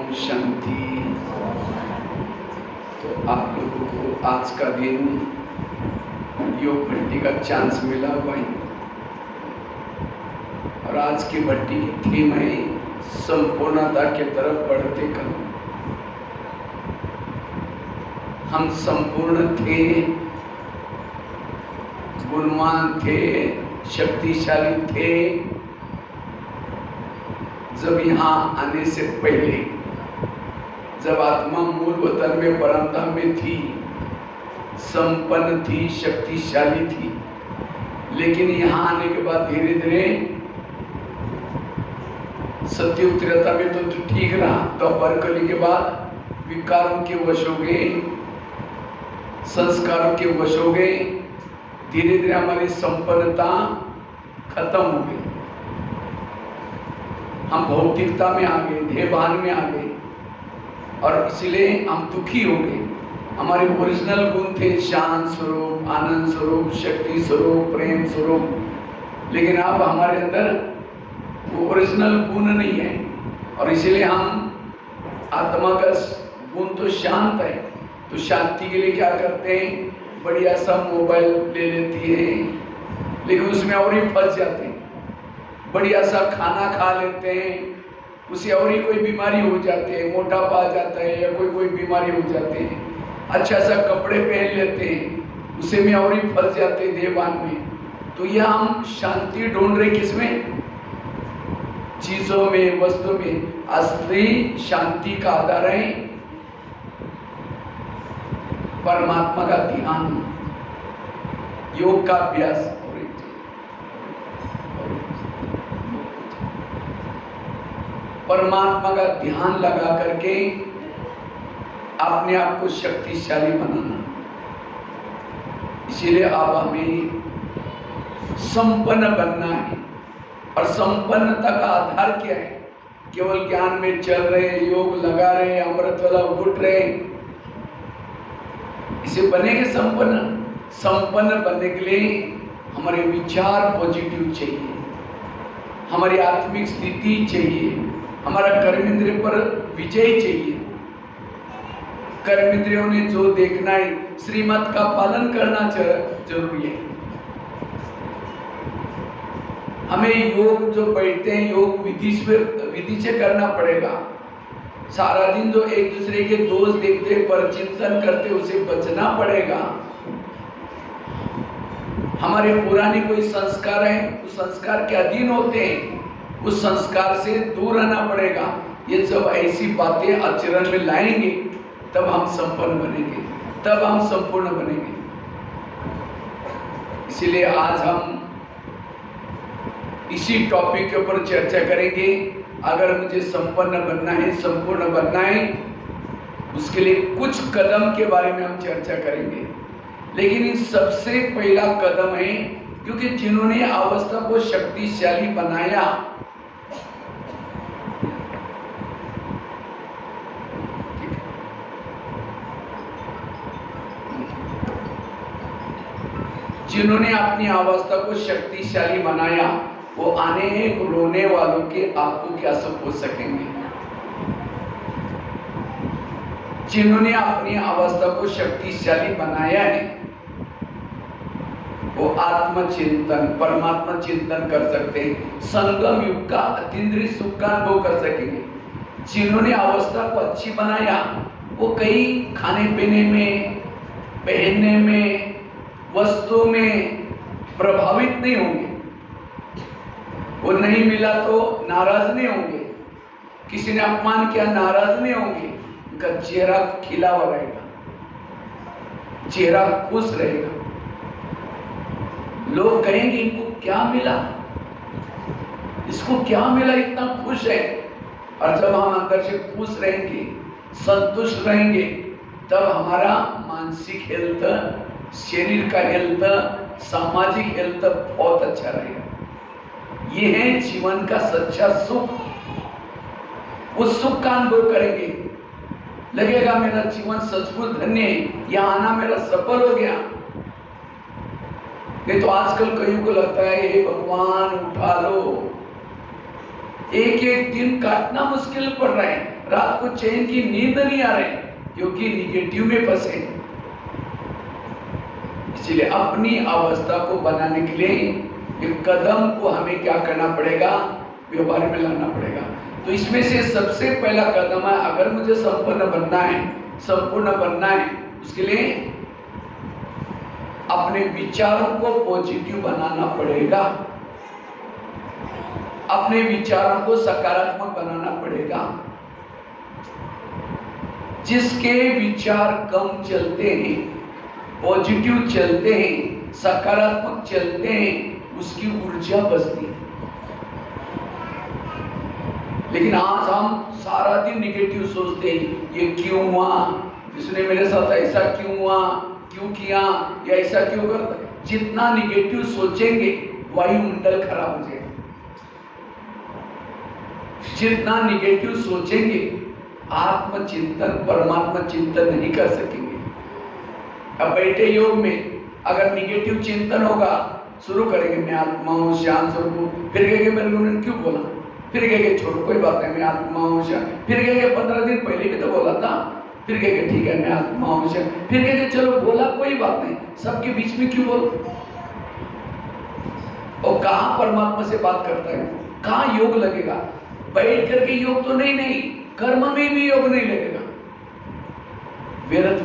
ओम शांति। तो आप लोगों को आज का दिन योग भट्टी का चांस मिला हुआ है और आज की भट्टी की थीम है संपूर्णता की तरफ बढ़ते कदम। हम संपूर्ण थे, गुणवान थे, शक्तिशाली थे जब यहाँ आने से पहले, जब आत्मा मूल वतन में परमधाम में थी, संपन्न थी, शक्तिशाली थी। लेकिन यहाँ आने के बाद धीरे धीरे सत्युग त्रेता में तो ठीक रहा, तो बरकली के बाद विकारों के वश हो गए, संस्कारों के वश हो गए। धीरे धीरे हमारी संपन्नता खत्म हो गई। हम भौतिकता में आ गए, देहभान में आ गए और इसलिए हम दुखी हो गए। हमारे ओरिजिनल गुण थे शांत स्वरूप, आनंद स्वरूप, शक्ति स्वरूप, प्रेम स्वरूप। लेकिन अब हमारे अंदर वो ओरिजिनल गुण नहीं है और इसलिए हम आत्मा का गुण तो शांत है, तो शांति के लिए क्या करते हैं? बढ़िया सा मोबाइल ले लेती है, लेकिन उसमें और ही फंस जाते हैं। बढ़िया सा खाना खा लेते हैं, उसे और ही कोई बीमारी हो जाती है, मोटापा आ जाता है या कोई बीमारी हो जाती है। अच्छा सा कपड़े पहन लेते हैं, उसे में और ही फंस जाते हैं देहभान में। तो यह हम शांति ढूंढ रहे किसमें? चीजों में, वस्तु में। असली शांति का आधार है परमात्मा का ध्यान, योग का अभ्यास। परमात्मा का ध्यान लगा करके अपने आप को शक्तिशाली बनाना। इसीलिए अब हमें संपन्न बनना है। और संपन्नता का आधार क्या है? केवल ज्ञान में चल रहे, योग लगा रहे, अमृत वाला उठ रहे, इसे बनेंगे संपन्न? संपन्न बनने के लिए हमारे विचार पॉजिटिव चाहिए, हमारी आत्मिक स्थिति चाहिए, हमारा कर्मेंद्रिय पर विजय चाहिए। कर्मेंद्रियों ने जो देखना है, श्रीमत का पालन करना जरूरी है। हमें योग जो बैठते हैं, योग विधि से करना पड़ेगा। सारा दिन जो एक दूसरे के दोष देखते, पर चिंतन करते, उसे बचना पड़ेगा। हमारे पुराने कोई संस्कार है, उस संस्कार के अधीन होते हैं, उस संस्कार से दूर रहना पड़ेगा। ये जब ऐसी बातें आचरण में लाएंगे तब हम संपन्न बनेंगे, तब हम संपूर्ण बनेंगे। इसीलिए आज हम इसी टॉपिक के ऊपर चर्चा करेंगे। अगर मुझे संपन्न बनना है, संपूर्ण बनना है, उसके लिए कुछ कदम के बारे में हम चर्चा करेंगे। लेकिन इन सबसे पहला कदम है, क्योंकि जिन्होंने अवस्था को शक्तिशाली बनाया, जिन्होंने अपनी अवस्था को शक्तिशाली बनाया, वो अनेक रोने वालों के आंखों के आंसू पोंछ सकेंगे। जिन्होंने अपनी अवस्था को शक्तिशाली बनाया है, वो आत्मचिंतन, परमात्मा चिंतन कर सकते हैं, संगम युग का अतीन्द्रिय सुख का अनुभव कर सकेंगे। जिन्होंने अवस्था को अच्छी बनाया, वो कई खाने पीने में, पहनने में, वस्तु में प्रभावित नहीं होंगे। वो नहीं मिला तो नाराज नहीं होंगे, किसी ने अपमान किया नाराज नहीं होंगे। उनका चेहरा खिला हुआ रहेगा, चेहरा खुश रहेगा। लोग कहेंगे इनको क्या मिला, इसको क्या मिला, इतना खुश है। और जब हम अंदर से खुश रहेंगे, संतुष्ट रहेंगे, तब हमारा मानसिक हेल्थ, शरीर का हेल्थ, सामाजिक हेल्थ बहुत अच्छा रहेगा। ये है जीवन का सच्चा सुख। उस सुख का अनुभव करेंगे, लगेगा मेरा जीवन सचमुच धन्य है, यहाँ आना मेरा सफल हो गया। नहीं तो आजकल कईयों को लगता है हे भगवान उठा लो, एक एक दिन काटना मुश्किल पड़ रहा है, रात को चैन की नींद नहीं आ रही क्योंकि निगेटिव में फंसे। इसलिए अपनी अवस्था को बनाने के लिए एक कदम को हमें क्या करना पड़ेगा, व्यवहार में लाना पड़ेगा। तो इसमें से सबसे पहला कदम है, अगर मुझे संपूर्ण बनना है उसके लिए अपने विचारों को पॉजिटिव बनाना पड़ेगा, अपने विचारों को सकारात्मक बनाना पड़ेगा। जिसके विचार कम चलते हैं, पॉजिटिव चलते हैं, सकारात्मक चलते हैं, उसकी ऊर्जा बचती है। लेकिन आज हम सारा दिन निगेटिव सोचते हैं, ये क्यों हुआ, इसने मेरे साथ ऐसा क्यों हुआ, क्यों किया, या ऐसा क्यों कर। जितना निगेटिव सोचेंगे वायुमंडल खराब हो जाएगा। जितना निगेटिव सोचेंगे आत्मचिंतन, परमात्मा चिंतन नहीं कर सकेंगे। अब बैठे योग में अगर निगेटिव चिंतन होगा, शुरू करेंगे मैं आत्मा हूं, शांत स्वरूप हूं, फिर कहेंगे मेरे उन्होंने क्यों बोला, फिर कहेंगे छोड़ो कोई बात नहीं मैं आत्मा हूं, फिर कहेंगे 15 दिन पहले भी तो बोला था, फिर कहेंगे ठीक है मैं आत्मा हूं, फिर कहेंगे चलो बोला कोई बात नहीं, सबके बीच में क्यों बोल। और कहां परमात्मा से बात करता है, कहां योग लगेगा। बैठ करके योग तो नहीं, कर्म में भी योग नहीं लगेगा। व्यर्थ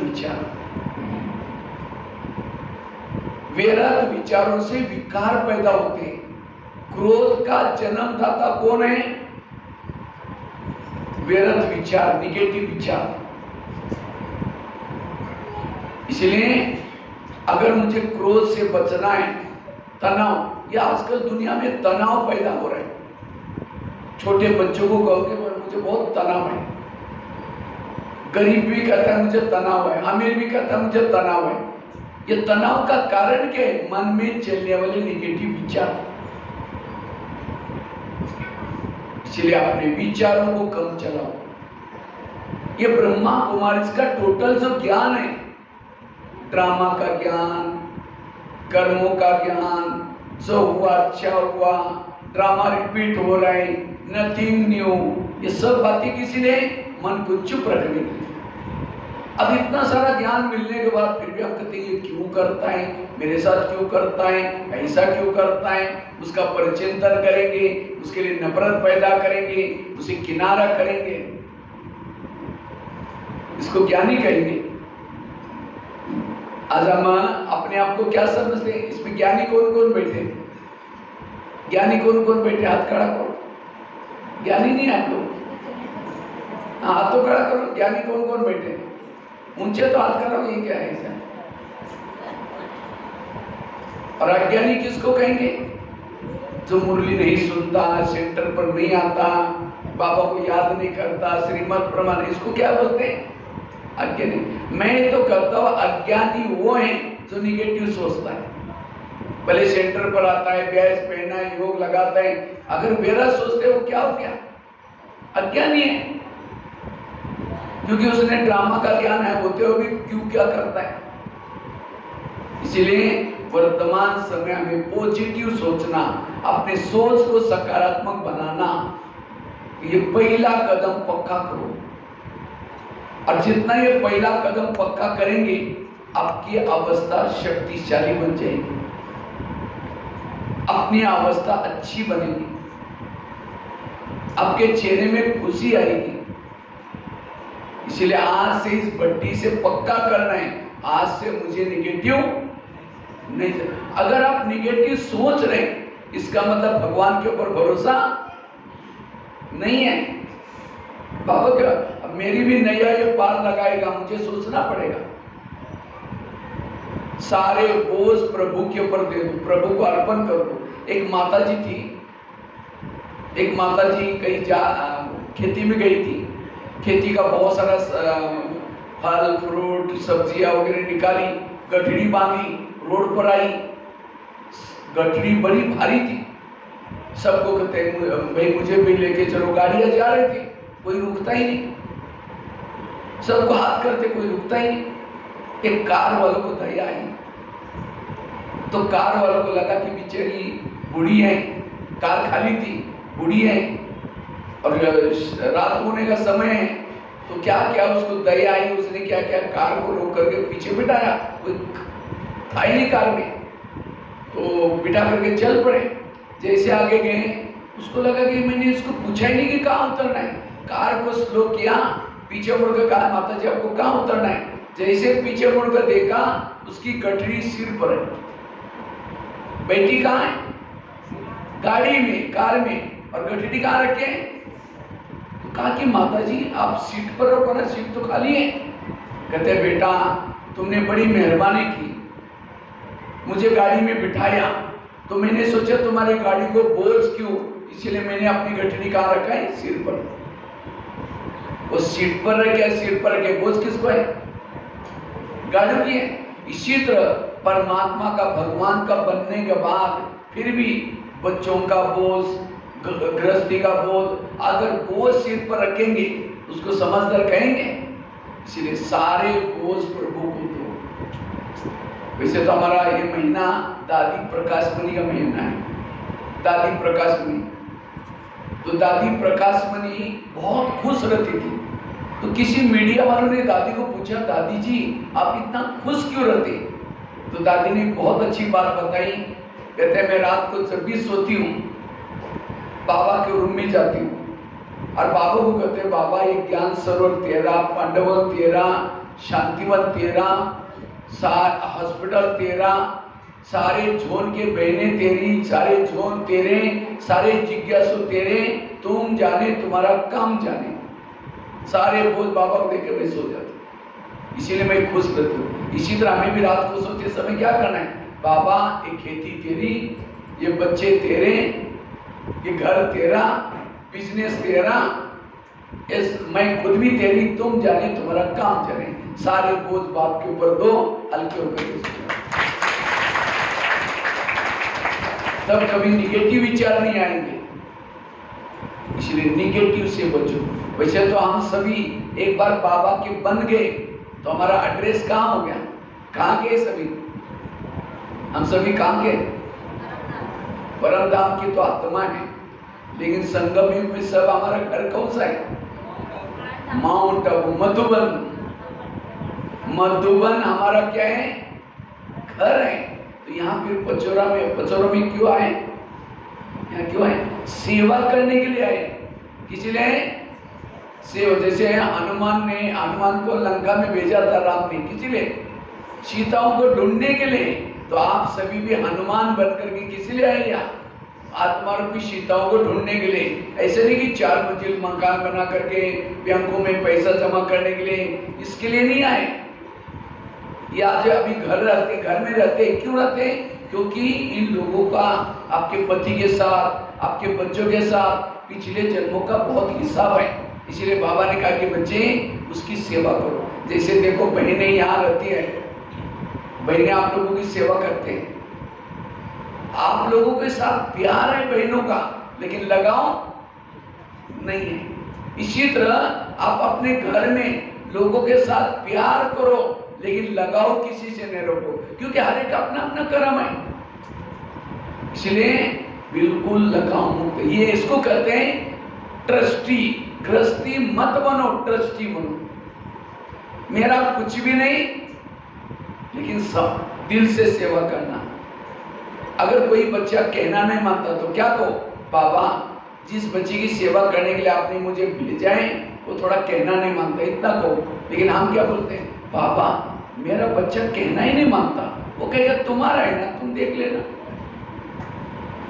विचारों से विकार पैदा होते हैं। क्रोध का जन्मदाता कौन है, व्यर्थ विचार, निगेटिव विचार। इसलिए अगर मुझे क्रोध से बचना है, तनाव, या आजकल दुनिया में तनाव पैदा हो रहा है। छोटे बच्चों को कहोगे मुझे बहुत तनाव है, गरीब भी कहता है मुझे तनाव है, अमीर भी कहता है मुझे तनाव है। ये तनाव का कारण क्या है, मन में चलने वाले निगेटिव विचार। इसलिए अपने विचारों को कम चलाओ। ये ब्रह्मा कुमारी का टोटल जो ज्ञान है, ड्रामा का ज्ञान, कर्मों का ज्ञान, जो हुआ अच्छा हुआ, ड्रामा रिपीट हो रहा है, नथिंग न्यू, ये सब बातें किसी ने मन को चुप रखने के लिए। अब इतना सारा ज्ञान मिलने के बाद फिर भी हम कहते हैं ये क्यों करता है, मेरे साथ क्यों करता है, ऐसा क्यों करता है। उसका परिचिंतन करेंगे, उसके लिए नफरत पैदा करेंगे, उसे किनारा करेंगे, इसको ज्ञानी कहेंगे। आज हम अपने आप को क्या समझते हैं, इसमें ज्ञानी कौन कौन बैठे, ज्ञानी कौन कौन बैठे, हाथ खड़ा करो। ज्ञानी नहीं आप लोग, हाथ तो खड़ा करो। ज्ञानी कौन कौन बैठे, ऊंचे तो हाथ करो, ये क्या है ऐसा। और अज्ञानी किसको कहेंगे, जो मुरली नहीं सुनता, सेंटर पर नहीं आता, बाबा को याद नहीं करता, श्रीमद् प्रमाण, इसको क्या बोलते हैं, अज्ञानी। मैं तो कहता हूं अज्ञानी वो है जो निगेटिव सोचता है। भले सेंटर पर आता है, बैच पहना है, योग लगाता है, अगर बेरा सोचते वो क्या हो गया, अज्ञानी है। क्योंकि उसने ड्रामा का ज्ञान है होते हुए भी क्यों क्या करता है। इसलिए वर्तमान समय में पॉजिटिव सोचना, अपने सोच को सकारात्मक बनाना, ये पहला कदम पक्का करो। और जितना ये पहला कदम पक्का करेंगे, आपकी अवस्था शक्तिशाली बन जाएगी, अपनी अवस्था अच्छी बनेगी, आपके चेहरे में खुशी आएगी। इसलिए आज से इस बड्डी से पक्का करना है, आज से मुझे निगेटिव नहीं। अगर आप निगेटिव सोच रहे, इसका मतलब भगवान के ऊपर भरोसा नहीं है। बाबा क्या, अब मेरी भी नैया ये पार लगाएगा, मुझे सोचना पड़ेगा। सारे बोझ प्रभु के ऊपर दे दो, प्रभु को अर्पण कर दो। एक माता जी थी, एक माता जी कहीं खेती में गई थी, खेती का बहुत सारा फल फ्रूट सब्जियां वगैरह निकाली, गठड़ी बांधी, रोड पर आई। गठड़ी बड़ी भारी थी, सबको कहते भाई मुझे भी लेके चलो। गाड़ियां जा रहे थे, कोई रुकता ही नहीं, सबको हाथ करते, कोई रुकता ही नहीं। एक कार वालों को दया आई, तो कार वालों को लगा कि बेचारी बूढ़ी है, कार खाली थी, बूढ़ी है, और रात होने का समय है तो क्या क्या उसको दया आई, उसने क्या क्या कार को रोक करके पीछे बिठाया, कोई था ही नहीं कार में, तो बिठा करके चल पड़े। जैसे आगे गए उसको लगा कि मैंने इसको पूछा ही नहीं कि कहाँ उतरना है, कार को स्लो किया, पीछे मुड़कर कहा माता जी आपको कहाँ उतरना है। जैसे पीछे मुड़कर देखा उसकी गठरी सिर पर है, बैठी कहाँ है, गाड़ी में, कार में, और गठरी कहाँ रखे। तो कहा कि माता जी आप सीट पर रखो ना, सीट तो खाली है। कहते बेटा तुमने बड़ी मेहरबानी की, मुझे गाड़ी में बिठाया, तो मैंने सोचा तुम्हारी गाड़ी को बोझ क्यों, इसलिए मैंने अपनी गठरी कहाँ रखा है, सिर पर। वो सीट पर रखे, सिर पर रखे, बोझ किसको है, गाड़ी की है। इसी तरह परमात्मा का, भगवान का बनने के बाद फिर भी बच्चों का बोझ, गृहस्थी का बोझ, अगर बोझ सिर पर रखेंगे उसको समझदार कहेंगे। इसलिए सारे बोझ प्रभु को दो। वैसे तो हमारा ये महीना दादी प्रकाश मणि का महीना है, दादी प्रकाश मणि। तो दादी प्रकाश मणि बहुत खुश रहती थी। तो किसी मीडिया वालों ने दादी को पूछा, दादी जी आप इतना खुश क्यों रहते। तो दादी ने बहुत अच्छी बात बताई। कहते हैं मैं रात को जब भी सोती हूँ बाबा के रूम में जाती हूँ और बाबा को कहते हैं बाबा ये ज्ञान सरोवर तेरा, पांडवन तेरा, शांतिवन तेरा, हॉस्पिटल तेरा, सारे जोन के बहने तेरी, सारे जोन तेरे, सारे जिज्ञासु तेरे, तुम जाने तुम्हारा काम जाने। सारे बोझ बाबा को देख के मैं सो जाती, इसीलिए मैं खुश रहती हूँ। इसी तरह हमें भी रात को सोते समय क्या करना है, बाबा ये खेती तेरी, ये बच्चे तेरे, ये घर तेरा, बिजनेस तेरा, मैं खुद भी तेरी, तुम जाने तुम्हारा काम जाने। सारे बोझ बाप के ऊपर दो, हल्के होकर तब कभी निगेटिव विचार नहीं आएंगे। इसलिए निगेटिव से बचो। वैसे तो हम सभी एक बार बाबा के बन गए तो हमारा एड्रेस कहाँ हो गया, कहाँ गए सभी, हम सभी कहाँ गए, परम धाम की तो आत्मा है। लेकिन संगम युग में सब हमारा घर कौन सा है, माउंट आबू, मधुबन। मधुबन हमारा क्या है, घर है। तो यहाँ फिर पचोरा में क्यों आए, यहाँ क्यों आए, सेवा करने के लिए आए। किसी ने सेवा, जैसे हनुमान को लंका में भेजा था राम ने, किसी ने सीताओं को ढूंढने के लिए। तो आप सभी भी हनुमान बनकर के किस लिए आए यहाँ, आत्मा रूपी सीताओं को ढूंढने के लिए। ऐसे नहीं कि 4 मंजिल मकान बना करके बैंकों में पैसा जमा करने के लिए, इसके लिए नहीं आए। या जो अभी घर में रहते क्यों रहते, क्योंकि इन लोगों का आपके पति के साथ, आपके बच्चों के साथ पिछले जन्मों का बहुत हिसाब है। इसलिए बाबा ने कहा कि बच्चे उसकी सेवा करो। जैसे देखो बहनें यहाँ रहती है, बहनें आप लोगों की सेवा करते हैं, आप लोगों के साथ प्यार है बहनों का, लेकिन लगाव नहीं है। इसी तरह आप अपने घर में लोगों के साथ प्यार करो, लेकिन लगाव किसी से नहीं रखो, क्योंकि हर एक अपना अपना कर्म है। इसलिए बिल्कुल लगाव मुक्त। ये इसको कहते हैं ट्रस्टी। गृहस्थी मत बनो, ट्रस्टी बनो। मेरा कुछ भी नहीं, लेकिन सब दिल से सेवा करना। अगर कोई बच्चा कहना नहीं मानता तो क्या कहो, बाबा जिस बच्चे की सेवा करने के लिए आपने मुझे भेजा है वो थोड़ा कहना नहीं मानता, इतना कहो। लेकिन हम क्या बोलते हैं, बाबा मेरा बच्चा कहना ही नहीं मानता, वो कहेगा तुम्हारा है ना, तुम देख लेना,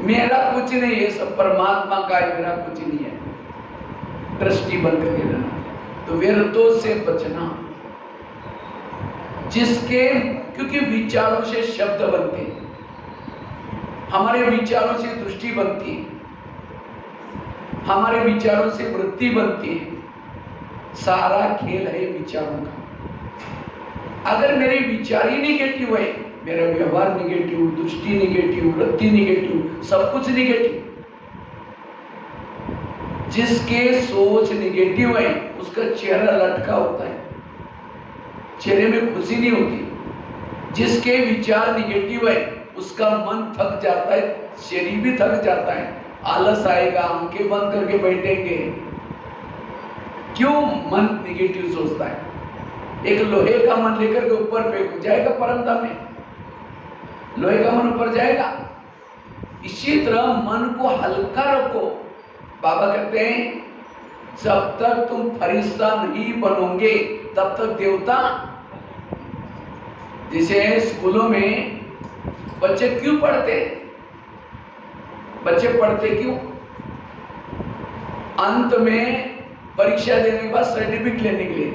मेरा कुछ नहीं है, सब परमात्मा का है, मेरा कुछ नहीं है। दृष्टि बन करके रहना। तो विरतों से बचना, जिसके, क्योंकि विचारों से शब्द बनते हैं, हमारे विचारों से दृष्टि बनती है, हमारे विचारों से वृत्ति बनती है। सारा खेल है विचारों का। अगर मेरे विचार ही निगेटिव है, मेरा व्यवहार निगेटिव, दृष्टि निगेटिव, वृत्ति निगेटिव, सब कुछ निगेटिव। जिसके सोच निगेटिव है उसका चेहरा लटका होता है, चेहरे में खुशी नहीं होती। जिसके विचार निगेटिव है उसका मन थक जाता है, शरीर भी थक जाता है, आलस आएगा, आंखें बंद करके बैठेंगे। क्यों? मन निगेटिव सोचता है। एक लोहे का मन लेकर के ऊपर फेंको, जाएगा परम धाम में? लोहे का मन ऊपर जाएगा? इसी तरह मन को हल्का रखो। बाबा कहते हैं जब तक तुम फरिश्ता नहीं बनोगे तब तक देवता। जैसे स्कूलों में बच्चे क्यों पढ़ते? बच्चे पढ़ते क्यों? अंत में परीक्षा देने के बाद सर्टिफिकेट लेने के लिए।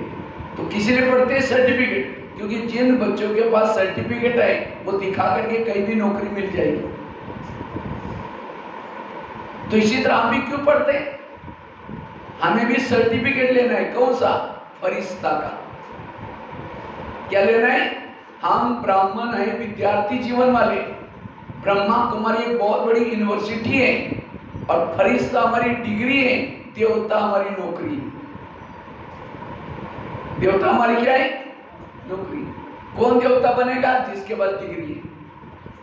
तो किसी लिए पढ़ते हैं? सर्टिफिकेट। क्योंकि जिन बच्चों के पास सर्टिफिकेट है वो दिखा करके कहीं भी नौकरी मिल जाएगी। तो इसी तरह हम भी क्यों पढ़ते हैं? हमें भी सर्टिफिकेट लेना है। कौन सा? फरिश्ता का। क्या लेना है? हम ब्राह्मण हैं, विद्यार्थी जीवन वाले। ब्रह्मा कुमारी एक बहुत बड़ी यूनिवर्सिटी है और फरिश्ता हमारी डिग्री है, देवता हमारी नौकरी। देवता हमारी क्या है? नौकरी। कौन देवता बनेगा? जिसके पास डिग्री है।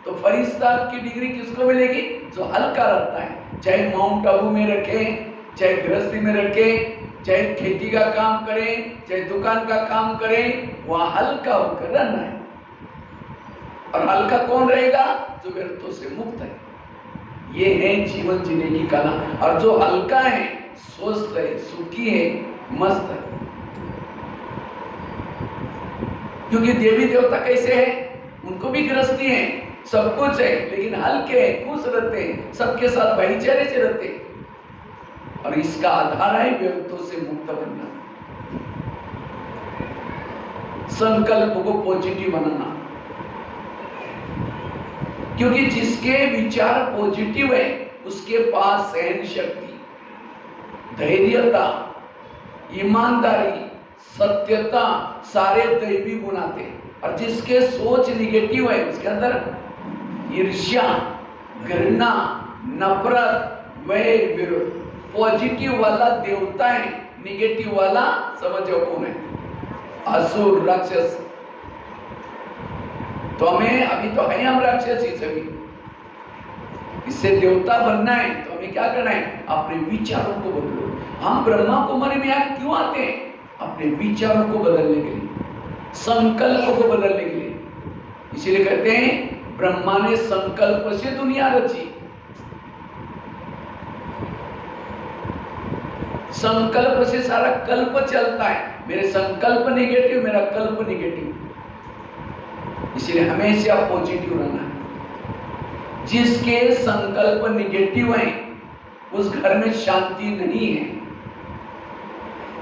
तो फरिश्ता की डिग्री किसको मिलेगी? जो हल्का रहता है। चाहे माउंट आबू में रखे, चाहे गृहस्थी में रखे, चाहे खेती का काम करें, चाहे दुकान का काम करें, वहां हल्का होकर रहना है। और हल्का कौन रहेगा? जो व्यर्थों से मुक्त है। ये है जीवन जीने की कला। और जो हल्का है, स्वस्थ है, सुखी है, मस्त है। क्योंकि देवी देवता कैसे है? उनको भी गृहस्थी है, सब कुछ है, लेकिन हल्के हैं, खुश रहते हैं, सबके साथ भाईचारे से रहते हैं। और इसका आधार है व्यर्थों से मुक्त बनना, संकल्प को पॉजिटिव बनाना। क्योंकि जिसके विचार पॉजिटिव है उसके पास सहन शक्ति, धैर्यता, ईमानदारी, सत्यता, सारे दैवी गुण आते हैं। और जिसके सोच निगेटिव है उसके अंदर ईर्ष्या, घृणा, नफरत, वैर, विरोध। पॉजिटिव वाला देवता है, निगेटिव वाला समझो कौन है? असुर, राक्षस। तो हमें अभी तो है हम राक्षस ही सभी। इससे देवता बनना है तो हमें क्या करना है? अपने विचारों को बदलो। हम ब्रह्मा कुमारी में यहाँ क्यों आते हैं? अपने विचारों को बदलने के लिए, संकल्प को बदलने के लिए। इसीलिए कहते हैं ब्रह्मा ने संकल्प से दुनिया रची। संकल्प से सारा कल्प चलता है। मेरे संकल्प निगेटिव, मेरा कल्प निगेटिव। इसलिए हमेशा पॉजिटिव रहना है। जिसके संकल्प निगेटिव हैं उस घर में शांति नहीं है।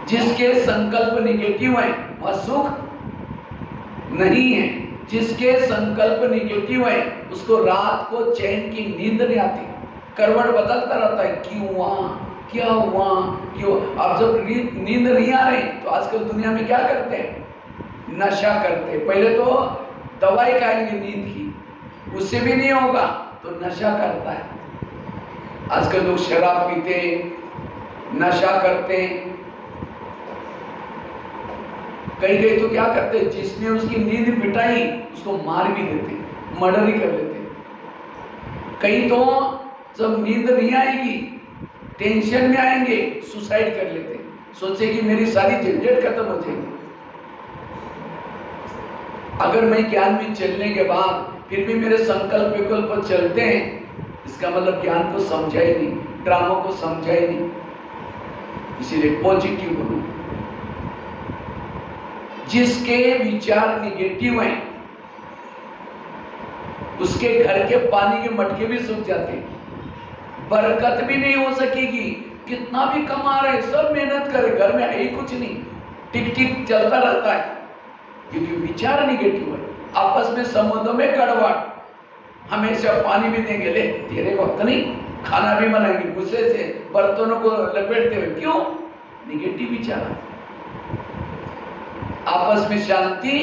जिसके संकल्प निगेटिव हैं वह सुख नहीं है। जिसके संकल्प निगेटिव है उसको रात को चैन की नींद नहीं आती, करवट बदलता रहता है। क्यों हुआ, क्या हुआ, क्यों? अब जब नींद नहीं आ रही तो आजकल दुनिया में क्या करते हैं? नशा करते हैं। पहले तो दवाई खाएंगे नींद की, उससे भी नहीं होगा तो नशा करता है। आजकल लोग शराब पीते, नशा करते, कई तो क्या करते, जिसने उसकी नींद पिटाई उसको मार भी देते, मर्डर ही कर देते। कई तो जब नींद नहीं आएगी, टेंशन में आएंगे, सुसाइड कर लेते, सोचे कि मेरी सारी झंझट खत्म हो जाएगी। अगर मैं ज्ञान में चलने के बाद फिर भी मेरे संकल्प विकल्प चलते हैं, इसका मतलब ज्ञान को समझा ही नहीं, ड्रामा को समझा ही नहीं। इसीलिए पॉजिटिव बनो। जिसके विचार निगेटिव हैं उसके घर के पानी के मटके भी सूख जाते हैं, बरकत भी नहीं हो सकेगी। कितना भी कमा रहे, सब मेहनत करे, घर में है ही कुछ नहीं, टिक टिक चलता रहता है, क्योंकि विचार निगेटिव है। आपस में संबंधों में कड़वाहट, हमेशा पानी भी देंगे, ले तेरे वक्त नहीं, खाना भी बनाएंगे गुस्से से, बर्तनों को लपेटते हुए। क्यों? निगेटिव विचार है। आपस में शांति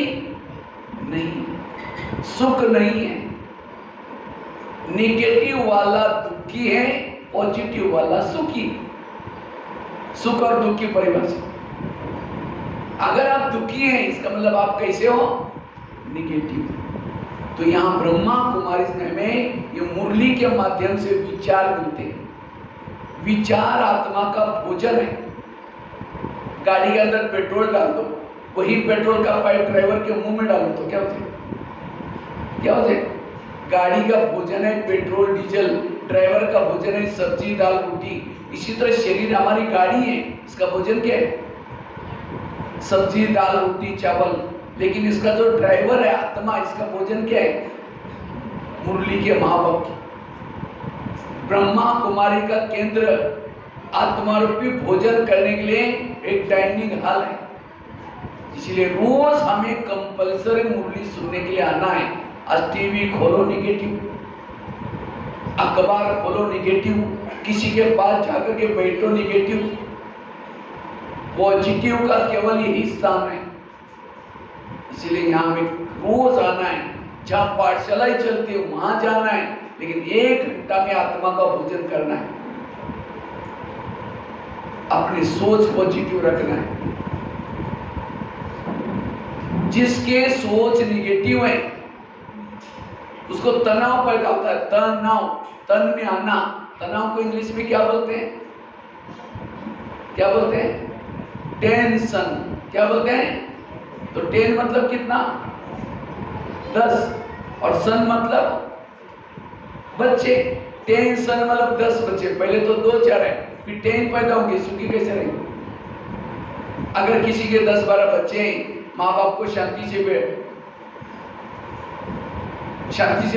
नहीं, सुख नहीं है। निगेटिव वाला दुखी है, पॉजिटिव वाला सुखी। सुख और दुख की परिभाषा, अगर आप दुखी हैं इसका मतलब आप कैसे हो? निगेटिव। तो यहाँ ब्रह्मा कुमारी में ये मुरली के माध्यम से विचार मिलते हैं। विचार आत्मा का भोजन है। गाड़ी के अंदर पेट्रोल डाल दो, वही पेट्रोल का पाइप ड्राइवर के मुंह में डालो तो क्या हो जाए? क्या हो जाए? गाड़ी का भोजन है पेट्रोल डीजल, ड्राइवर का भोजन है सब्जी दाल रोटी। इसी तरह शरीर हमारी गाड़ी है, इसका भोजन क्या है? सब्जी दाल रोटी चावल। लेकिन इसका जो ड्राइवर है आत्मा, इसका भोजन क्या है? मुरली के महाभक्त। ब्रह्मा कुमारी का केंद्र आत्मा रूपी भोजन करने के लिए एक डाइनिंग हॉल है। इसलिए रोज हमें कंपल्सरी मुरली सुनने के लिए आना है। आज टीवी खोलो नेगेटिव, अखबार खोलो नेगेटिव, किसी के पास जाकर के बैठो नेगेटिव। पॉजिटिव का केवल यही स्थान है। इसलिए यहाँ में रोज आना है। जहाँ पाठशाला ही चलती है वहां जाना है, लेकिन 1 घंटा में आत्मा का भोजन करना है। अपनी सोच पॉजिटिव रखना है। जिसके सोच निगेटिव है उसको तनाव पैदा होता है। तनाव, तन में आना। तनाव को इंग्लिश में क्या बोलते हैं? क्या बोलते हैं? टेंशन। क्या बोलते हैं? तो 10 मतलब कितना? 10 और सन मतलब बच्चे। टेंशन मतलब 10 बच्चे। पहले तो 2 4 है, फिर 10 पैदा होंगे। सुखी कैसे रहेंगे? अगर किसी के 10-12 बच्चे हैं, माँ बाप को शांति से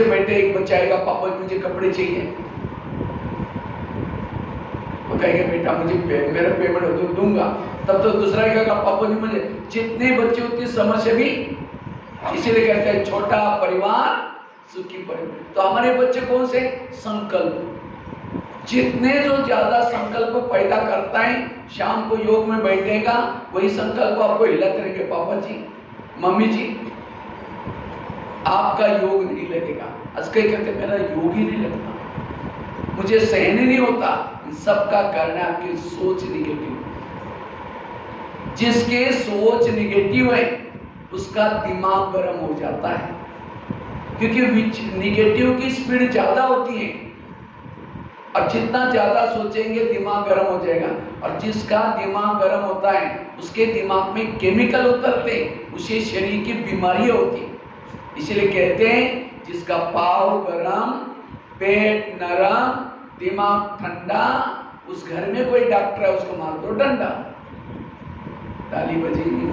बैठे एक बच्चा आएगा, पापा मुझे कपड़े चाहिए, वो कहेगा बेटा मुझे मेरा पेमेंट दूंगा। तब तो दूसरा कहेगा पापा जी मुझे। जितने बच्चे उतनी समस्या भी। इसीलिए कहते हैं छोटा परिवार सुखी परिवार। तो हमारे बच्चे कौन से? संकल्प। जितने जो ज्यादा संकल्प पैदा करता है, शाम को योग में बैठेगा, वही संकल्प आपको हिलाते रहेंगे। पापा जी मम्मी जी आपका योग नहीं लगेगा। आज कई कहते मेरा योग ही नहीं लगता, मुझे सहन ही नहीं होता। इन सबका कारण है आपकी सोच निगेटिव। जिसके सोच निगेटिव है उसका दिमाग गर्म हो जाता है, क्योंकि निगेटिव की स्पीड ज्यादा होती है। और जितना ज्यादा सोचेंगे दिमाग गर्म हो जाएगा। और जिसका दिमाग गर्म होता है उसके दिमाग में केमिकल उतरते, उसे शरीर की बीमारियां होती। इसलिए कहते हैं जिसका पाव गरम, पेट नरम, दिमाग ठंडा, उस घर में कोई डॉक्टर है उसको मार दो डंडा। ताली बजेगी।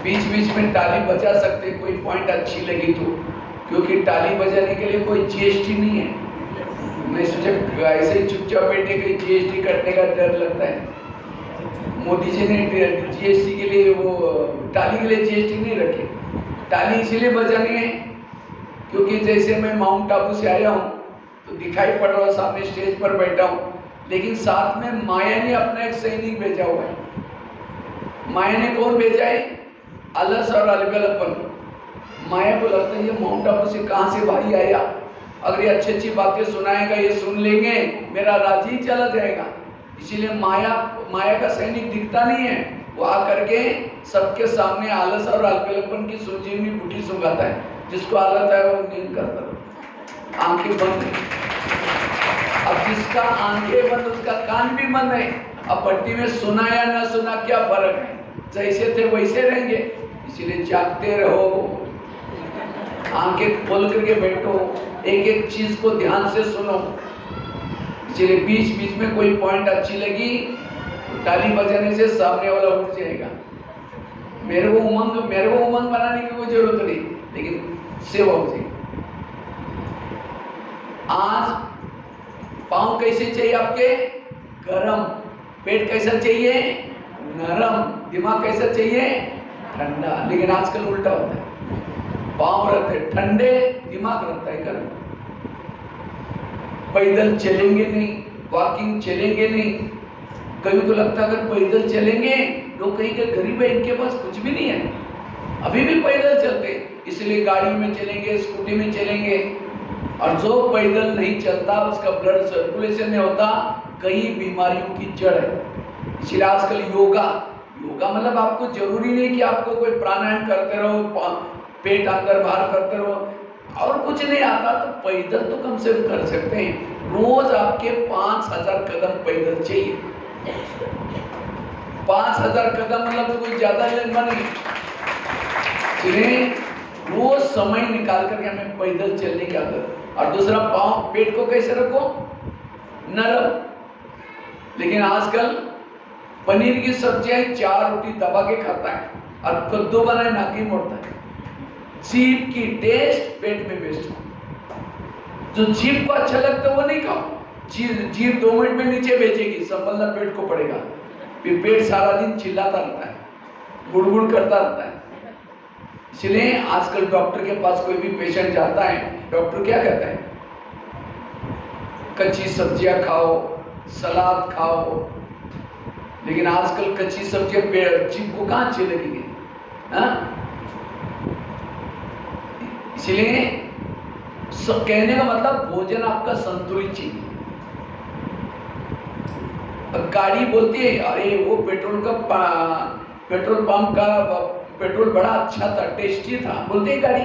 बीच बीच में ताली बजा सकते, कोई पॉइंट अच्छी लगी तो, क्योंकि ताली बजाने के लिए कोई जीएसटी नहीं है। मैं सोचा ऐसे ही चुपचाप बैठे कहीं जीएसटी कटने का डर लगता है। मोदी जी ने जीएसटी के लिए वो ताली के लिए जीएसटी नहीं रखी। ताली इसीलिए बजानी है क्योंकि जैसे मैं माउंट आबू से आया हूँ तो दिखाई पड़ रहा सामने स्टेज पर बैठा हूँ, लेकिन साथ में माया ने अपना एक सैनिक भेजा हुआ है। माया ने कौन भेजा है? अलस और अलगलपन। माया को लगता है ये माउंट आबू से कहाँ से भाई आया, अगर ये अच्छी अच्छी बातें सुनाएगा, ये सुन लेंगे, मेरा राज ही चला जाएगा। इसीलिए माया का सैनिक दिखता नहीं है। वो आकर के सबके सामने आलस और अलगलपन की संजीवनी बूटी सुंघाता है। जिसको आदत है वो नींद करता, आंखें बंद है। अब जिसका आंखें बंद उसका कान भी बंद है। अब भट्टी में सुना या ना सुना क्या फर्क है? जैसे थे वैसे रहेंगे। इसीलिए जागते रहो, आंखें खोल करके बैठो, एक एक चीज को ध्यान से सुनो। इसलिए बीच बीच में कोई पॉइंट अच्छी लगी तो ताली बजाने से सामने वाला उठ जाएगा। मेरे को उमंग बनाने की कोई जरूरत नहीं, लेकिन सेवा हो जाएगी। आज पाँव कैसे चाहिए आपके? गरम। पेट कैसा चाहिए? नरम। दिमाग कैसा चाहिए? ठंडा। लेकिन आजकल उल्टा होता है, पाँव रहते ठंडे, दिमाग रहता है गर्म। पैदल चलेंगे नहीं, वॉकिंग चलेंगे नहीं। कहीं को लगता है अगर पैदल चलेंगे लोग कहीं के गरीब है, इनके पास कुछ भी नहीं है, अभी भी पैदल चलते। इसलिए गाड़ी में चलेंगे, स्कूटी में चलेंगे। और जो पैदल नहीं चलता उसका ब्लड सर्कुलेशन नहीं होता, कई बीमारियों की जड़ है। इसलिए आजकल योगा मतलब आपको जरूरी नहीं कि आपको कोई प्राणायाम करते रहो, पेट अंदर बाहर करते रहो। और कुछ नहीं आता तो पैदल तो कम से कम कर सकते हैं। रोज आपके 5000 कदम पैदल चाहिए। 5000 कदम मतलब तो कोई ज्यादा लंबा नहीं। रोज समय निकाल करके हमें पैदल चलने की आदत। और दूसरा, पाँव पेट को कैसे रखो? नरम। लेकिन आजकल पनीर की सब्जियां 4 रोटी दबा के खाता है और कद्दू बनाए नाकी मोड़ता है। जीभ की टेस्ट पेट में वेस्ट हो। जो जीभ को अच्छा लगता है वो नहीं खाओ। जीभ 2 मिनट में नीचे भेजेगी, संभलना पेट को पड़ेगा। फिर पेट सारा दिन चिल्लाता रहता है, गुड़गुड़ करता रहता है। इसलिए आजकल डॉक्टर के पास कोई भी पेशेंट जाता है, डॉक्टर क्या कहता है? कच्ची सब्जियां खाओ, सलाद खाओ। लेकिन आजकल कच्ची सब्जियां जीभ को कहां अच्छी लगेगी? इसलिए कहने का मतलब भोजन आपका संतुलित चाहिए। गाड़ी बोलती है अरे वो पेट्रोल पंप का पेट्रोल बड़ा अच्छा था, टेस्टी था। बोलते है गाड़ी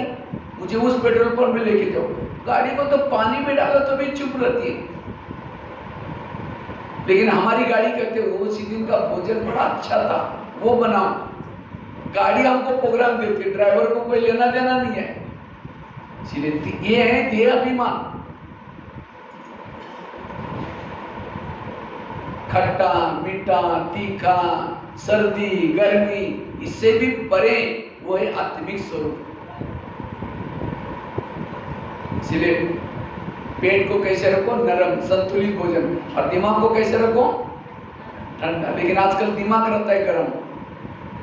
मुझे उस पेट्रोल पंप में लेके जाओ। गाड़ी को तो पानी में डालो तो भी चुप रहती है। लेकिन हमारी गाड़ी कहते हैं उसी दिन का भोजन बड़ा अच्छा था, वो बनाओ। गाड़ी हमको प्रोग्राम देती है, ड्राइवर को कोई लेना देना नहीं है। इसलिए ये है देह अभिमान। खट्टा, मीठा, तीखा, सर्दी, गर्मी, इससे भी परे वो है आत्मिक स्वरूप। इसलिए पेट को कैसे रखो? नरम, संतुलित भोजन। और दिमाग को कैसे रखो? ठंडा। लेकिन आजकल दिमाग रहता है गर्म।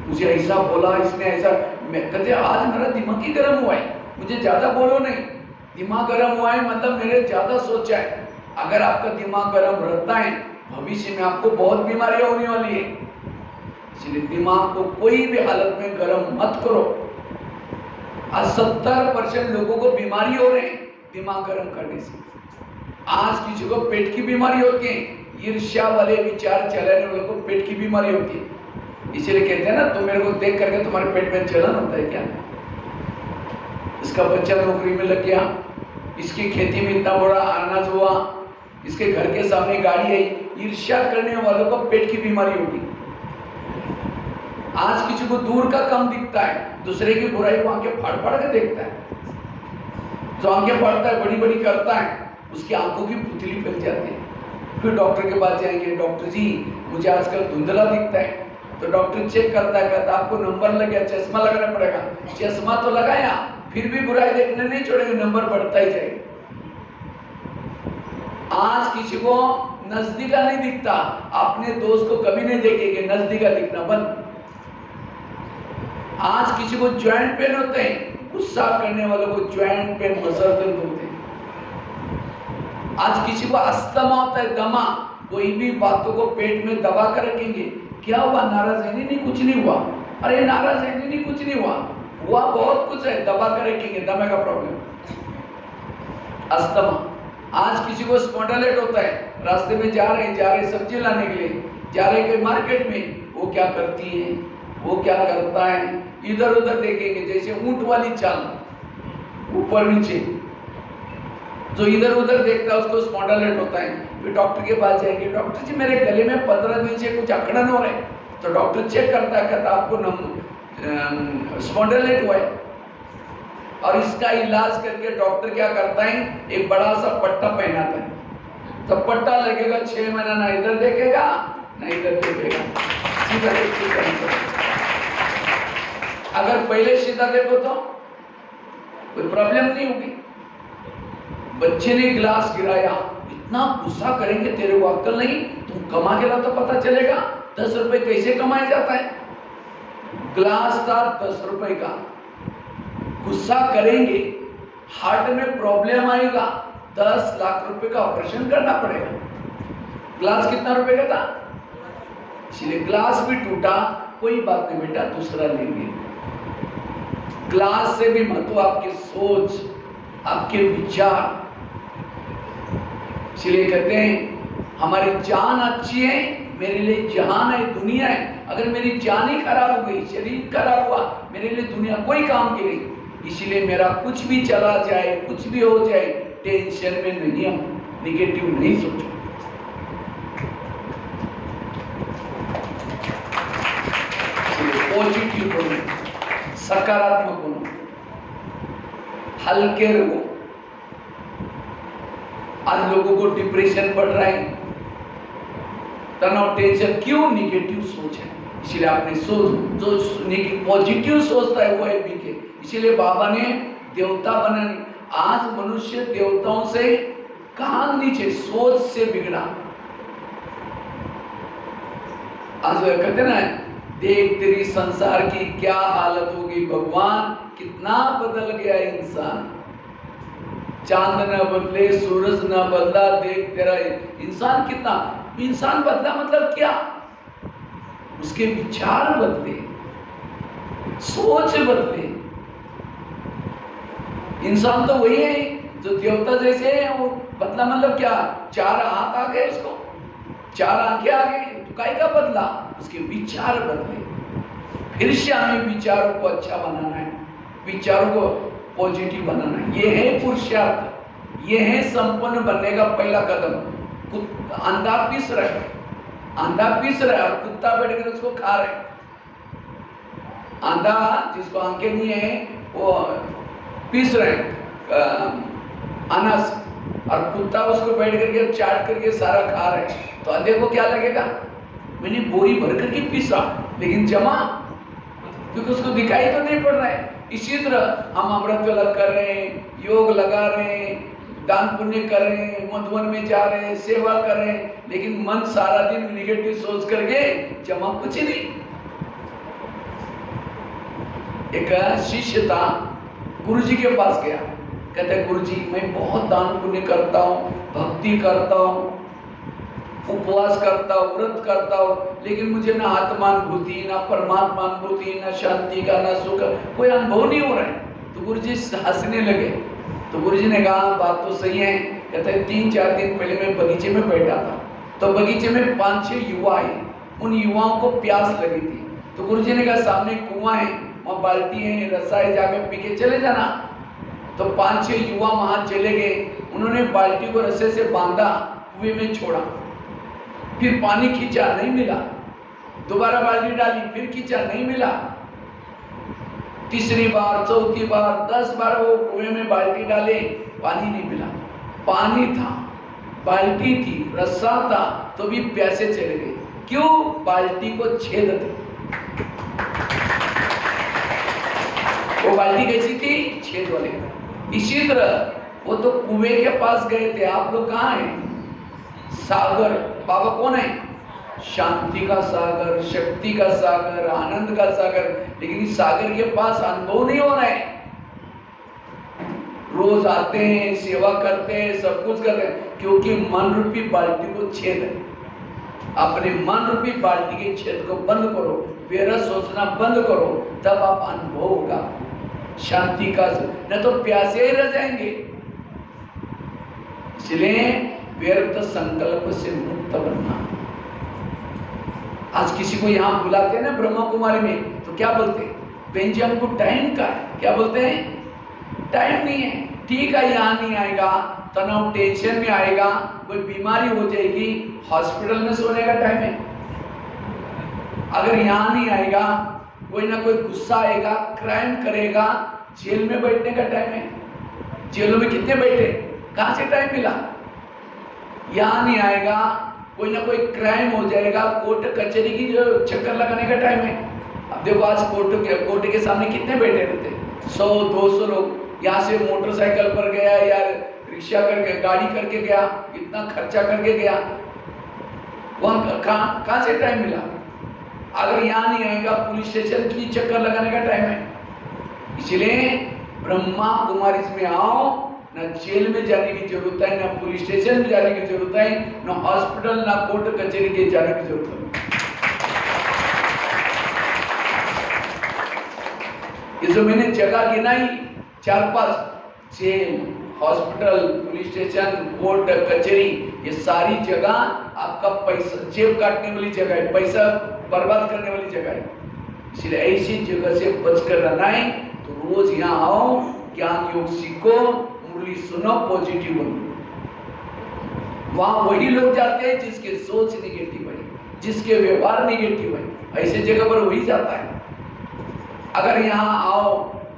मुझे ऐसा बोला इसने, ऐसा। मैं कहते आज मेरा दिमाग ही गर्म हुआ है, मुझे ज्यादा बोलो नहीं। दिमाग गर्म हुआ है मतलब मेरे ज्यादा सोचा है। अगर आपका दिमाग गर्म रहता है, भविष्य में आपको बहुत बीमारियां होने वाली है। इसलिए दिमाग को कोई भी हालत में गर्म मत करो। आज 70% लोगों को बीमारी हो रहे हैं दिमाग गर्म करने से। आज किसी को पेट की बीमारी होती है, ईर्ष्या वाले विचार चलाने वालों को पेट की बीमारी होती है। इसलिए कहते हैं ना, तुम मेरे को देख करके तुम्हारे पेट में जलन होता है क्या? इसका बच्चा नौकरी में लग गया, इसकी खेती में इतना बड़ा अनाज हुआ, इसके घर के सामने गाड़ी आई। ईर्ष्या करने वालों को पेट की बीमारी होगी। आज किसी को दूर का कम दिखता है, दूसरे की बुराई को आंखें फाड़ फाड़ के देखता है। जो आंखें फाड़ता है, बड़ी बड़ी करता है, उसकी आंखों की पुतली फैल जाती है। फिर डॉक्टर के पास जाएंगे, डॉक्टर जी मुझे आजकल धुंधला दिखता है। तो डॉक्टर चेक करता है, कहता आपको नंबर लग गया, चश्मा लगाना पड़ेगा। चश्मा तो लगाया, फिर भी बुराई देखने नहीं छोड़ेंगे, नंबर बढ़ता ही जाएगा। आज किसी को नजदीका नहीं दिखता, अपने दोस्त को कभी नहीं देखेंगे, नजदीका दिखना बंद। आज किसी को ज्वाइंट पेन होते हैं, गुस्सा करने वालों को ज्वाइंट पेन, मसल दर्द होते हैं। आज किसी को अस्थमा होता है, दमा, कोई भी बातों को पेट में दबा कर रखेंगे। क्या हुआ? नाराज है? नहीं, कुछ नहीं हुआ। अरे नाराज है? नहीं, कुछ नहीं हुआ। हुआ बहुत कुछ है, दबा कर रखेंगे, दमे का प्रॉब्लम, अस्थमा। आज किसी को स्पॉन्डिलाइटिस होता है, रास्ते में जा रहे सब्जी लाने के लिए जा रहे कोई मार्केट में, वो क्या करती है, वो क्या करता है, इधर उधर देखेंगे जैसे ऊंट वाली चाल, ऊपर नीचे। जो इधर उधर देखता है उसको स्पॉन्डिलाइटिस होता है। फिर डॉक्टर के पास जाएंगे, डॉक्टर जी मेरे गले में 15 दिन से कुछ अकड़न हो रहा है। तो डॉक्टर चेक करता है, कहता आपको स्पॉन्डिलाइटिस हुआ है। और इसका इलाज करके डॉक्टर क्या करता है, एक बड़ा सा पट्टा पहनाता है। तो पट्टा लगेगा 6 महीना, ना इधर देखेगा ना इधर देखेगा, सीधा देखेगा। अगर पहले सीधा देखो तो कोई प्रॉब्लम नहीं होगी। बच्चे ने गिलास गिराया, इतना गुस्सा करेंगे, तेरे को अक्ल नहीं, तुम कमा के ला तो पता चलेगा 10 रुपए कैसे कमाया जाता है। गिलास था 10 रुपए का, गुस्सा करेंगे, हार्ट में प्रॉब्लम आएगा, 10 लाख रुपए का ऑपरेशन करना पड़ेगा। ग्लास कितना रुपए का था? इसलिए ग्लास भी टूटा, कोई बात नहीं बेटा, दूसरा लेंगे। ग्लास से भी महत्व आपकी सोच, आपके विचार। इसलिए कहते हैं हमारी जान अच्छी है, मेरे लिए जहान है, दुनिया है। अगर मेरी जान ही खराब हो गई, शरीर खराब हुआ, मेरे लिए दुनिया कोई काम की नहीं। इसीलिए मेरा कुछ भी चला जाए, कुछ भी हो जाए, टेंशन में नहीं हम, निगेटिव नहीं सोचो। पॉजिटिव बोलो, सकारात्मक बोलो, हल्के रहो। आज लोगों को डिप्रेशन बढ़ रहा है, तनाव, टेंशन, क्यों? निगेटिव सोच है। इसलिए आपने सोच जो पॉजिटिव सोचता है वो है बीके। इसीलिए बाबा ने देवता बनाने, आज मनुष्य देवताओं से कहां नीचे, सोच से बिगड़ा। आज वो कहते ना, देख तेरी संसार की क्या हालत होगी भगवान, कितना बदल गया इंसान। चांद न बदले, सूरज न बदला, देख तेरा इंसान कितना, इंसान बदला मतलब क्या? उसके विचार बदले, सोच बदले। इंसान तो वही है जो देवता जैसे है, वो बदला मतलब क्या? 4 हाथ आ गए उसको, 4 आंखें आ गई, तो काय का बदला? उसके विचार बदले। फिर से हमें विचारों को अच्छा बनाना है, विचारों को पॉजिटिव बनाना है। ये है पुरुषार्थ, ये है संपन्न बनने का पहला कदम। अंधा पीस रहा है, अंधा पीस रहा है और कुत्ता बैठ कर उसको खा रहा है। अंधा जिसको आंखें नहीं है वो पीस रहे अनाज, और कुत्ता उसको बैठ करके चाट करके सारा खा रहा है। तो अंधे को क्या लगेगा? मैंने बोरी भर करके पीसा, लेकिन जमा, क्योंकि उसको दिखाई तो नहीं पड़ रहा है। इसी तरह हम अमृत वेला कर रहे हैं, योग लगा रहे हैं, दान पुण्य कर रहे हैं, मधुवन में जा रहे हैं, सेवा कर रहे हैं, लेकिन मन सारा दिन निगेटिव सोच करके जमा कुछ नहीं। एक शिष्य था, गुरुजी के पास गया, कहते हैं गुरुजी मैं बहुत दान पुण्य करता हूँ, भक्ति करता हूँ, उपवास करता हूँ, व्रत करता हूँ, लेकिन मुझे ना आत्मानुभूति, ना परमात्मानुभूति, ना शांति का, ना सुख, कोई अनुभव नहीं हो रहा है। तो गुरुजी हंसने लगे। तो गुरुजी ने कहा बात तो सही है। कहते हैं 3-4 दिन पहले मैं बगीचे में बैठा था, तो बगीचे में 5-6 युवा आए, उन युवाओं को प्यास लगी थी। तो गुरुजी ने कहा सामने कुआं है, वहाँ बाल्टी है, रस्सा है, जाकर पी के चले जाना। तो 5-6 युवा वहां चले गए, उन्होंने बाल्टी को रस्से से बांधा, कुएं में छोड़ा, फिर पानी खींचा, नहीं मिला, दोबारा बाल्टी डाली, फिर खींचा, नहीं मिला, तीसरी बार, चौथी बार, 10 बार वो कुएं में बाल्टी डाले, पानी नहीं मिला। पानी था, बाल्टी थी, रस्सा था, तो भी प्यासे चले गए। क्यों? बाल्टी को छेद थे। वो बाल्टी कैसी थी? छेद वाली। इसी तरह वो तो कुएं के पास गए थे, आप लोग कहाँ हैं? सागर। बाबा कौन है? शांति का सागर, शक्ति का सागर, आनंद का सागर। लेकिन इस सागर के पास अनुभव नहीं हो रहा है। रोज आते हैं, सेवा करते हैं, सब कुछ करते हैं, क्योंकि मन रूपी बाल्टी को छेद है। अपने मन रूपी बाल्टी के छेद को बंद करो, व्यर्थ सोचना बंद करो, तब आप अनुभव होगा शांति का। न तो प्यासे ही रह जाएंगे। इसलिए व्यर्थ संकल्प से मुक्त बनना। आज किसी को यहाँ बुलाते हैं ना ब्रह्मा कुमारी में, तो क्या बोलते हैं? बहन जी हमको टाइम का है। क्या बोलते हैं? टाइम नहीं है। ठीक है, यहाँ नहीं आएगा, तनाव टेंशन में आएगा, कोई बीमारी हो जाएगी, हॉस्पिटल में सोने का टाइम है। अगर यहाँ नहीं आएगा, कोई ना कोई गुस्सा आएगा, क्राइम करेगा, जेल में बैठने का टाइम है। जेलों में कितने बैठे, कहाँ से टाइम मिला? यहाँ नहीं आएगा, कोई ना कोई क्राइम हो जाएगा, कोर्ट कचहरी की जो चक्कर लगाने का टाइम है। अब देखो आज कोर्ट के सामने कितने बैठे रहते, 100-200 लोग। यहाँ से मोटरसाइकिल पर गया या रिक्शा करके, गाड़ी करके गया, इतना खर्चा करके गया, वहाँ कहाँ से टाइम मिला? अगर यहाँ नहीं आएगा, पुलिस स्टेशन की चक्कर लगाने का टाइम है। इसलिए ब्रह्मा कुमारी में आओ, ना जेल में जाने की जरूरत है, ना पुलिस स्टेशन में जाने की जरूरत है, ना हॉस्पिटल, ना कोर्ट कचहरी के जाने की जरूरत है। ये जो मैंने जगह गिनाई 4-5, jail, hospital, police station, court कचहरी, ये सारी जगह आपका पैसा जेब काटने वाली जगह है, पैसा बर्बाद करने वाली जगह है। इसलिए ऐसी जगह से बचकर रहना है। तो रोज यहाँ आओ, ज्ञान योग सीखो, मुरली सुनो, पॉजिटिव बनो। वहां वही लोग जाते हैं जिसके सोच निगेटिव है, जिसके व्यवहार निगेटिव है, ऐसे जगह पर वही जाता है। अगर यहाँ आओ,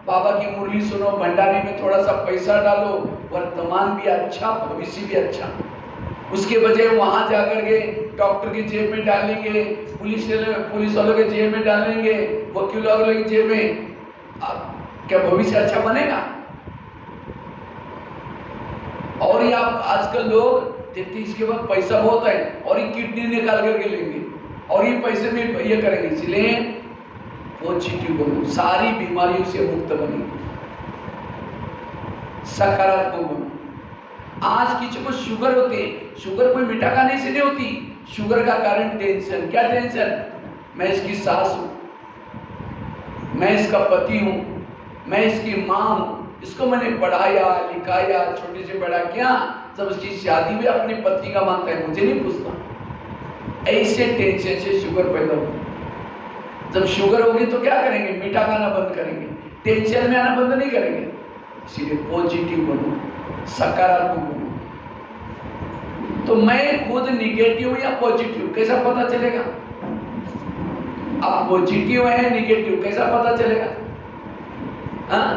बाबा की मुरली सुनो, भंडारे में थोड़ा सा पैसा डालो, वर्तमान भी अच्छा, भविष्य भी अच्छा। उसके बजाय वहां जाकर के डॉक्टर की जेब में डालेंगे, पुलिस वालों के जेब में डालेंगे, वकील वालों की जेब में, क्या भविष्य अच्छा बनेगा? और ये आप आजकल लोग देखते, इसके बाद पैसा बहुत है और ये किडनी निकाल करके लेंगे और ये पैसे में ये करेंगे। इसलिए पॉजिटिव बनो, सारी बीमारियों से मुक्त बनो, सकारात्मक बनो। आज किसी को शुगर होती है, शुगर कोई मीठा खाने से नहीं होती, शुगर का कारण टेंशन। क्या टेंशन? मैं इसकी सास हूं, मैं इसका पति हूं, मैं इसकी मां हूं, इसको मैंने पढ़ाया लिखाया, छोटे से बड़ा किया, जब उसकी शादी भी अपने पति का मानता है, मुझे नहीं पूछता। ऐसे टेंशन से शुगर पैदा होती है। जब शुगर होगी तो क्या करेंगे? मीठा खाना बंद करेंगे, टेंशन में आना बंद नहीं करेंगे। इसीलिए पॉजिटिव बनो, सकारात्मक बनो। तो मैं खुद निगेटिव या पॉजिटिव कैसा पता चलेगा? आप पॉजिटिव है निगेटिव कैसा पता चलेगा? हाँ?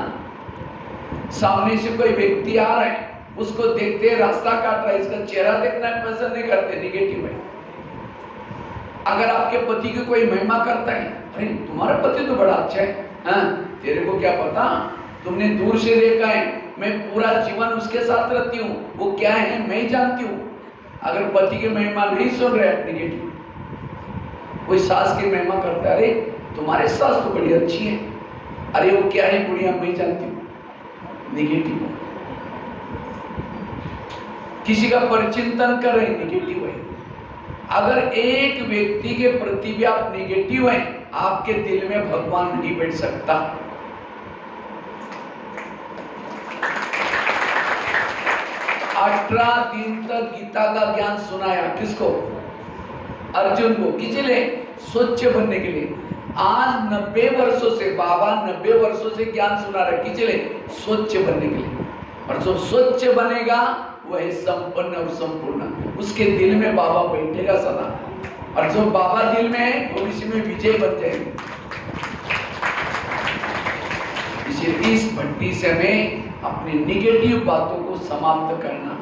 सामने से कोई व्यक्ति आ रहा है, उसको देखते रास्ता काट रहा है, इसका चेहरा देखना पसंद नहीं करते, निगेटिव है। अगर आपके पति की कोई महिमा करता है, अरे तुम्हारा पति तो बड़ा अच्छा है, हाँ, तेरे को क्या पता, तुमने दूर से देखा है, मैं पूरा जीवन उसके साथ रहती हूँ, वो क्या है मैं जानती हूँ। अगर पति की महिमा नहीं सुन रहे, निगेटिव। कोई सास की महिमा करता है, अरे तुम्हारे सास तो बड़ी अच्छी है, अरे वो क्या है बुढ़िया मैं जानती हूँ, निगेटिव। किसी का परिचिंतन कर रहे, निगेटिव है। अगर एक व्यक्ति के प्रति भी आप निगेटिव हैं, आपके दिल में भगवान नहीं बैठ सकता। अठारह दिन तक गीता का ज्ञान सुनाया, किसको? अर्जुन को। किस लिए? स्वच्छ बनने के लिए। आज 90 वर्षों से बाबा 90 वर्षों से ज्ञान सुना रहे, किस लिए? स्वच्छ बनने के लिए। और जो स्वच्छ बनेगा वह संपन्न और संपूर्ण, उसके दिल में बाबा बैठेगा सदा। और जो बाबा दिल में है भविष्य में विजय बन जाएंगे। इसलिए इस भट्टी से हमें अपनी निगेटिव बातों को समाप्त करना।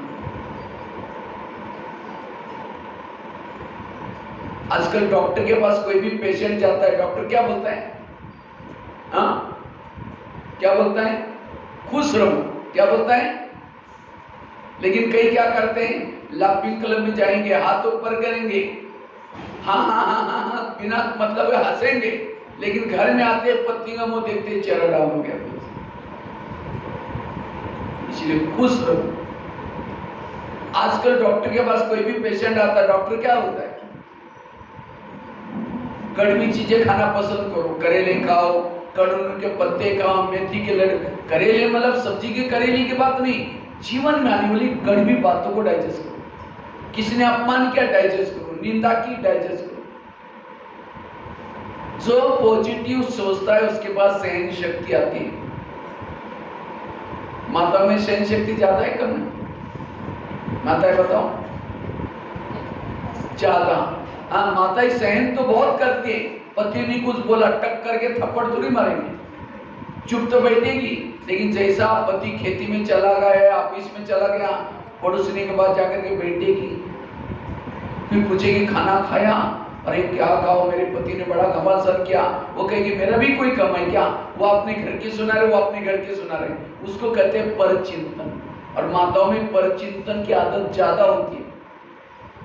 आजकल डॉक्टर के पास कोई भी पेशेंट जाता है, डॉक्टर क्या बोलता है? हाँ, क्या बोलता है? खुश रहो, क्या बोलता है? लेकिन कई क्या करते हैं? लाफिंग क्लब में जाएंगे, हाथ ऊपर करेंगे, हाँ हाँ हाँ हाँ हाँ, बिना मतलब हंसेंगे, लेकिन घर में आते पत्नी का मुंह देखते चेहरा डाउन हो गया। इसलिए खुश रहो। आजकल डॉक्टर के पास कोई भी पेशेंट आता है, डॉक्टर क्या होता है? कड़वी चीजें खाना पसंद करो, करेले खाओ, कड़ून के पत्ते खाओ, मेथी के लड्डू, करेले मतलब सब्जी के करेले की बात नहीं, जीवन में आने वाली कड़वी बातों को डाइजेस्ट करो। किसी ने अपमान किया, डाइजेस्ट करो, निंदा की, डाइजेस्ट करो। जो पॉजिटिव सोचता है उसके पास सहन शक्ति आती है। माता में सहन शक्ति ज्यादा है कम है? माता है बताओ? ज्यादा। हाँ, माता ही सहन तो बहुत करती है। पति ने कुछ बोला, टक करके थप्पड़ थोड़ी मारेंगे, चुप तो बैठेगी। लेकिन जैसा पति खेती में चला गया, ऑफिस में चला गया, पड़ोसने के बाद जाकर के बैठेगी, फिर पूछेगी खाना खाया? अरे क्या खाओ, मेरे पति ने बड़ा घमासान किया। वो कहेगी मेरा भी कोई कम है क्या? वो अपने घर के सुना रहे, वो अपने घर के सुना रहे। उसको कहते हैं परचिंतन। और माताओं में परचिंतन की आदत ज्यादा होती है।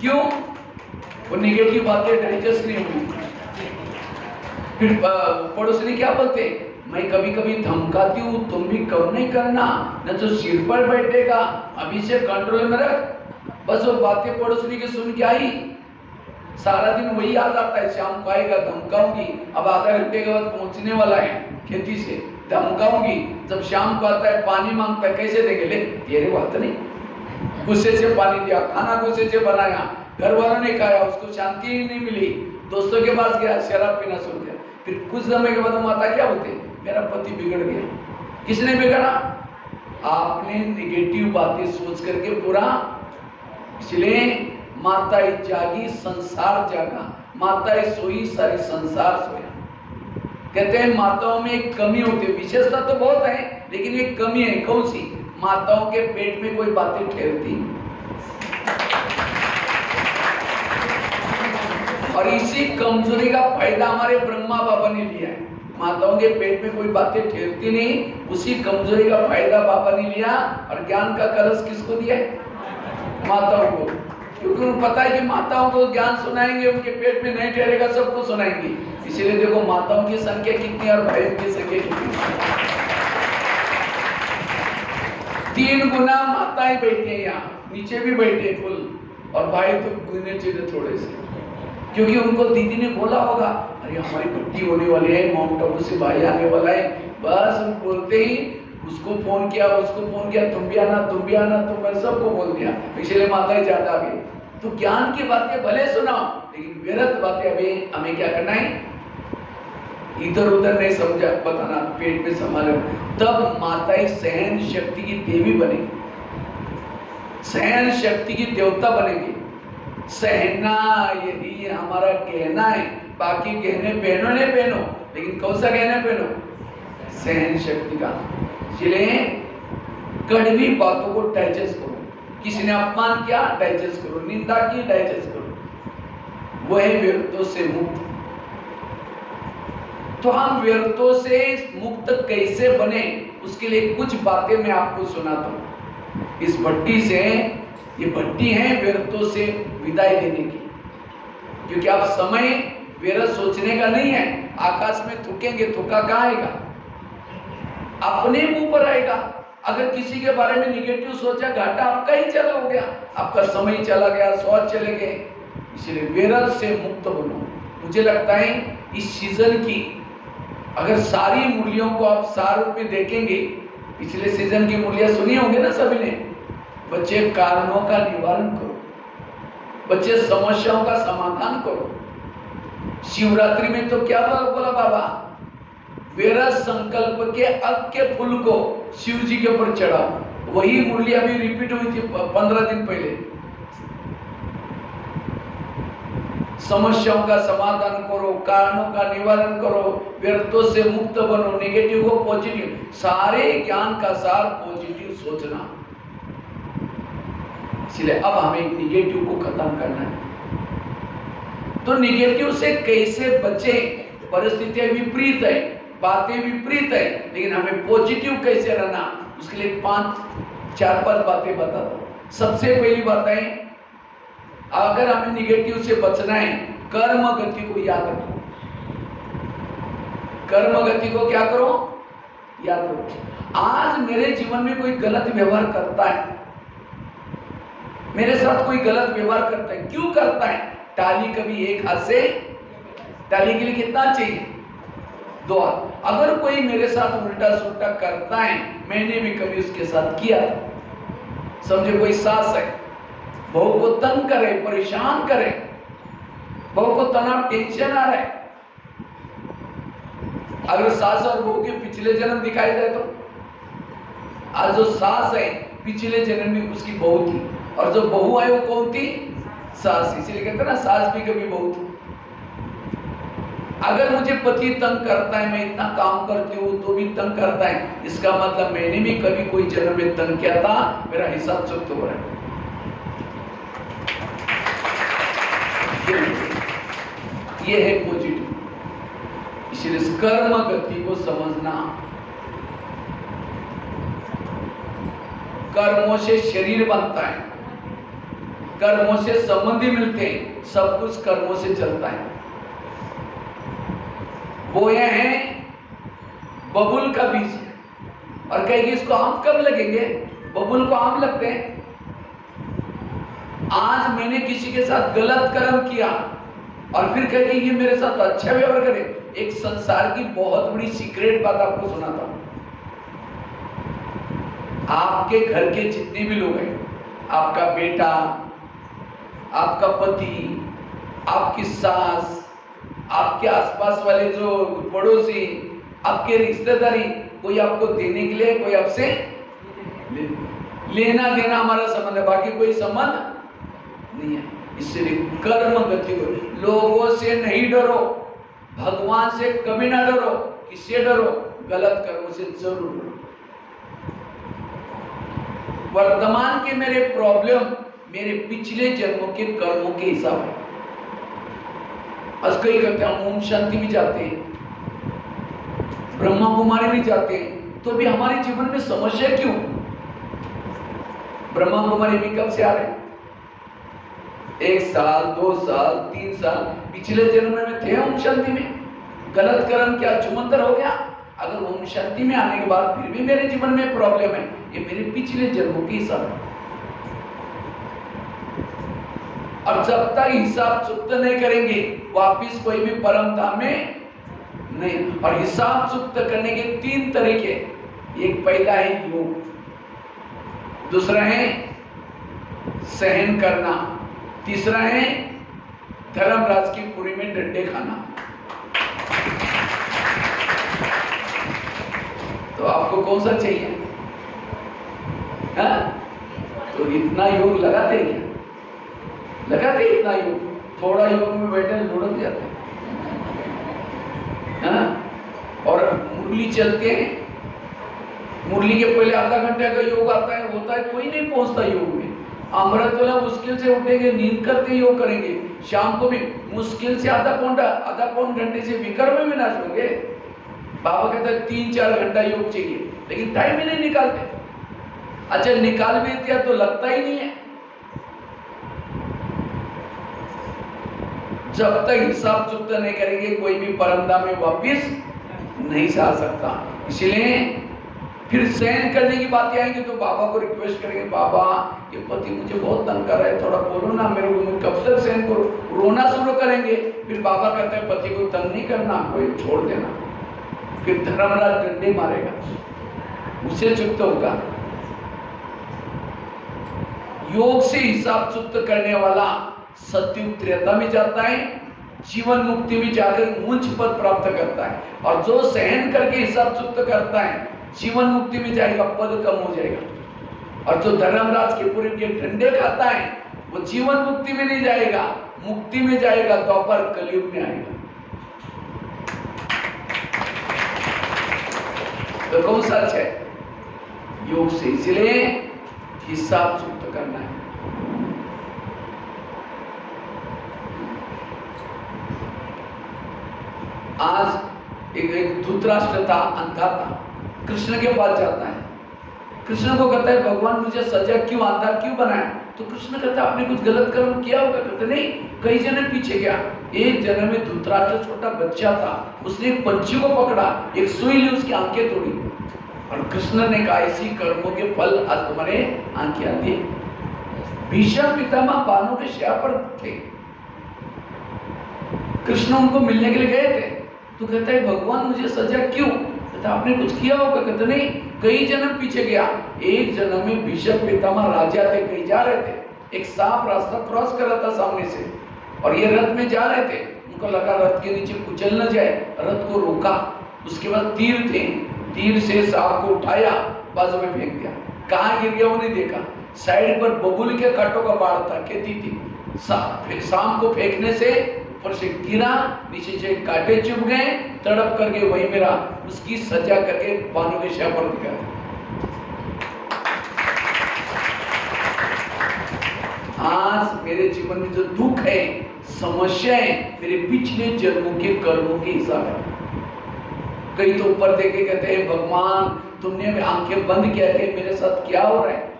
क्यों? वो निगेटिव बातें डाइजेस्ट नहीं हुई। फिर पड़ोसनी क्या बोलते, मैं कभी कभी धमकाती हूँ, तुम भी कम नहीं करना, न तो सिर पर बैठेगा, अभी से कंट्रोल में रख। बस वो बातें पड़ोसनी के सुन के आई, सारा दिन वही याद आता है, शाम को आएगा धमकाऊंगी। अब आधा घंटे के बाद पहुंचने वाला है खेती से, धमकाऊंगी। जब शाम को आता है पानी मांगता है, कैसे देंगे? ले तेरे बात नहीं, गुस्से से पानी दिया, खाना गुस्से से बनाया, घर वालों ने खाया, उसको शांति ही नहीं मिली। दोस्तों के पास गया, शराब पीना शुरू किया। फिर कुछ समय के बाद माता क्या बोलते, मेरा पति बिगड़ गया। किसने बिगड़ा? आपने नेगेटिव बातें सोच करके पूरा। इसलिए माता जागी संसार जागा, माता सोई सारी संसार सोया। कहते हैं माताओं में एक कमी होती है, विशेषता तो बहुत है लेकिन एक कमी है। कौन सी? माताओं के पेट में कोई बातें ठहरती, और इसी कमजोरी का फायदा हमारे ब्रह्मा बाबा ने लिया है। माताओं के पेट में कोई बातें ठहरती नहीं, उसी कमजोरी का फायदा बाबा ने लिया। और ज्ञान का कलश किसको दिया है? माताओं को। क्योंकि उनको पता है कि माताओं को ज्ञान सुनाएंगे, उनके पेट में नहीं ठहरेगा, सबको सुनाएंगे। इसीलिए देखो माताओं की संख्या कितनी और भाइयों की संख्या कितनी। 3 गुना माताएं बैठी हैं यहाँ, नीचे भी बैठे फुल, और भाई तो गुने चाहिए थोड़े से, क्योंकि उनको दीदी ने बोला होगा अरे हमारी छुट्टी होने वाली है, माउंट आबू से भाई आने वाला है। बस हम बोलते ही उसको फोन किया, उसको फोन किया, तुम भी आना, तुम भी आना, तो मैं सबको बोल दिया। इसलिए माताएं ज्यादा आ गई। तो ज्ञान की बातें भले सुनाओ, लेकिन व्यर्थ बातें अभी हमें क्या करना है, इधर उधर नहीं समझा बताना, पेट में संभालो। तब माताएं सहन शक्ति की देवी बनेगी, सहन शक्ति की देवता बनेगी। सहना यही हमारा कहना है, बाकी गहने पहनो नहीं पहनो, लेकिन कौन सा गहना पहनो? सहन शक्ति का। इसलिए कड़वी बातों को डाइजेस्ट करो। किसी ने अपमान किया, डाइजेस्ट करो, निंदा की, डाइजेस्ट करो। वो है व्यर्थों से मुक्त। तो हम व्यर्थों से मुक्त कैसे बने, उसके लिए कुछ बातें मैं आपको सुनाता हूं। इस भट्टी से, ये भट्टी है व्यर्थों से विदाई देने की, क्योंकि अब समय व्यर्थ सोचने का नहीं है। आकाश में थूकेंगे, थूका कहाँ आएगा? अपने मुंह पर आएगा। अगर किसी के बारे में निगेटिव सोचा, घाटा आपका ही चला हो गया, आपका समय चला गया, स्वाद चले गए। इसलिए व्यर्थ से मुक्त बनो। मुझे लगता है इस सीजन की अगर सारी मूल्यों को आप सार रूप में देखेंगे, पिछले सीजन की मूल्य सुनी होंगे ना सभी ने। बच्चे कारणों का निवारण करो, बच्चे समस्याओं का समाधान करो। शिवरात्रि में तो क्या बोला बाबा, व्यर्थ संकल्प के अग के फूल को शिव जी के ऊपर चढ़ाओ। वही मूल्य अभी रिपीट हुई थी 15 दिन पहले। समस्याओं का समाधान करो, कारणों का निवारण करो, व्यर्थों से मुक्त बनो, नेगेटिव को पॉजिटिव। सारे ज्ञान का सार पॉजिटिव सोचना। इसलिए अब हमें निगेटिव को खत्म करना है। तो निगेटिव से कैसे बचे? परिस्थितियां विपरीत है, बातें विपरीत है, लेकिन हमें पॉजिटिव कैसे रहना, उसके लिए 4-5 बातें बताता हूं। सबसे पहली बात है, अगर हमें निगेटिव से बचना है, कर्म गति को याद रखो। कर्म गति को क्या करो? याद रखो। आज मेरे जीवन में कोई गलत व्यवहार करता है, मेरे साथ कोई गलत व्यवहार करता है, क्यों करता है? टाली कभी एक हाथ से, टाली के लिए कितना चाहिए? 2 हाथ। अगर कोई मेरे साथ उल्टा सुल्टा करता है, मैंने भी कभी उसके साथ किया, समझे कोई सास है, बहू को तंग करे, परेशान करे, बहू को तनाव, टेंशन आ रहा है। अगर सास और बहू के पिछले जन्म दिखाए जाए तो आज जो सास है पिछले जन्म में उसकी बहू थी, और जो बहू है वो कौन थी? सास। इसीलिए कहते हैं ना, सास भी कभी बहू थी। अगर मुझे पति तंग करता है, मैं इतना काम करती हूँ तो भी तंग करता है, इसका मतलब मैंने भी कभी कोई जन्म में तंग किया था, मेरा हिसाब चुप्त हो रहा है। ये है पॉजिटिव। इसलिए कर्म गति को समझना। कर्मों से शरीर बनता है, कर्मों से संबंधी मिलते हैं, सब कुछ कर्मों से चलता है। बोए हैं बबुल का बीज, और कहेगी इसको आम कब लगेंगे? बबुल को आम लगते हैं। आज मैंने किसी के साथ गलत कर्म किया और फिर कहेगी ये मेरे साथ अच्छा व्यवहार करे। एक संसार की बहुत बड़ी सीक्रेट बात आपको सुनाता हूं। आपके घर के जितने भी लोग हैं, आपका बेटा, आपका पति, आपकी सास, आपके आसपास वाले जो पड़ोसी, आपके रिश्तेदारी, कोई आपको देने के लिए, कोई आपसे लेना देना हमारा संबंध है, बाकी कोई संबंध नहीं है। इसलिए कर्म गति को, लोगों से नहीं डरो, भगवान से कभी ना डरो। किससे डरो? गलत कर्मों से जरूर डरो। वर्तमान के मेरे प्रॉब्लम मेरे पिछले जन्मों के कर्मों के हिसाब है। आज कई कहते हैं हम ओम शांति में जाते हैं, ब्रह्मा कुमारी में जाते हैं, तो भी हमारे जीवन में समस्या क्यों? ब्रह्मा कुमारी में कब से आ रहे हैं? 1 साल, 2 साल, 3 साल, पिछले जन्म में थे ओम शांति में। गलत कर्म क्या चुमंतर हो गया? अगर ओम शांति में आने के बाद फिर भी मेरे जीवन में प्रॉब्लम है, ये मेरे पिछले जन्मों के हिसाब है। और जब तक हिसाब चुकता नहीं करेंगे, वापिस कोई भी परम धाम में नहीं। और हिसाब चुकता करने के 3 तरीके, एक पहला है योग, दूसरा है सहन करना, तीसरा है धर्मराज की पुरी में डंडे खाना। तो आपको कौन सा चाहिए? हाँ? तो इतना योग लगाते क्या? लगाते इतना योग? थोड़ा योग में बैठे लुढ़क जाते हैं। हाँ? और मुरली चलते हैं, मुरली के पहले आधा घंटे का योग आता है, होता है, कोई नहीं पहुंचता योग में। अमृत वाला मुश्किल से उठेंगे, नींद करते योग करेंगे, शाम को भी मुश्किल से आधा पौन घंटे से विकर में विनाश होंगे। बाबा कहते हैं 3-4 घंटा योग चाहिए, लेकिन टाइम ही नहीं निकालते। अच्छा निकाल भी दिया तो लगता ही नहीं है। जब तक हिसाब चुकता नहीं करेंगे, कोई भी परमधाम में वापिस नहीं से आ सकता। इसलिए फिर सहन करने की बातें आएंगी तो बाबा को रिक्वेस्ट करेंगे, बाबा ये पति मुझे बहुत तंग कर रहा है, थोड़ा बोलो ना मेरे को, मैं कब तक सहन करूं? रोना शुरू करेंगे। फिर बाबा कहते हैं पति को तंग नहीं करना, कोई छोड़ देना। फिर धर्मराज डंडे मारेगा, उसे चुक्त होगा। योग से हिसाब चुक्त करने वाला सत्युग त्रेता में जाता है, जीवन मुक्ति में जाकर उच्च पद प्राप्त करता है। और जो सहन करके हिसाब चुक्त करता है, जीवन मुक्ति में जाएगा, पद कम हो जाएगा। और जो धर्मराज के पुरी के डंडे खाता है, वो जीवन मुक्ति में नहीं जाएगा, मुक्ति में जाएगा, द्वापर कलयुग में आएगा। तो कौन सा अच्छा है? योग से। इसलिए हिसाब चुक्त करना है। आज एक धृतराष्ट्र था, अंधा था, कृष्ण के पास जाता है। कृष्ण को कहता है भगवान मुझे सजा क्यों, अंधा क्यों बनाया? तो कृष्ण कहता है आपने कुछ गलत कर्म किया होगा। कहते नहीं, कई जन्म पीछे गया। एक जन्म में धृतराष्ट्र छोटा बच्चा था, उसने एक पंछी को पकड़ा, एक सुई ली, उसकी आंखें तोड़ी। और कृष्ण ने कहा इसी कर्मों के फल आज तुम्हारे आंखें आती है। भीष्म पितामह बाणों के शिया पर थे, कृष्ण उनको मिलने के लिए गए थे। तो कहता है भगवान मुझे सजा क्यों? कहता आपने कुछ किया होगा। कहते नहीं, कई जन्म पीछे गया। एक जन्म में भीष्म पितामह राजा थे, कहीं जा रहे थे, एक सांप रास्ता क्रॉस कर रहा था सामने से, और ये रथ में जा रहे थे। उनको लगा रथ के नीचे कुचल न जाए, रथ को रोका। उसके बाद तीर थे, तीर से सांप को उठाया, बाजू में फेंक दिया। कहाँ गिर गया वो नहीं देखा। साइड पर बबूल के कांटों का बाढ़ था, खेती थी। सांप को फेंकने से ऊपर से गिरा, नीचे से कांटे चुभ गए, तड़प करके वही मेरा उसकी सजा करके बाणों के शिया पर दिखा। आज मेरे जीवन में जो दुख है, समस्या है, मेरे पिछले जन्मों के कर्मों के हिसाब है। कई तो ऊपर देखे कहते हैं भगवान तुमने आंखें बंद किया कि मेरे साथ क्या हो रहा है?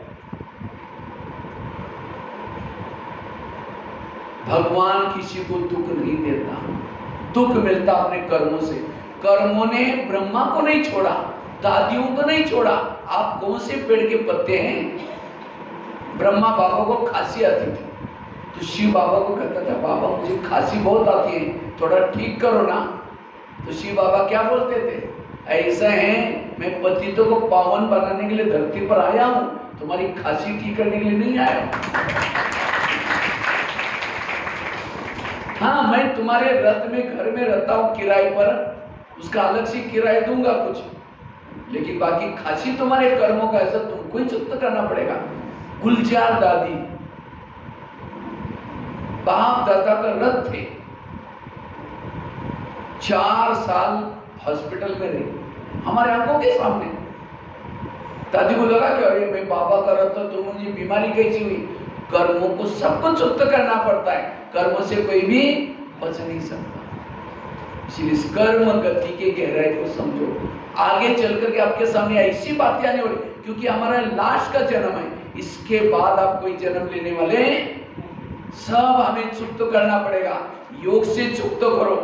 भगवान किसी को दुख नहीं देता, दुख मिलता अपने कर्मों से। कर्मों ने ब्रह्मा को नहीं छोड़ा, दादियों को नहीं छोड़ा। आप कौन से पेड़ के पत्ते हैं? ब्रह्मा बाबा को खांसी आती थी, तो शिव बाबा को कहता था बाबा मुझे खांसी बहुत आती है, थोड़ा ठीक करो ना। तो शिव बाबा क्या बोलते थे? ऐसा है मैं पतितों को पावन बनाने के लिए धरती पर आया हूं, तुम्हारी खांसी ठीक करने के लिए नहीं आया। हाँ, मैं तुम्हारे रथ में घर में रहता हूं किराए पर, उसका अलग से किराया दूंगा कुछ, लेकिन बाकी खासी तुम्हारे कर्मों का ऐसा तुमको ही चुकता करना पड़ेगा। गुलजार दादी बाप दादा का रथ थे, 4 साल हॉस्पिटल में रहे हमारे आंखों के सामने। दादी को लगा कि अरे मैं बाबा का रथ तो मुझे बीमारी कैसी हुई। कर्मों को सबको चुकता करना पड़ता है, कर्मों से कोई भी बच नहीं सकता। इसलिए इस कर्म गति के गहराई को समझो। आगे चल करके आपके सामने ऐसी बातें आने वाली, क्योंकि हमारा लास्ट का जन्म है, इसके बाद आप कोई जन्म लेने वाले सब हमें चुक्त करना पड़ेगा। योग से चुक्त करो,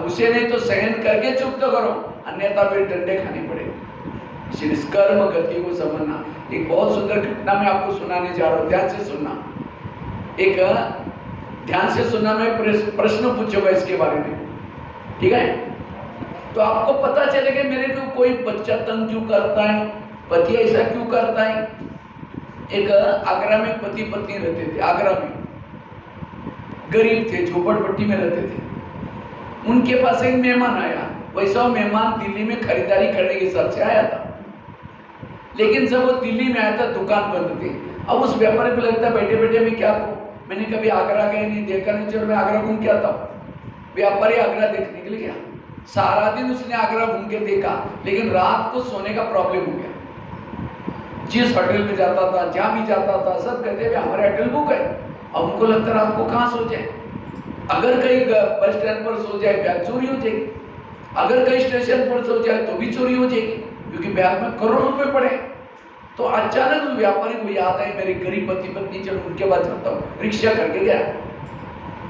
उसे नहीं तो सहन करके चुक्त करो, अन्यथा फिर डंडे खाने पड़ेगा। इसलिए इस कर्म गति को समझना। एक बहुत सुंदर घटना मैं आपको सुनाने जा रहा हूं, ध्यान से सुनना। एक ध्यान से सुनना, मैं प्रश्न पूछूंगा इसके बारे में, ठीक है? तो आपको पता चलेगा मेरे को कोई बच्चा तंग क्यों करता है, पति ऐसा क्यों करता है। एक आगरा में पति पत्नी रहते थे, आगरा में गरीब थे, झोपड़पट्टी में रहते थे। उनके पास एक मेहमान आया, वैसा मेहमान दिल्ली में खरीदारी करने के हिसाब से आया था, लेकिन जब वो दिल्ली में आया था दुकान बंद थी। अब उस व्यापारी को लगता बैठे बैठे मैं क्या करूं, मैंने कभी आगरा गए नहीं, देखा नहीं, चलो मैं आगरा घूम के आता हूं। व्यापारी आगरा देखने के लिए गया, सारा दिन उसने आगरा घूम के देखा, लेकिन रात को सोने का प्रॉब्लम हो गया। जिस होटल में जाता था, जहां भी जाता था, सब कहते हमारे होटल बुक है। अब उनको लगता रात को कहां सो जाए, अगर कहीं बस स्टैंड पर सो जाए बैग चोरी हो जाएगी, अगर कहीं स्टेशन पर सो जाए तो भी चोरी हो जाएगी, क्योंकि बैग में करोड़ों रुपए पड़े। तो अचानक उस व्यापारी को याद है मेरे गरीब पति पत्नी, चलो उनके पास जाता हूँ, रिक्शा करके गया।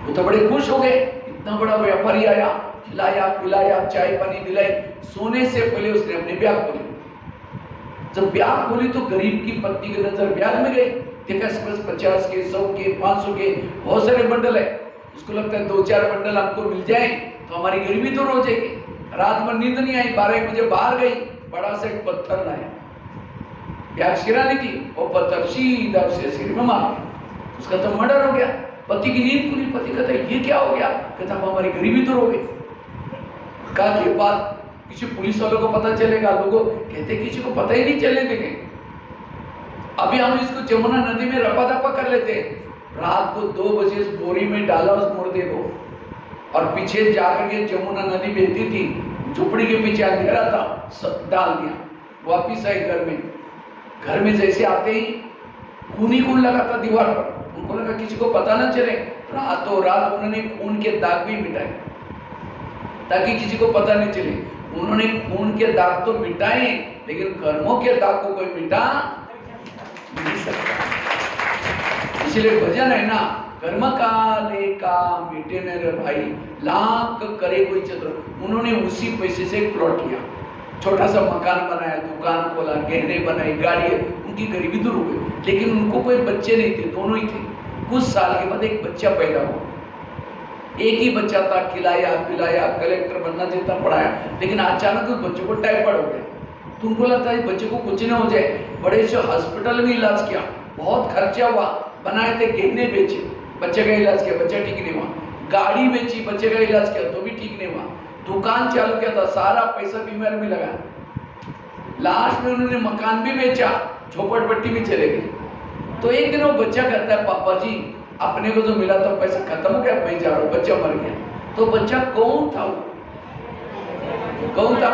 वो तो बड़े खुश हो गए, इतना बड़ा व्यापारी आया, खिलाया पिलाया, चाय पानी दिलाई। सोने से पहले उसने अपने बैग खोली। जब ब्याग खोली तो गरीब की पत्नी की नजर ब्याग में गई, देखा बस 50 के, 100 के, 500 के बहुत सारे बंडल है। उसको लगता है 2-4 बंडल हमको मिल जाए तो हमारी गरीबी दूर हो जाएगी। रात में नींद नहीं आई, 12 बजे बाहर गई, बड़ा सा एक पत्थर लाया, ब्याग सिराने की, वो पत्थर सीधा उसके सिर में मार, उसका तो मर्डर हो गया। पति की नींद खुली, पति कहता है ये क्या हो गया, कहता हमारी गरीबी दूर हो गई। कहा के बाद किसी पुलिस वालों को पता चलेगा, लोगों कहते किसी को पता ही नहीं चलने देंगे। अभी हम इसको जमुना नदी में रपा दपा कर लेते। रात को 2 बजे इस बोरी में डाला उस मुर्दे को, और पीछे जाकर के जमुना नदी बहती थी, झुपड़ी के पीछे अंधेरा था, सब डाल दिया। वापिस आए घर में, घर में जैसे आते ही खून ही खून लगा था दीवार पर। उनको लगा किसी को पता ना चले, रातों रात उन्होंने खून के दाग भी मिटाए ताकि किसी को पता नहीं चले। उन्होंने खून के दाग तो मिटाए, लेकिन कर्मों के दाग को कोई मिटा नहीं सकता। इसलिए भजन है ना, कर्म काले का मिटे न रे भाई, लाख करे कोई चतुर। उन्होंने उसी पैसे से एक प्लॉट लिया, छोटा सा मकान बनाया, दुकान खोला, गहने बनाए, गाड़ी, उनकी गरीबी दूर हो गई। लेकिन उनको कोई बच्चे नहीं थे, दोनों ही थे। कुछ साल के बाद एक बच्चा पैदा हुआ, एक ही बच्चा था, खिलाया पिलाया, कलेक्टर बनना चाहता, पढ़ाया, लेकिन अचानक उस बच्चे को टाइफाइड हो गया। तो उनको लगता है बच्चे को कुछ ना हो जाए, बड़े से हॉस्पिटल में इलाज किया, बहुत खर्चा हुआ, बनाए थे गहने बेचे, बच्चे का इलाज किया, बच्चा ठीक नहीं हुआ। गाड़ी बेची, बच्चे का इलाज किया तो भी ठीक नहीं हुआ। दुकान चालू किया था, सारा पैसा बीमारी में लगा। लास्ट में उन्होंने मकान भी बेचा, झोपड़पट्टी में चले गए। तो एक दिन वो बच्चा कहता है पापा जी अपने को जो मिला था पैसा खत्म हो गया, मैं जा रहा हूँ, बच्चा मर गया। तो बच्चा कौन था, वो कौन था?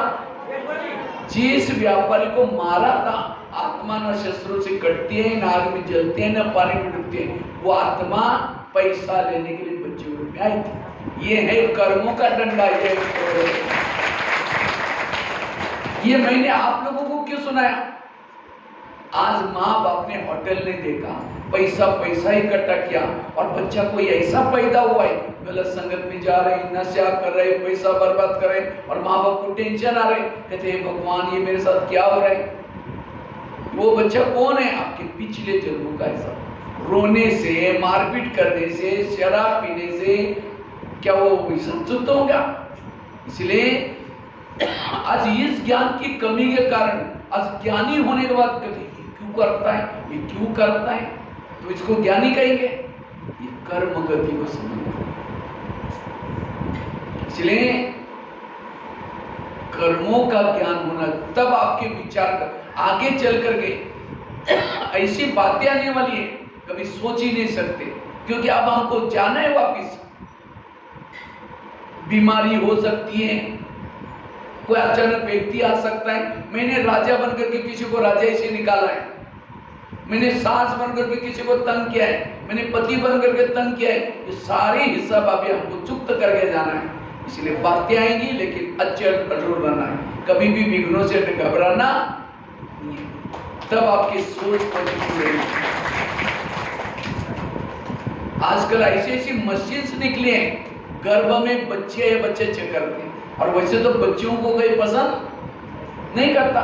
जिस व्यापारी को मारा था। आत्मा न शस्त्रों से कटती है, न आग में जलती है, न पानी में डूबती है। वो आत्मा पैसा लेने के लिए बच्चे में आई थी। ये है कर्मों का डंडा। ये मैंने आप लोगों को क्यों सुनाया? आज माँ बाप ने होटल नहीं देखा, पैसा पैसा इकट्ठा किया, और बच्चा कोई ऐसा पैदा हुआ है, गलत संगत में जा रहे, नशा कर रहे, पैसा बर्बाद कर रहे, और माँ बाप को टेंशन आ रहे, कहते हैं भगवान ये मेरे साथ क्या हो रहा है। वो बच्चा कौन है? आपके पिछले जन्मों का हिस्सा। रोने से, मारपीट करने से, शराब पीने से क्या वो संतुष्ट होगा? इसलिए आज इस ज्ञान की कमी के कारण, आज ज्ञानी होने के बाद क्यों करता है, ये क्यों करता है, तो इसको ज्ञानी कहेंगे। ये कर्म गति को समझना। इसलिए कर्मों का ज्ञान होना, तब आपके विचार कर आगे चल करके ऐसी बातें आने वाली है कभी सोच ही नहीं सकते, क्योंकि अब हमको जाना है वापिस। बीमारी हो सकती है, कोई अचानक व्यक्ति आ सकता है। मैंने राजा बनकर के किसी को राजा से निकाला है, मैंने सास बनकर के किसी को तंग किया है, मैंने पति बनकर के तंग किया है। ये सारे हिसाब अभी हमको चुप्त करके जाना है। इसलिए बातें आएंगी, लेकिन अचल अटूट रहना है, कभी भी विघ्नों से घबराना नहीं, तब आपकी सोच पॉजिटिव रहेगी। आजकल ऐसी ऐसी मशीन्स निकली हैं, गर्भ में बच्चे या बच्चे चेक करते हैं, और वैसे तो बच्चों को कोई पसंद नहीं करता।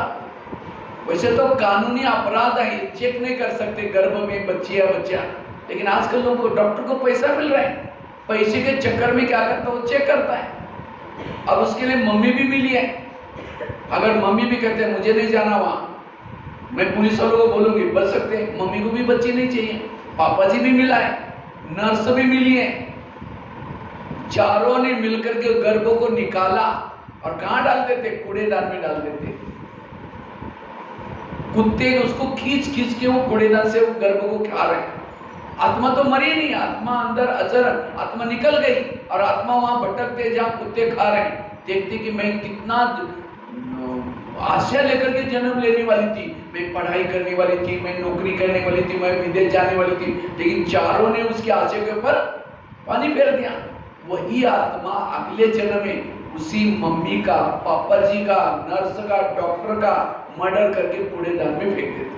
वैसे तो कानूनी अपराध है, चेक नहीं कर सकते गर्भ में बच्चे या बच्चा, लेकिन आजकल लोगों को डॉक्टर को पैसा मिल रहा है, पैसे के चक्कर में क्या करता है वो चेक करता है। अब उसके लिए मम्मी भी मिली है। अगर मम्मी भी कहते हैं मुझे नहीं जाना वहां, मैं पुलिस वालों को बोलूंगी, बच सकते हैं, मम्मी को भी बच्चे नहीं चाहिए, पापा जी भी मिला है, नर्स भी मिली है, चारों ने मिलकर के गर्भ को निकाला और कहां डाल देते? कूड़ेदान में डाल देते। कुत्ते उसको खींच खींच के वो कूड़ेदान से वो गर्भ को खा रहे हैं। आत्मा तो मरी नहीं, आत्मा अंदर अजर, आत्मा निकल गई, और आत्मा वहां भटकते जहां कुत्ते खा रहे हैं। देखते कि मैं कितना आशा लेकर के जन्म लेने वाली थी, मैं पढ़ाई करने वाली थी, मैं नौकरी करने वाली थी, मैं विदेश जाने वाली थी, लेकिन चारों ने उसकी आशा के ऊपर पानी फेर दिया। वही आत्मा अगले जन्म में उसी मम्मी का, पापा जी का, नर्स का, डॉक्टर का मर्डर करके कूड़ेदान में फेंक देते।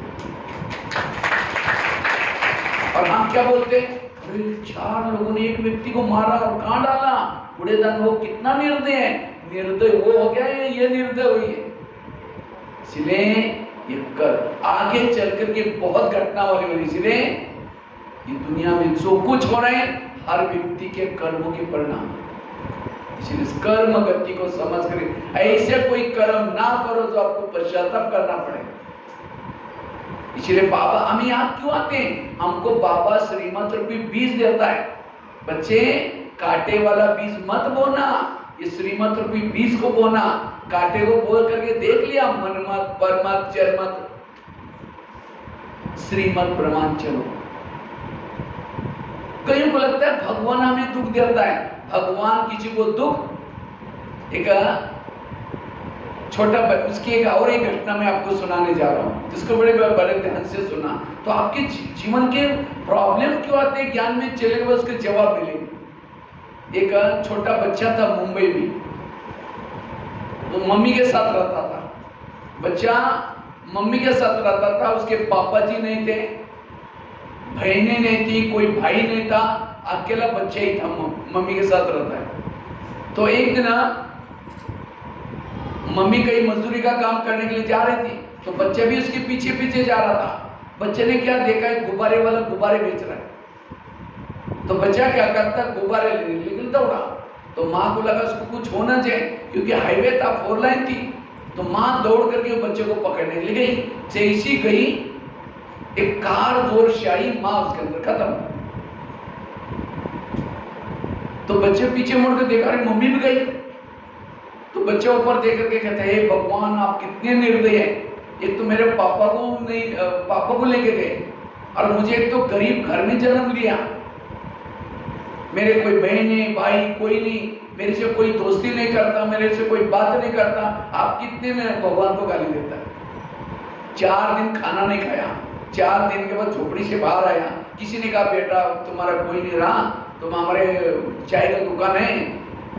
और हम क्या बोलते हैं? अरे 4 लोगों ने एक व्यक्ति को मारा और कहां डाला? कूड़ेदान। वो कितना निर्दय है, निर्दय वो हो गया है, ये निर्दय हुई है। इसलिए ये कर आगे चल करके बहुत घटना वाली हुई। इसलिए ये दुनिया में जो कुछ हो रहे हैं हर व्यक्ति के कर्मों के परिणाम, इसलिए इस कर्म गति को समझ कर ऐसे कोई कर्म ना करो जो आपको पश्चाताप करना पड़े। इसलिए बाबा हम यहाँ क्यों आते हैं? हमको बाबा श्रीमत रूपी बीज देता है। बच्चे कांटे वाला बीज मत बोना, ये श्रीमत रूपी बीज को बोना। कांटे को बोल करके देख लिया, मन मत, पर मत, चर मत, श्रीमत प्रमाण चलो। कईयों को लगता है भगवान हमें दुख देता है। भगवान किसी को दुख, एक छोटा उसकी एक और एक घटना मैं आपको सुनाने जा रहा हूँ, जिसको बड़े बड़े ध्यान से सुना तो आपके जीवन के प्रॉब्लम क्यों आते हैं ज्ञान में चलेगा, उसके जवाब मिलेंगे। एक छोटा बच्चा था मुंबई में, तो मम्मी के साथ रहता था। बच्चा मम्मी के साथ रहता था, उसके पापा जी नहीं थे, बहनें नहीं थी, कोई भाई नहीं था, अकेला बच्चा ही था, मम्मी के साथ रहता है। तो एक दिन मम्मी कहीं मजदूरी का काम करने के लिए जा रही थी, तो बच्चा भी उसके पीछे पीछे जा रहा था। बच्चे ने क्या देखा, एक गुब्बारे वाला गुब्बारे बेच रहा है। तो बच्चा क्या करता, गुब्बारे लेने दौड़ा। तो माँ को लगा उसको कुछ होना चाहिए, क्योंकि हाईवे था, 4 लाइन थी। तो माँ दौड़ करके बच्चे को पकड़ने के लिए गई। जैसी गई, एक कार जोर से आई, माँ उसके अंदर खत्म। तो बच्चे पीछे मुड़कर देखा, अरे मम्मी भी गई। तो बच्चे ऊपर देख करके कहते हैं, हे भगवान आप कितने निर्दय हैं। एक तो मेरे पापा को नहीं, पापा को लेके गए, और मुझे एक तो गरीब घर में जन्म लिया, मेरे कोई बहन भाई कोई नहीं, मेरे से कोई दोस्ती नहीं करता, मेरे से कोई बात नहीं करता, आप कितने में भगवान को गाली देता है। 4 दिन खाना नहीं खाया। 4 दिन के बाद झोपड़ी से बाहर आया। किसी ने कहा बेटा तुम्हारा कोई नहीं रहा, तुम हमारे चाय का दुकान है,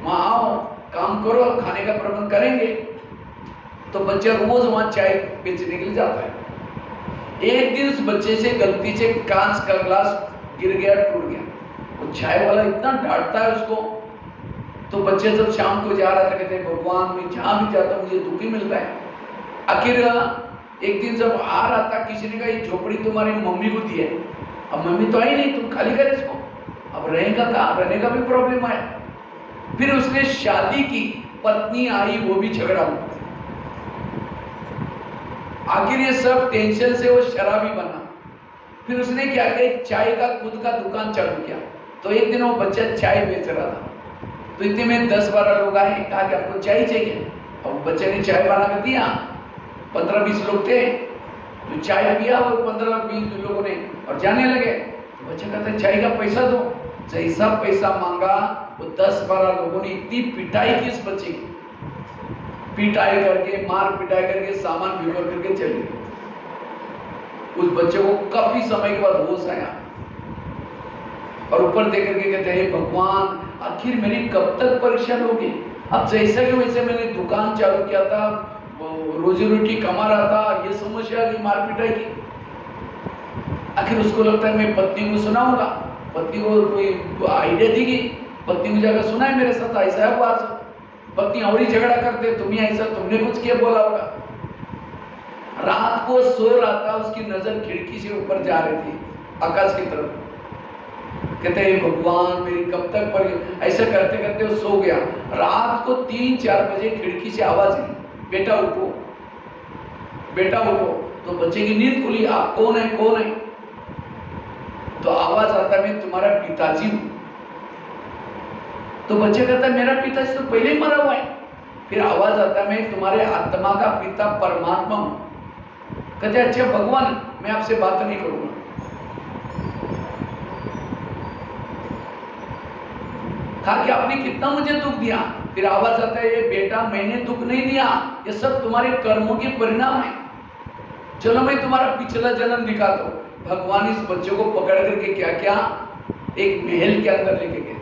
वहाँ आओ, काम करो, खाने का प्रबंध करेंगे। तो बच्चा रोज वहाँ चाय बेचने के लिए जाता है। एक दिन उस बच्चे से गलती से कांच का ग्लास गिर गया, टूट गया। वो चाय वाला इतना डांटता है उसको। तो बच्चे जब शाम को जा रहा था, कहते भगवान मैं जहाँ भी जाता हूँ मुझे दुखी मिलता है। आखिर एक दिन जब आ रहा था, किसी ने कहा ये झोपड़ी तुम्हारी मम्मी को दी है। अब मम्मी तो आई नहीं, तुम खाली कर इसको। अब रहेगा कहाँ, रहने का भी प्रॉब्लम आया। फिर उसने शादी की, पत्नी आई, वो भी झगड़ा हुआ। आखिर ये सब टेंशन से वो शराबी बना। फिर उसने क्या किया, चाय का खुद का दुकान चालू किया। तो एक दिन वो बच्चा चाय बेच रहा था, तो इतने में 10-12 लोग आए, कहा कि आपको चाय चाहिए। अब बच्चे ने चाय बना कर दिया, 15-20 लोग थे, तो चाय पिया और 15-20 लोगों ने और जाने लगे। तो बच्चा कहता है चाय का पैसा दो। जैसा पैसा मांगा वो 10-12 लोगों ने इतनी पिटाई की उस बच्चे की, पिटाई करके, मार पिटाई करके, सामान बिगड़ करके चले गए। उस बच्चे को काफी समय के बाद होश आया और ऊपर देख करके कहते हैं भगवान, आखिर मेरी कब तक परेशान होगी। अब जैसा कि वैसे मैंने दुकान चालू किया था, रोजी रोटी कमा रहा था, ये समस्या की मार पिटाई की। आखिर उसको लगता है मैं पत्नी को सुनाऊंगा, पत्नी को कोई आइडिया देगी, पत्नी को जाकर सुना है मेरे साथ ऐसा है बात, पत्नी और ही झगड़ा करते, तुम ही ऐसा, तुमने कुछ किया बोला होगा। रात को सो रहा था, उसकी नजर खिड़की से ऊपर जा रही थी आकाश की तरफ। कहते हैं भगवान मेरी कब तक पर, ऐसा करते करते वो सो गया। रात को 3-4 बजे खिड़की से आवाज आई, बेटा उठो, बेटा उठो। तो बच्चे की नींद खुली, आप कौन है, कौन है? तो आवाज आता है मैं तुम्हारा पिताजी हूं। तो बच्चा कहता है मेरा पिताजी तो पहले ही मरा हुआ है। फिर आवाज आता है मैं तुम्हारे आत्मा का पिता परमात्मा हूं। कहते अच्छा भगवान, मैं आपसे बात नहीं करूंगा। कहा कि आपने कितना मुझे दुख दिया। फिर आवाज आता है ये बेटा मैंने दुख नहीं दिया, ये सब तुम्हारे कर्मों के परिणाम है। चलो मैं तुम्हारा पिछला जन्म दिखाता हूं। भगवान इस बच्चे को पकड़ करके क्या क्या एक महल के अंदर लेके गए।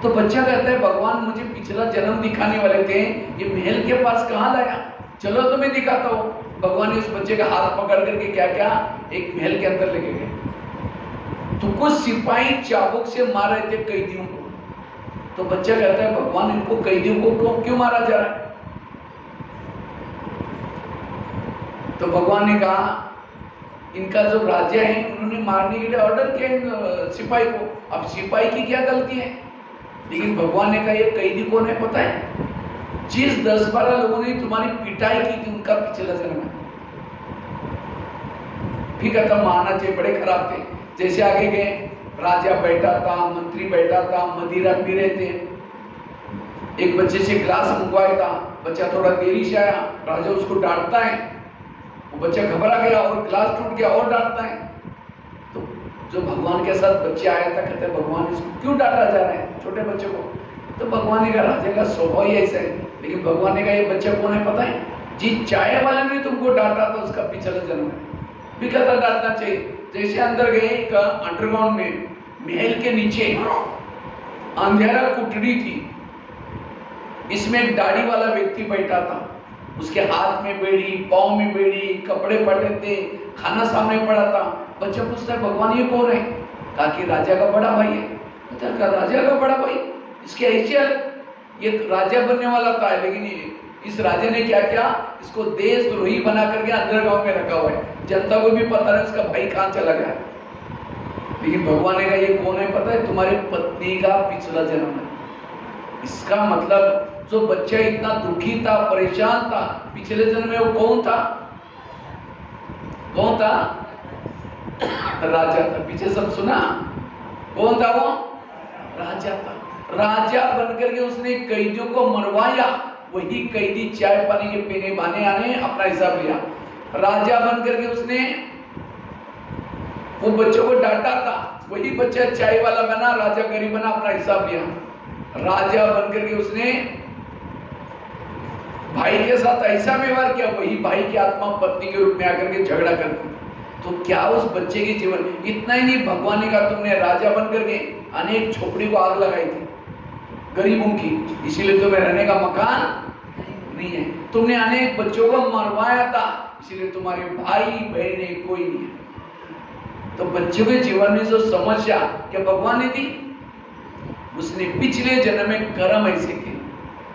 तो बच्चा कहता है भगवान मुझे पिछला जन्म दिखाने वाले थे, ये महल के पास कहां लाया? चलो तो मैं दिखाता हूं। भगवान ने इस बच्चे का हाथ पकड़ करके क्या क्या एक महल के अंदर लेके गए। तो कुछ सिपाही चाबुक से मार रहे थे कैदियों को। तो बच्चा कहता है भगवान इनको कैदियों को क्यों मारा जा रहा है? तो भगवान ने कहा इनका जो राजा है उन्होंने मारने के लिए ऑर्डर किया सिपाही को, अब सिपाही की क्या गलती है? लेकिन भगवान ने कहा ये कैदी कौन है पता है? जिस 10-12 लोगों ने तुम्हारी पिटाई की थी उनका पिछला जन्म है। फिर कहता मारना चाहिए, बड़े खराब थे। जैसे आगे गए, राजा बैठा था, मंत्री बैठा था, मदिरा पी रहे थे। एक बच्चे से ग्लास मंगवाया था, बच्चा थोड़ा देरी से आया, राजा उसको डांटता है, वो बच्चा घबरा गया और ग्लास टूट गया और डांटता है। तो जो भगवान के साथ बच्चे आया था कहते हैं भगवान इसको क्यों डांटा जा रहा है छोटे बच्चे को? तो भगवान ने कहा राजा का स्वभाव ही ऐसा है। लेकिन भगवान ने कहा ये बच्चा कौन है पता है? जी चाय वाले ने तुमको डांटा था उसका पिछला जन्म है। भी कहता डांटना चाहिए। जैसे अंदर गए एक अंडरग्राउंड में, महल के नीचे अंधेरा कुटड़ी थी, इसमें एक दाढ़ी वाला व्यक्ति बैठा था, उसके हाथ में बेड़ी, पाँव में बेड़ी, कपड़े पड़े थे, खाना सामने पड़ा था। बच्चा पूछता है भगवान ये कौन है? कहा कि राजा का बड़ा भाई है। कहा राजा का बड़ा भाई, इसके ऐसे ये राजा बनने वाला था, लेकिन इस राजा ने क्या किया, इसको देशद्रोही बना करके अंडरग्राउंड में रखा हुआ है, जनता को भी पता नहीं उसका भाई कहां चला गया। लेकिन भगवान ने कहा ये कौन है पता है? तुम्हारी पत्नी का पिछला जन्म है। इसका मतलब जो बच्चा इतना दुखी था, परेशान था, पिछले जन्म में वो कौन था? कौन था? राजा था। पीछे सब सुना, कौन था वो? राजा था। राजा बनकर के उसने कैदियों को मरवाया, वही कैदी चाय पानी के पीने बहाने आने अपना हिसाब लिया। राजा बनकर के उसने वो बच्चों को डांटा था, वही बच्चा चाय वाला बना, राजा गरीब बना, अपना हिसाब लिया। राजा बनकर के उसने भाई के साथ ऐसा व्यवहार किया, वही भाई की आत्मा पत्नी के रूप में आकर के झगड़ा करती। तो क्या उस बच्चे के जीवन, इतना ही नहीं, भगवान ने कहा तुमने राजा बनकर के अनेक झोपड़ी को आग लगाई थी गरीबों की, इसीलिए तुम्हें रहने का मकान नहीं है। तुमने अनेक बच्चों को मरवाया था, इसीलिए तुम्हारे भाई बहने कोई नहीं है। तो बच्चों के जीवन में जो समस्या क्या भगवान ने दी, उसने पिछले जन्म में कर्म ऐसे किए।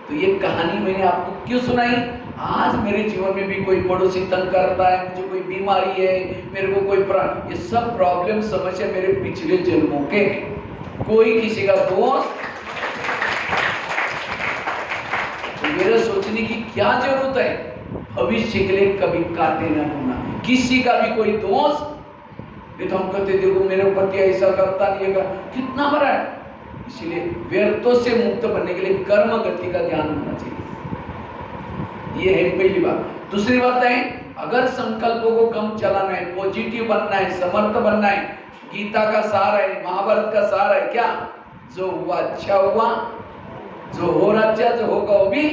तो ये कहानी मैंने आपको क्यों सुनाई? आज मेरे जीवन में भी कोई पड़ोसी तंग करता है, मुझे कोई बीमारी है, मेरे को कोई ये सब प्रॉब्लम समस्या मेरे पिछले जन्मों के, कोई किसी का दोस्त। तो मेरे सोचने की क्या जरूरत है? भविष्य के लिए कभी काटे ना ढूंढना, किसी का भी कोई दोस्त नहीं तो हम कहते देखो मेरे पति ऐसा करता नहीं है, कितना बड़ा है। इसलिए व्यर्थों से मुक्त बनने के लिए कर्म गति का ज्ञान होना चाहिए। ये है पहली बात। दूसरी बात है, अगर संकल्पों को कम चलाना है, पॉजिटिव बनना है, समर्थ बनना है, गीता का सार है, महाभारत का सार है क्या, जो हुआ अच्छा हुआ, जो हो रहा अच्छा, जो होगा वो भी।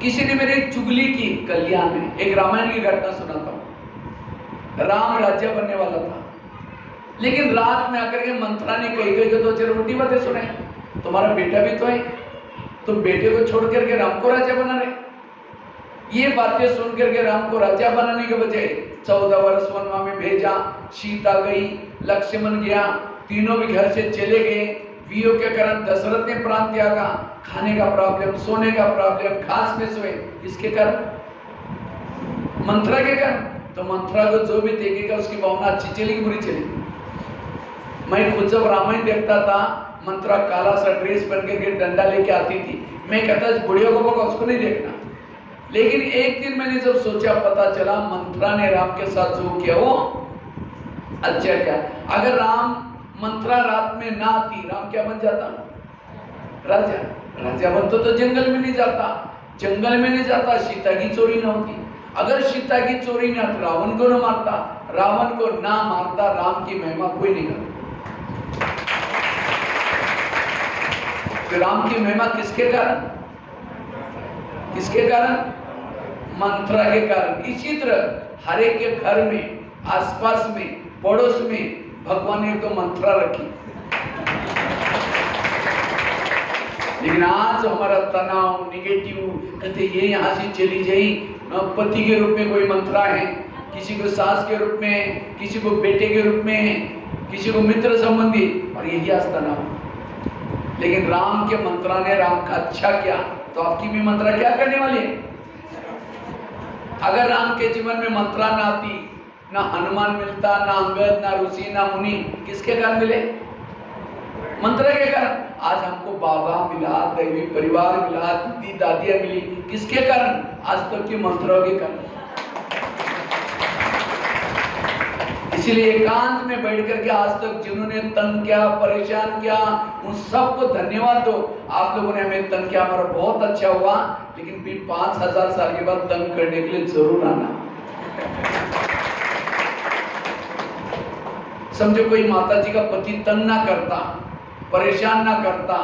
किसी ने मेरी चुगली की कल्याण में, एक रामायण की घटना सुनाता हूं। राम राज्य बनने वाला था, लेकिन रात में आकर के मंत्रा ने कही तो चलो उल्टी बातें सुने, तुम्हारा बेटा भी तो है, तुम बेटे को छोड़ करके राम को राजा बना रहे। ये बातें सुन करके राम को राजा बनाने के बजाय 14 वर्ष वनवा में भेजा, सीता गई, लक्ष्मण गया, तीनों भी घर से चले गए। वियोग के कारण दशरथ ने प्राण त्यागा, खाने का प्रॉब्लम, सोने का प्रॉब्लम, घास में सोए, किसके कारण, मंत्रा के कारण। तो मंत्रा को जो भी देखेगा उसकी भावना अच्छी चलेगी बुरी चलेगी। मैं खुद जब रामायण देखता था, मंत्रा काला सा ड्रेस पहन के डंडा लेके आती थी, मैं कहता इस बुढ़िया को उसको नहीं देखना। लेकिन एक दिन मैंने जब सोचा, पता चला मंत्रा ने राम के साथ जो किया वो अच्छा क्या। अगर राम मंत्रा रात में ना आती, राम क्या बन जाता, राजा। राजा बनता तो जंगल में नहीं जाता, जंगल में नहीं जाता सीता की चोरी ना होती। अगर सीता की चोरी ना तो रावण को ना मारता, रावण को ना मारता, राम की महिमा कोई नहीं करता। तो राम की महिमा किसके कारण, किसके कारण, मंत्रा के कारण। इसी तरह हर एक के घर में, आसपास में, पड़ोस में भगवान ने तो मंत्रा रखी। लेकिन आज हमारा तनाव, निगेटिव, कहते ये यहाँ से चली जाई, पति के रूप में कोई मंत्रा है, किसी को सास के रूप में, किसी को बेटे के रूप में, किसी को मित्र संबंधी, और यही आज तनाव। लेकिन राम के मंत्रा ने राम का अच्छा किया, तो आपकी भी मंत्रा क्या करने वाली है। अगर राम के जीवन में मंत्रा ना आती, ना हनुमान मिलता, ना अंगद, ना ऋषि, ना मुनि, किसके कारण मिले, मंत्रा के कारण। आज हमको बाबा मिला, दैवी परिवार मिला, दीदी दादियां मिली, किसके कारण, आज तक की मंत्रों के कारण। इसीलिए एकांत में बैठ करके आज तक जिन्होंने तंग किया, परेशान किया, उन सबको धन्यवाद दो। आप लोगों ने हमें तंग किया, हमारा बहुत अच्छा हुआ, लेकिन फिर 5000 साल के बाद तंग करने के लिए जरूर आना। समझो कोई माता जी का पति तंग ना करता, परेशान ना करता,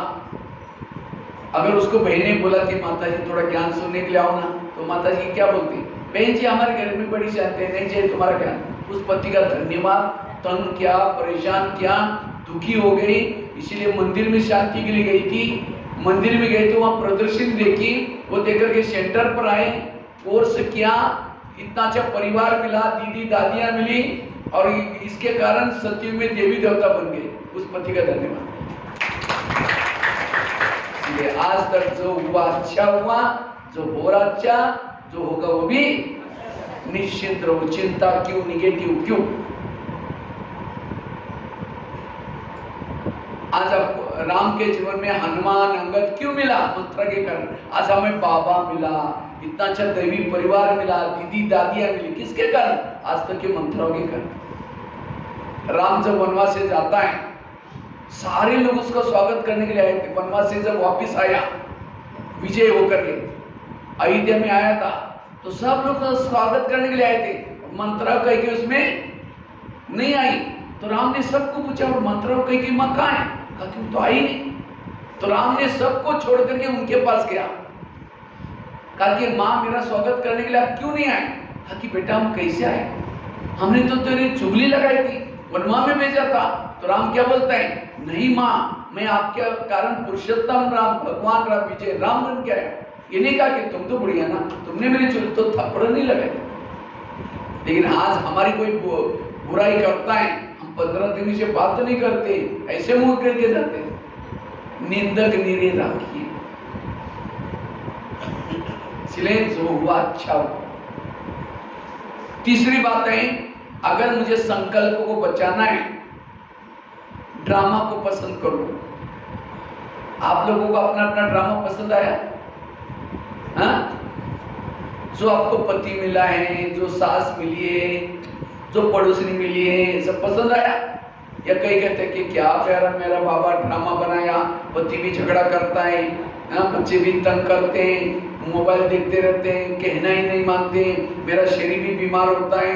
अगर उसको बहने बोला कि माता जी थोड़ा ज्ञान सुनने के लिए आओ ना, तो माता जी क्या बोलती, बहन जी हमारे घर में बड़ी शांति नहीं चाहिए तुम्हारा ज्ञान। उस पति का धन्यवाद, तंग किया, परेशान किया, दुखी हो गई, इसीलिए मंदिर में शांति के लिए गई थी। मंदिर में गई तो वहाँ प्रदर्शनी देखी, वो देखकर के सेंटर पर आए, कोर्स किया, इतना अच्छा परिवार मिला, दीदी दादियां मिली, और इसके कारण सतयुग में देवी देवता बन गए। उस पति का धन्यवाद। आज तक जो हुआ अच्छा हुआ, जो हो रहा अच्छा, जो होगा वो भी निश्चिंत रहो। चिंता क्यों, निगेटिव क्यों। आज आप राम के जीवन में हनुमान, अंगद क्यों मिला, मंत्रा के कारण। आज हमें बाबा मिला, इतना अच्छा दैवी परिवार मिला, दीदी दादियां मिली, किसके कारण, आज तक के मंत्रों के कारण। राम जब वनवास से जाता है, सारे लोग उसका स्वागत करने के लिए आए थे। वनवास से जब वापिस आया, विजय होकर के अयोध्या में आया था, तो सब लोग तो स्वागत करने के लिए आए थे। मंत्रा कह के उसमें नहीं आई, तो राम ने सबको पूछा, और मंत्रा कह के माँ कहाँ है, कहा कि तो आई नहीं। तो राम ने सबको छोड़ करके उनके पास गया, कहा कि माँ मेरा स्वागत करने के लिए आप क्यों नहीं आए। कहा कि बेटा हम कैसे आए, हमने तो तेरी चुगली लगाई थी, वनवा में भेजा था। तो राम क्या बोलता है, नहीं माँ, मैं आपके कारण पुरुषोत्तम राम, भगवान राम, विजय राम बन के आया। ये नहीं कहा कि तुम तो बुढ़िया ना, तुमने मेरी चुगली तो थप्पड़ नहीं लगाई। लेकिन आज हमारी कोई बुराई करता है, हम 15 दिन से बात नहीं करते, ऐसे मुंह करके जाते हैं। निंदक निरे राखिए, इसलिए जो हुआ अच्छा हुआ। तीसरी बात है, अगर मुझे संकल्प को बचाना है, ड्रामा को पसंद करो। आप लोगों को अपना अपना ड्रामा पसंद आया, हाँ? जो आपको पति मिला है, जो सास मिली है, जो पड़ोसी मिली है सब पसंद आया, या कई कहते हैं कि क्या प्यारा मेरा बाबा ड्रामा बनाया, पति भी झगड़ा करता है, बच्चे भी तंग करते हैं, मोबाइल देखते रहते हैं, कहना ही नहीं मानते, मेरा शरीर भी बीमार होता है,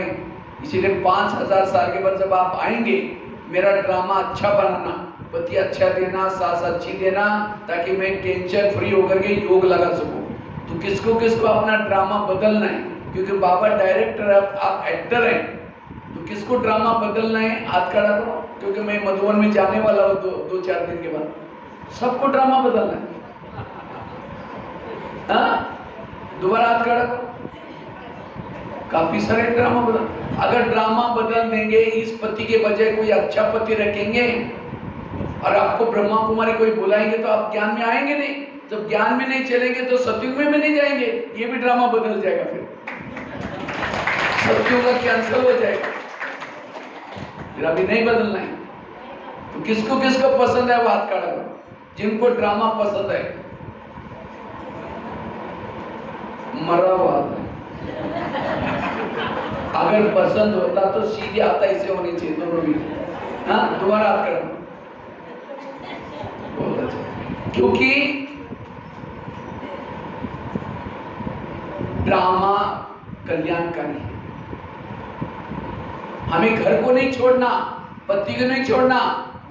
इसीलिए 5000 साल के बाद जब आप आएंगे मेरा ड्रामा अच्छा बनाना, पति अच्छा देना, सास अच्छी देना, ताकि मैं टेंशन फ्री होकर के योग लगा सकूं। तो किसको किसको अपना ड्रामा बदलना है, क्योंकि बाबा डायरेक्टर है, आप एक्टर हैं, तो किसको ड्रामा बदलना है हाथ खड़ा करो, क्योंकि मैं मधुबन में जाने वाला हूँ 2-4 दिन के बाद, सबको ड्रामा बदलना है। दोबारा हाथ खड़ा करो, काफी सारे ड्रामा बदल, अगर ड्रामा बदल देंगे, इस पति के बजाय कोई अच्छा पति रखेंगे और आपको ब्रह्मा कुमारी कोई बुलाएंगे तो आप ज्ञान में आएंगे नहीं, जब ज्ञान में नहीं चलेंगे तो सतयुग में नहीं जाएंगे, ये भी ड्रामा बदल जाएगा, फिर सतयुग का कैंसिल हो जाएगा, फिर अभी नहीं बदलना है। तो किसको किसको पसंद है वो हाथ खड़ा करो, जिनको ड्रामा पसंद है, मरा हुआ है। अगर पसंद होता तो सीधे आता ऐसे होनी चाहिए दोनों भी। हाँ, दोबारा हाथ खड़ा, बहुत अच्छा, क्योंकि ड्रामा कल्याणकारी है। हमें घर को नहीं छोड़ना, पति को नहीं छोड़ना,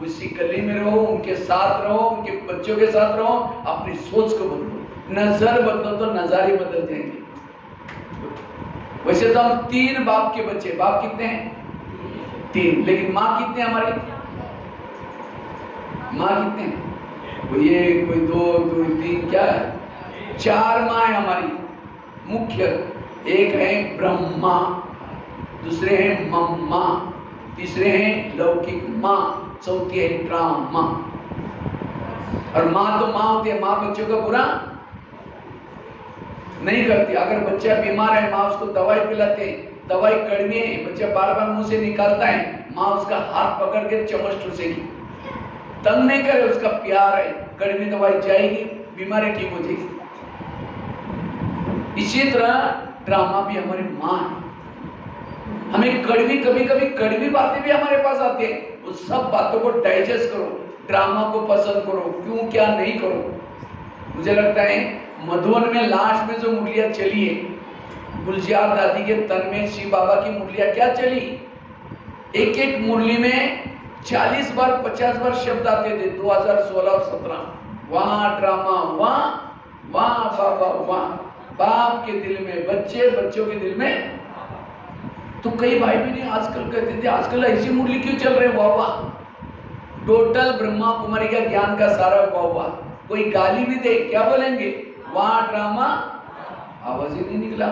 उसी गली में रहो, उनके साथ रहो, उनके बच्चों के साथ रहो, अपनी सोच को बदलो, नजर बदलो तो नजारे बदल जाएंगे। वैसे तो हम 3 बाप के बच्चे, बाप कितने हैं 3, लेकिन माँ कितने हमारी, माँ कितने हैं, कोई 1 कोई 2 कोई 3, क्या है 4 माँ है हमारी मुख्य। एक है ब्रह्मा, दूसरे हैं मम्मा, तीसरे हैं लौकिक माँ, चौथी है ड्रामा। और माँ तो माँ होती है, माँ बच्चों का बुरा नहीं करती। अगर बच्चा बीमार है, माँ उसको दवाई पिलाते हैं, दवाई कड़वी है, बच्चा बार बार मुंह से निकालता है, माँ उसका हाथ पकड़ के चम्मच ठूसेगी, तंग नहीं करे, उसका प्यार है, कड़वी दवाई जाएगी, बीमारी ठीक हो जाएगी। इसी तरह ड्रामा भी हमारी माँ है, हमें कड़वी, कभी कभी कड़वी बातें भी हमारे पास आती है, उस सब बातों को डाइजेस्ट करो, ड्रामा को पसंद करो, क्यों क्या नहीं करो। मुझे लगता है मधुबन में लास्ट में जो मुरलियाँ चली है, गुलजार दादी के तन में शिव बाबा की मुरलियाँ क्या चली, एक एक मुरली में 40 बार 50 बार शब्द आते थे 2016 और 17। वहाँ ड्रामा, वहाँ बाबा, वहाँ बाप के दिल में बच्चे, बच्चों के दिल में। तो कई भाई भी नहीं आजकल कहते थे आजकल ऐसी मुरली क्यों चल रहे, वाह वाह, टोटल ब्रह्मा कुमारी का ज्ञान का सारा वाह वाह। कोई गाली भी दे क्या बोलेंगे, वहाँ ड्रामा, आवाज ही नहीं निकला,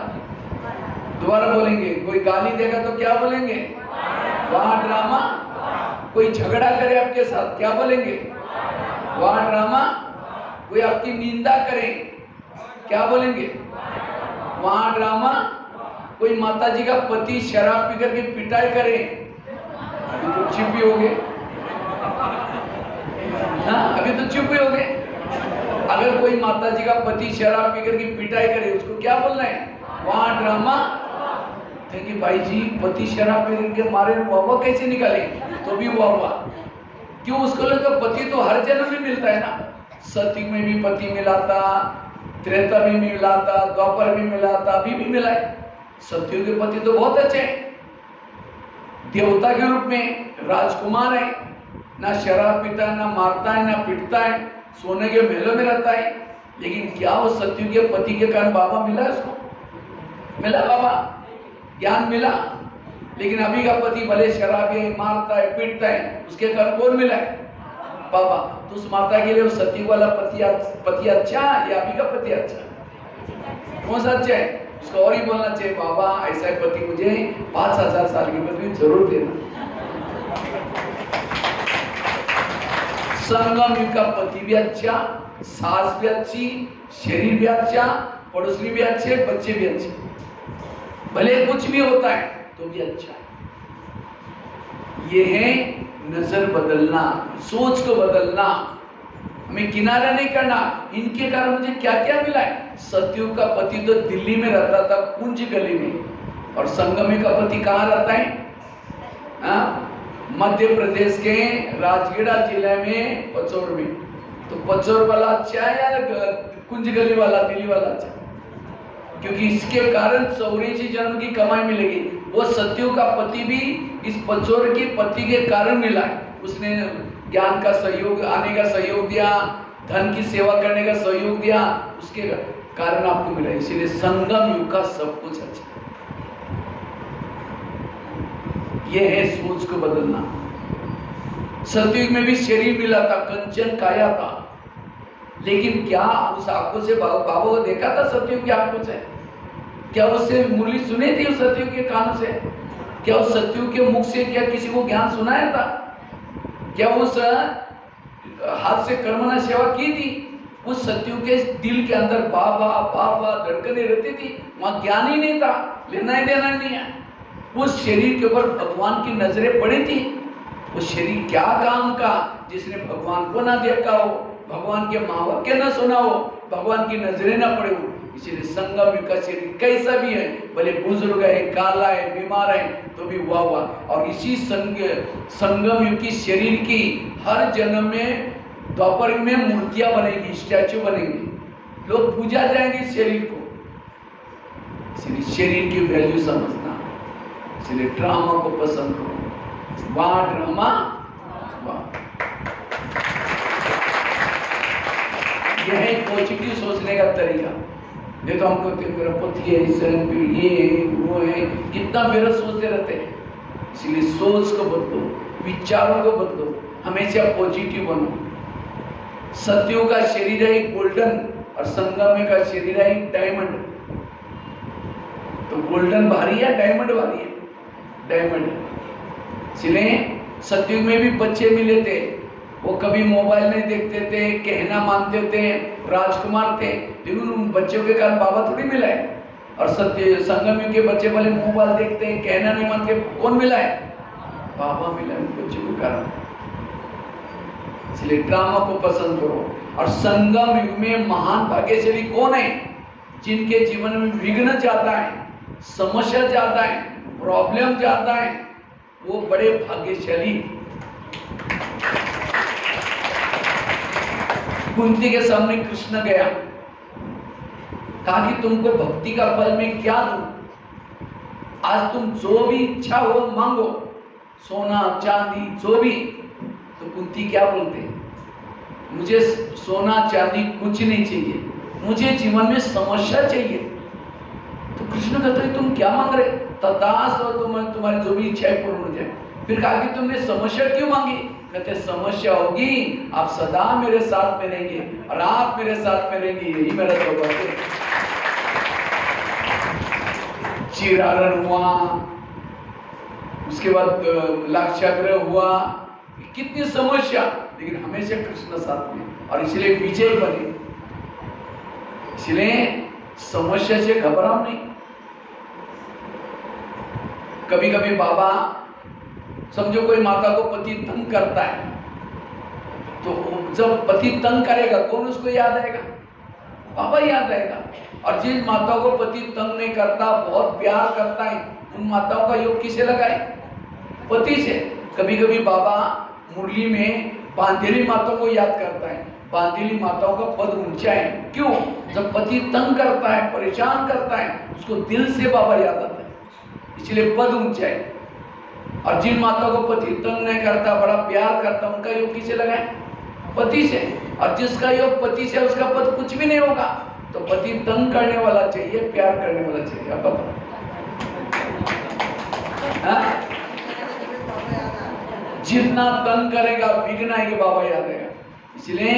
दोबारा बोलेंगे, कोई गाली देगा तो क्या बोलेंगे, वहाँ ड्रामा। कोई झगड़ा करे आपके साथ क्या बोलेंगे, वहाँ ड्रामा। कोई आपकी निंदा करे क्या बोलेंगे, वहाँ ड्रामा। कोई माताजी का पति शराब पी करके पिटाई करे तो चुप ही हो गए, हाँ अभी तो चुप ही हो गए। अगर कोई माताजी का पति शराब पी करके पिटाई करे उसको क्या बोलना है, वहाँ ड्रामा। कि भाई जी पति शराब पी करके मारे, वाह कैसे निकाले, तो भी वाह। क्यों, उसको लगा पति तो हर जन्म में मिलता है ना, सतयुग में भी पति मिला था, त्रेता में मिला था, द्वापर में मिला था, अभी भी मिला है। सतयुग के पति तो बहुत अच्छे हैं, देवता के रूप में राजकुमार है, ना शराब पीता है, ना मारता है, ना पिटता है, सोने के महलों में रहता है। लेकिन क्या वो सतयुग के पति के कारण बाबा मिला, उसको मिला बाबा, ज्ञान मिला। लेकिन अभी का पति भले शराबी है, मारता है, पीटता है, उसके कारण कौन मिला है, बाबा। तो उस माता के लिए वो सतयुग वाला पति अच्छा या अभी का पति अच्छा, कौन सा अच्छा है, उसको और ही बोलना चाहिए, बाबा ऐसा पति मुझे 5000 साल की पति जरूर देना। संगम युग का पति भी अच्छा, सास भी अच्छी, शरीर भी अच्छा, पड़ोसी भी अच्छे, बच्चे भी अच्छे, भले कुछ भी होता है तो भी अच्छा है। ये है नजर बदलना, सोच को बदलना, हमें किनारा नहीं करना। इनके कारण मुझे क्या क्या मिला है, सतयुग का पति तो दिल्ली में रहता था, कुंज गली में, और संगमी का पति कहाँ रहता है, मध्य प्रदेश के राजगढ़ जिले में पचौर में, तो पचौर वाला अच्छा है या कुंज गली वाला, दिल्ली वाला अच्छा? क्योंकि इसके कारण 84 जन्म की कमाई मिलेगी। वो सत्यु का पति भी इस पचौर के पति के कारण मिला है। उसने ज्ञान का सहयोग, आने का सहयोग दिया, धन की सेवा करने का सहयोग दिया, उसके कारण आपको मिला। इसीलिए संगम युग का सब कुछ अच्छा। यह है सोच को बदलना। सतयुग में भी शरीर मिला था, कंचन काया था, लेकिन क्या उस आंखों से बाबा को देखा था? सतयुग की आंखों से क्या उससे मुरली सुनी थी? उस सतयुग के कानों से क्या उस सतयुग के मुख से क्या किसी को ज्ञान सुनाया था? क्या उस हाथ से कर्मना सेवा की थी? उस सतयुग के दिल के अंदर बाबा बाबा धड़कने रहती थी, वहां ज्ञान ही नहीं था, लेना ही देना नहीं है। उस शरीर के ऊपर भगवान की नजरें पड़ी थी। वो शरीर क्या काम का जिसने भगवान को ना देखा हो, भगवान के माँ बाप के ना सुना हो, भगवान की नजरें ना पड़े हो। इसीलिए संगम युग का शरीर कैसा भी है, भले बुजुर्ग है, काला है, बीमार है, तो भी हुआ। और इसी संगम युग की शरीर की हर जन्म में द्वापर युग में मूर्तियां बनेगी, स्टैचू बनेंगी, लोग पूजा जाएंगे इस शरीर को। इसलिए शरीर की वैल्यू समझना, इसलिए ड्रामा को पसंद करो। वाह ड्रामा वाह। यह है पॉजिटिव सोचने का तरीका। नहीं तो हमको मेरा पति है, ये है, वो है, कितना मेरा सोचते रहते हैं। इसलिए सोच को बदलो, विचारों को बदलो, हमेशा पॉजिटिव बनो। सत्यों का शरीर है गोल्डन और संगम का शरीर है डायमंड। तो गोल्डन भारी है, डायमंड भारी है? डायमंड। इसलिए सत्युग में भी बच्चे मिले थे, वो कभी मोबाइल नहीं देखते थे, कहना मानते थे, राजकुमार थे, लेकिन उन बच्चों के कारण बाबा थोड़ी मिला है। और सत्य संगम युग के बच्चे भले मोबाइल देखते हैं, कहना नहीं मानते, कौन मिला है? बाबा मिला है बच्चों के कारण। इसलिए ड्रामा को पसंद करो। और संगम युग में महान भाग्यशाली कौन है? जिनके जीवन में विघ्न ज्यादा है, समस्या ज्यादा है, प्रॉब्लम ज्यादा है, वो बड़े भाग्यशाली। कुंती के सामने कृष्ण गया, कहा कि तुमको भक्ति का फल मैं क्या दूं? आज तुम जो भी इच्छा हो मांगो, सोना चांदी जो भी। तो कुंती क्या बोलते? मुझे सोना चांदी कुछ नहीं चाहिए, मुझे जीवन में समस्या चाहिए। तो कृष्ण कहते तुम क्या मांग रहे? तथास्तु, तुम्हारी जो भी इच्छा पूर्ण हो जाए। फिर कहा कि तुमने समस्या क्यों मांगी? कहते समस्या होगी, आप सदा मेरे साथ में रहेंगे और आप मेरे साथ में रहेंगे, यही मेरा सौभाग्य है। चिरारण हुआ, उसके बाद लाक्षाग्रह हुआ, कितनी समस्या, लेकिन हमेशा कृष्ण साथ में, और इसलिए विजय बने। इसलिए समस्या से घबराओ नहीं। कभी कभी बाबा, समझो कोई माता को पति तंग करता है, तो जब पति तंग करेगा कौन उसको याद आएगा? बाबा याद आएगा। और जिन माताओं को पति तंग नहीं करता, बहुत प्यार करता है, उन माताओं का योग किसे लगाए? पति से। कभी कभी बाबा मुरली में बांधेली माताओं को याद करता है, बांधेली माताओं का पद ऊंचा है। क्यों? जब पति तंग करता है, परेशान करता है, उसको दिल से बाबा याद आता है, इसलिए पद ऊंचा है। और जिन माताओं को पति तंग नहीं करता, बड़ा प्यार करता, उनका योग किसे लगाए? पति से। और जिसका योग पति से, उसका पद कुछ भी नहीं होगा। तो पति तंग करने वाला चाहिए, प्यार करने वाला चाहिए। अब बताओ, जितना तंग करेगा विघ्न आएगा, बाबा याद आएगा। इसलिए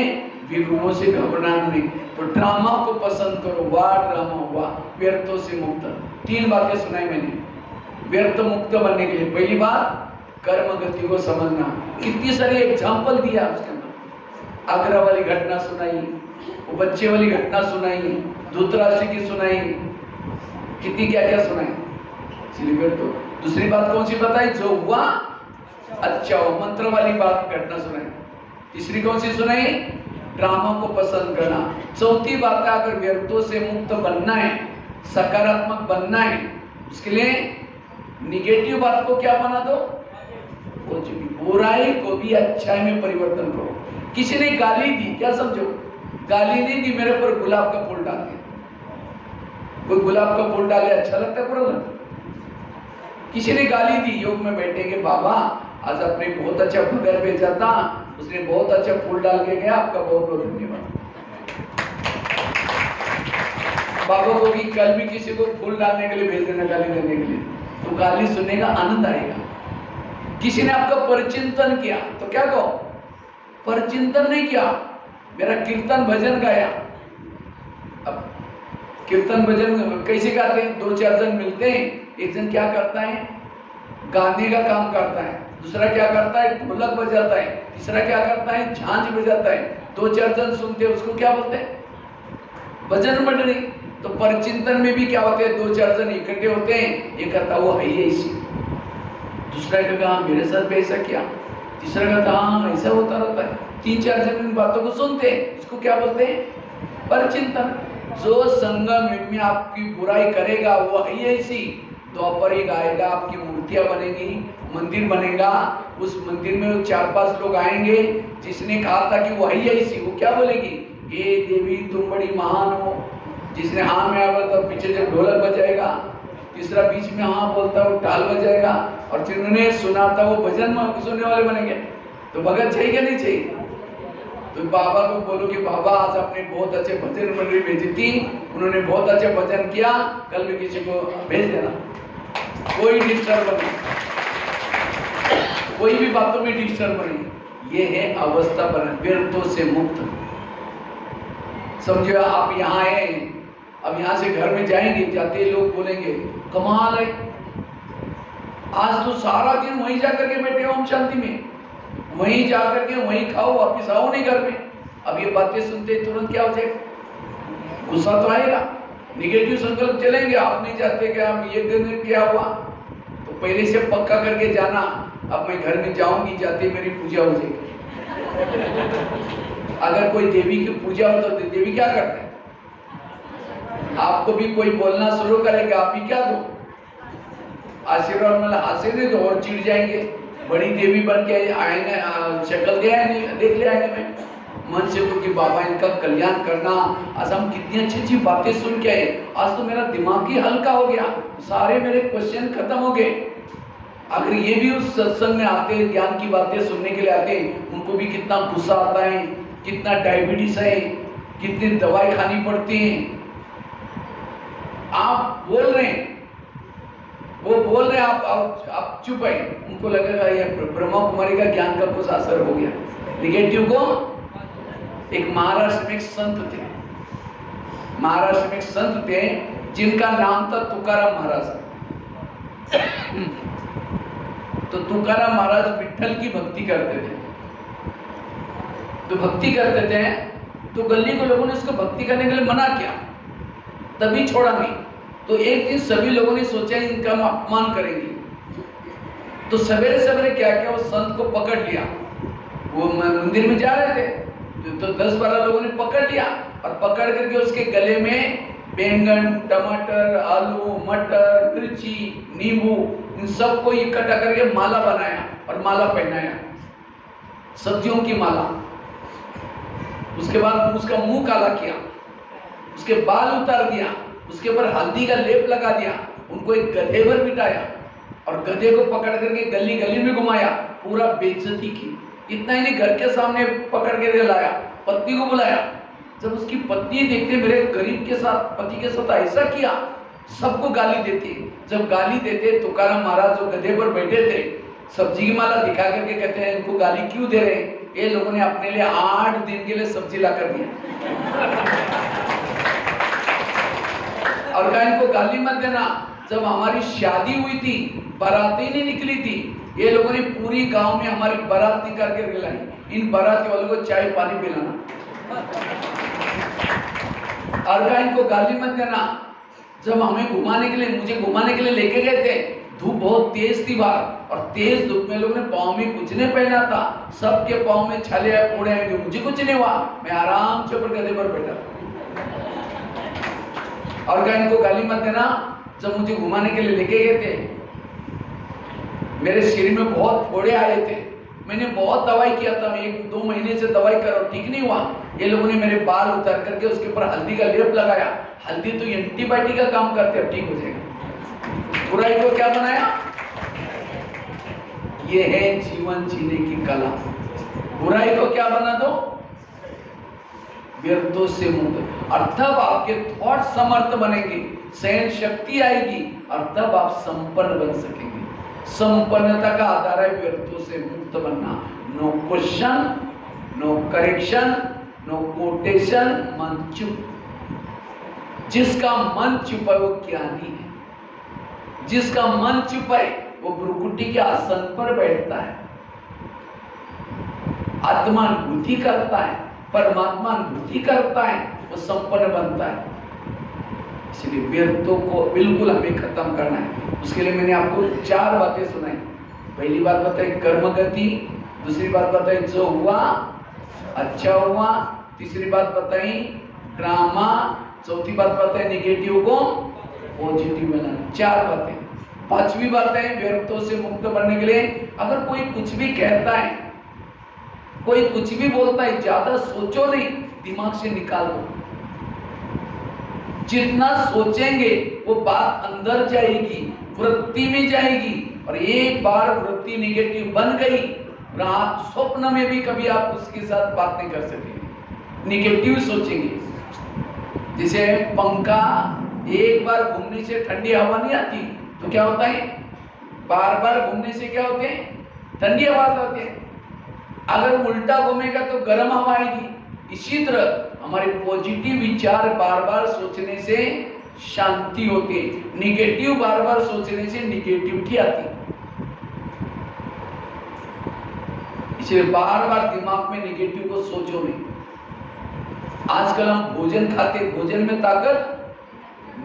विघ्नों से घबराना नहीं। तो ड्रामा को पसंद करो। वाह ड्रामा, वाह व्यर्थों से मुक्त। 3 बातें सुनाई मैंने व्यर्थ मुक्त बनने के लिए। पहली बात, कर्म गति को समझना। कितनी सारी एग्जाम्पल दिया उसके अंदर। आगरा वाली घटना सुनाई, वो बच्चे वाली घटना सुनाई, धृतराष्ट्र की सुनाई, कितनी क्या क्या सुनाई। इसलिए तो दूसरी बात कौन सी बताई? जो हुआ अच्छा हो, मंत्र वाली बात घटना सुनाई। तीसरी कौन सी सुनाई? ड्रामा को पसंद करना। चौथी बात है, अगर व्यर्थों से मुक्त बनना है, सकारात्मक बनना है, उसके लिए निगेटिव बात को क्या बना दो? कुछ भी, बुराई को भी अच्छाई में परिवर्तन करो। किसी ने गाली दी, क्या समझो, गाली नहीं दी, मेरे पर गुलाब का फूल डाल दिया। कोई गुलाब का फूल डाले अच्छा लगता है, बुरा लगता है? किसी ने गाली दी, योग में बैठेंगे, बाबा आज आपने बहुत अच्छा बगैर भेजा था, उसने बहुत अच्छा फूल डाल के गया, आपका बहुत बहुत धन्यवाद। बाबा को भी कल भी किसी को फूल डालने के लिए भेज देना, गाली देने के लिए, तो गाली सुनने का आनंद आएगा। किसी ने आपका परिचिंतन किया तो क्या कहो, परिचिंतन नहीं किया, मेरा कीर्तन भजन गाया। अब कीर्तन भजन कैसे गाते हैं, दो चार जन मिलते हैं, एक जन क्या करता है, गाने का काम करता है, दूसरा क्या करता है, ढोलक बजाता है, तीसरा क्या करता है, झांझ बजाता है, दो चार जन सुनते हैं, उसको क्या बोलते हैं, भजन मंडली। तो परिचिंतन में भी क्या होते हैं, दो चार जन इकट्ठे होते हैं, ये करता वो है ऐसी, दूसरा कहता हाँ मेरे साथ भी ऐसा किया, तीसरा कहता हाँ ऐसा होता रहता है, तीन चार जन इन बातों को सुनते हैं, इसको क्या बोलते हैं, परिचिंतन। जो संगम में आपकी बुराई करेगा वो है ऐसी, द्वापर युग आएगा, आपकी मूर्तियां बनेगी, मंदिर बनेगा, उस मंदिर में 4-5 लोग आएंगे, जिसने कहा था कि वो है ऐसी, वो क्या बोलेगी, ये देवी तुम बड़ी महान हो। जिसने हाँ में आया था पीछे से ढोलक बजाएगा, तीसरा बीच में हाँ बोलता है वो ताल बजाएगा, और जिन्होंने सुना था वो भजन सुनने वाले बनेंगे। तो भगत चाहिए क्या नहीं चाहिए? तो बाबा को बोलो कि बाबा आज आपने बहुत अच्छे भजन मंडली भेजी थी, उन्होंने बहुत अच्छा भजन किया, कल भी किसी को भेज देना, कोई डिस्टर्ब नहीं, कोई भी बातों में डिस्टर्ब नहीं। ये है अवस्था पर व्यर्थों से मुक्त। समझो आप यहाँ आए, अब यहाँ से घर में जाएंगे, जाते ही लोग बोलेंगे कमाल है, आज तो सारा दिन वहीं जाकर के बैठे हो ओम शांति में, वहीं जाकर के वहीं खाओ, वापिस आओ नहीं घर में। अब ये बातें सुनते तुरंत क्या हो जाएगा, गुस्सा तो आएगा, निगेटिव संकल्प चलेंगे, आप नहीं चाहते कि आप ये दिन क्या हुआ, तो पहले से पक्का करके जाना, अब मैं घर में जाऊंगी, जाते मेरी पूजा हो जाएगी। अगर कोई देवी की पूजा हो तो देवी क्या करते हैं, आपको भी कोई बोलना शुरू करेगा, आप भी क्या दो आशीर्वाद, मतलब आशीर्वाद दो, और चिढ़ जाएंगे, बड़ी देवी बन के आईने शक्ल गया नहीं देख ले आईने में, मन से तो कि बाबा इनका कल्याण करना, आज हम कितनी अच्छी अच्छी बातें सुन के आए, आज तो मेरा दिमाग ही हल्का हो गया, सारे मेरे क्वेश्चन खत्म हो गए। अगर ये भी उस सत्संग में आते हैं, ज्ञान की बातें सुनने के लिए आते हैं, उनको भी कितना गुस्सा आता है, कितना डायबिटीज है, कितनी दवाई खानी पड़ती है। आप बोल रहे हैं, वो बोल रहे हैं, आप चुप है, उनको लगेगा ये ब्रह्मा कुमारी का ज्ञान का कुछ असर हो गया, निगेटिव को। एक महाराष्ट्र में एक संत थे, महाराष्ट्र में एक संत थे जिनका नाम था तुकाराम महाराज। तो तुकाराम महाराज विठ्ठल की भक्ति करते थे, तो भक्ति करते थे, तो गली के लोगों ने उसको भक्ति करने के लिए मना किया, तभी छोड़ा नहीं। तो एक दिन सभी लोगों ने सोचा इनका हम अपमान करेंगे, तो सवेरे सवेरे क्या किया, वो संत को पकड़ लिया, वो मंदिर में जा रहे थे, तो 10-12 लोगों ने पकड़ लिया, और पकड़ करके उसके गले में बैंगन, टमाटर, आलू, मटर, मिर्ची, नींबू, इन सबको इकट्ठा करके माला बनाया और माला पहनाया, सब्जियों की माला। उसके बाद उसका मुंह काला किया, उसके बाल उतार दिया, उसके ऊपर हल्दी का लेप लगा दिया, उनको एक गधे पर बिठाया और गधे को पकड़ करके गली गली में घुमाया, पूरा बेइज्जती की। इतना ही नहीं, घर के सामने पकड़ के लाया, पत्नी को बुलाया। जब उसकी पत्नी देखते मेरे गरीब के साथ, पति के साथ ऐसा किया, सबको गाली देती। जब गाली देते, तुकाराम महाराज जो गधे पर बैठे थे, सब्जी की माला दिखा करके कहते हैं इनको गाली क्यों दे रहे हैं? ये लोगों ने अपने लिए 8 दिन के लिए सब्जी ला कर दिया और कहा इनको गाली मत देना। जब हमारी शादी हुई थी, बाराती नहीं निकली थी, ये लोगों ने पूरी गांव में हमारी बारात निकाल के दिलाई, इन बाराती वालों को चाय पानी पिलाना और कहा इनको गाली मत देना। जब हमें घुमाने के लिए, मुझे घुमाने के लिए लेके गए थे, धूप बहुत तेज थी बाहर, और तेज धूप में लोगों ने पाँव में कुछ नहीं पहना था, सबके पाँव में छाले फोड़े हैं, मुझे कुछ नहीं हुआ, मैं आराम से ऊपर गधे पर बैठा और कहा इनको गाली मत देना। जब मुझे घुमाने के लिए लेके गए थे, मेरे शरीर में बहुत फोड़े आए थे, मैंने बहुत दवाई किया था, 1-2 महीने से दवाई कर रहा हूं, ठीक नहीं हुआ। ये लोगों ने मेरे बाल उतार करके उसके ऊपर हल्दी का लेप लगाया। हल्दी तो एंटीबायोटिक का काम करते, अब ठीक हो जाएगा। बुराई को क्या बनाया? ये है जीवन जीने की कला। बुराई को क्या बना दो? व्यर्थों से मुक्त। और तब आपके थॉट समर्थ बनेंगे, सहन शक्ति आएगी, और तब आप संपन्न बन सकेंगे। संपन्नता का आधार है व्यर्थों से मुक्त बनना। No question, no correction, no quotation, मन चुप। जिसका मन चुप है वो ज्ञानी है। जिसका मन चुप है वो भ्रुकुटी के आसन पर बैठता है, आत्मानुभूति करता है, परमात्मा अनुभूति करता है, वो संपन्न बनता है। इसलिए व्यर्थों को बिल्कुल हमें खत्म करना है। उसके लिए मैंने आपको 4 बातें सुनाई। पहली बात बताई कर्म गति, दूसरी बात बताई जो हुआ अच्छा हुआ, तीसरी बात बताई ड्रामा, चौथी बात बताई निगेटिव को पॉजिटिव बनाना। 4 बातें। 5वीं बात है व्यर्थों से मुक्त बनने के लिए, अगर कोई कुछ भी कहता है, कोई कुछ भी बोलता है, ज्यादा सोचो नहीं, दिमाग से निकाल दो। जितना सोचेंगे वो बात अंदर जाएगी, वृत्ति में जाएगी, और एक बार वृत्ति निगेटिव बन गई, रात स्वप्न में भी कभी आप उसके साथ बात नहीं कर सकेंगे। निगेटिव सोचेंगे। जैसे पंखा एक बार घूमने से ठंडी हवा नहीं आती, तो क्या होता है? बार बार घूमने से क्या होते हैं? ठंडी हवा आती है। अगर उल्टा घूमेगा तो गर्म हवा आएगी। इसी तरह हमारे पॉजिटिव विचार बार बार सोचने से शांति होती है, निगेटिव बार बार सोचने से निगेटिविटी आती है। इसलिए बार बार दिमाग में निगेटिव को सोचो नहीं। आजकल हम भोजन खाते, भोजन में ताकत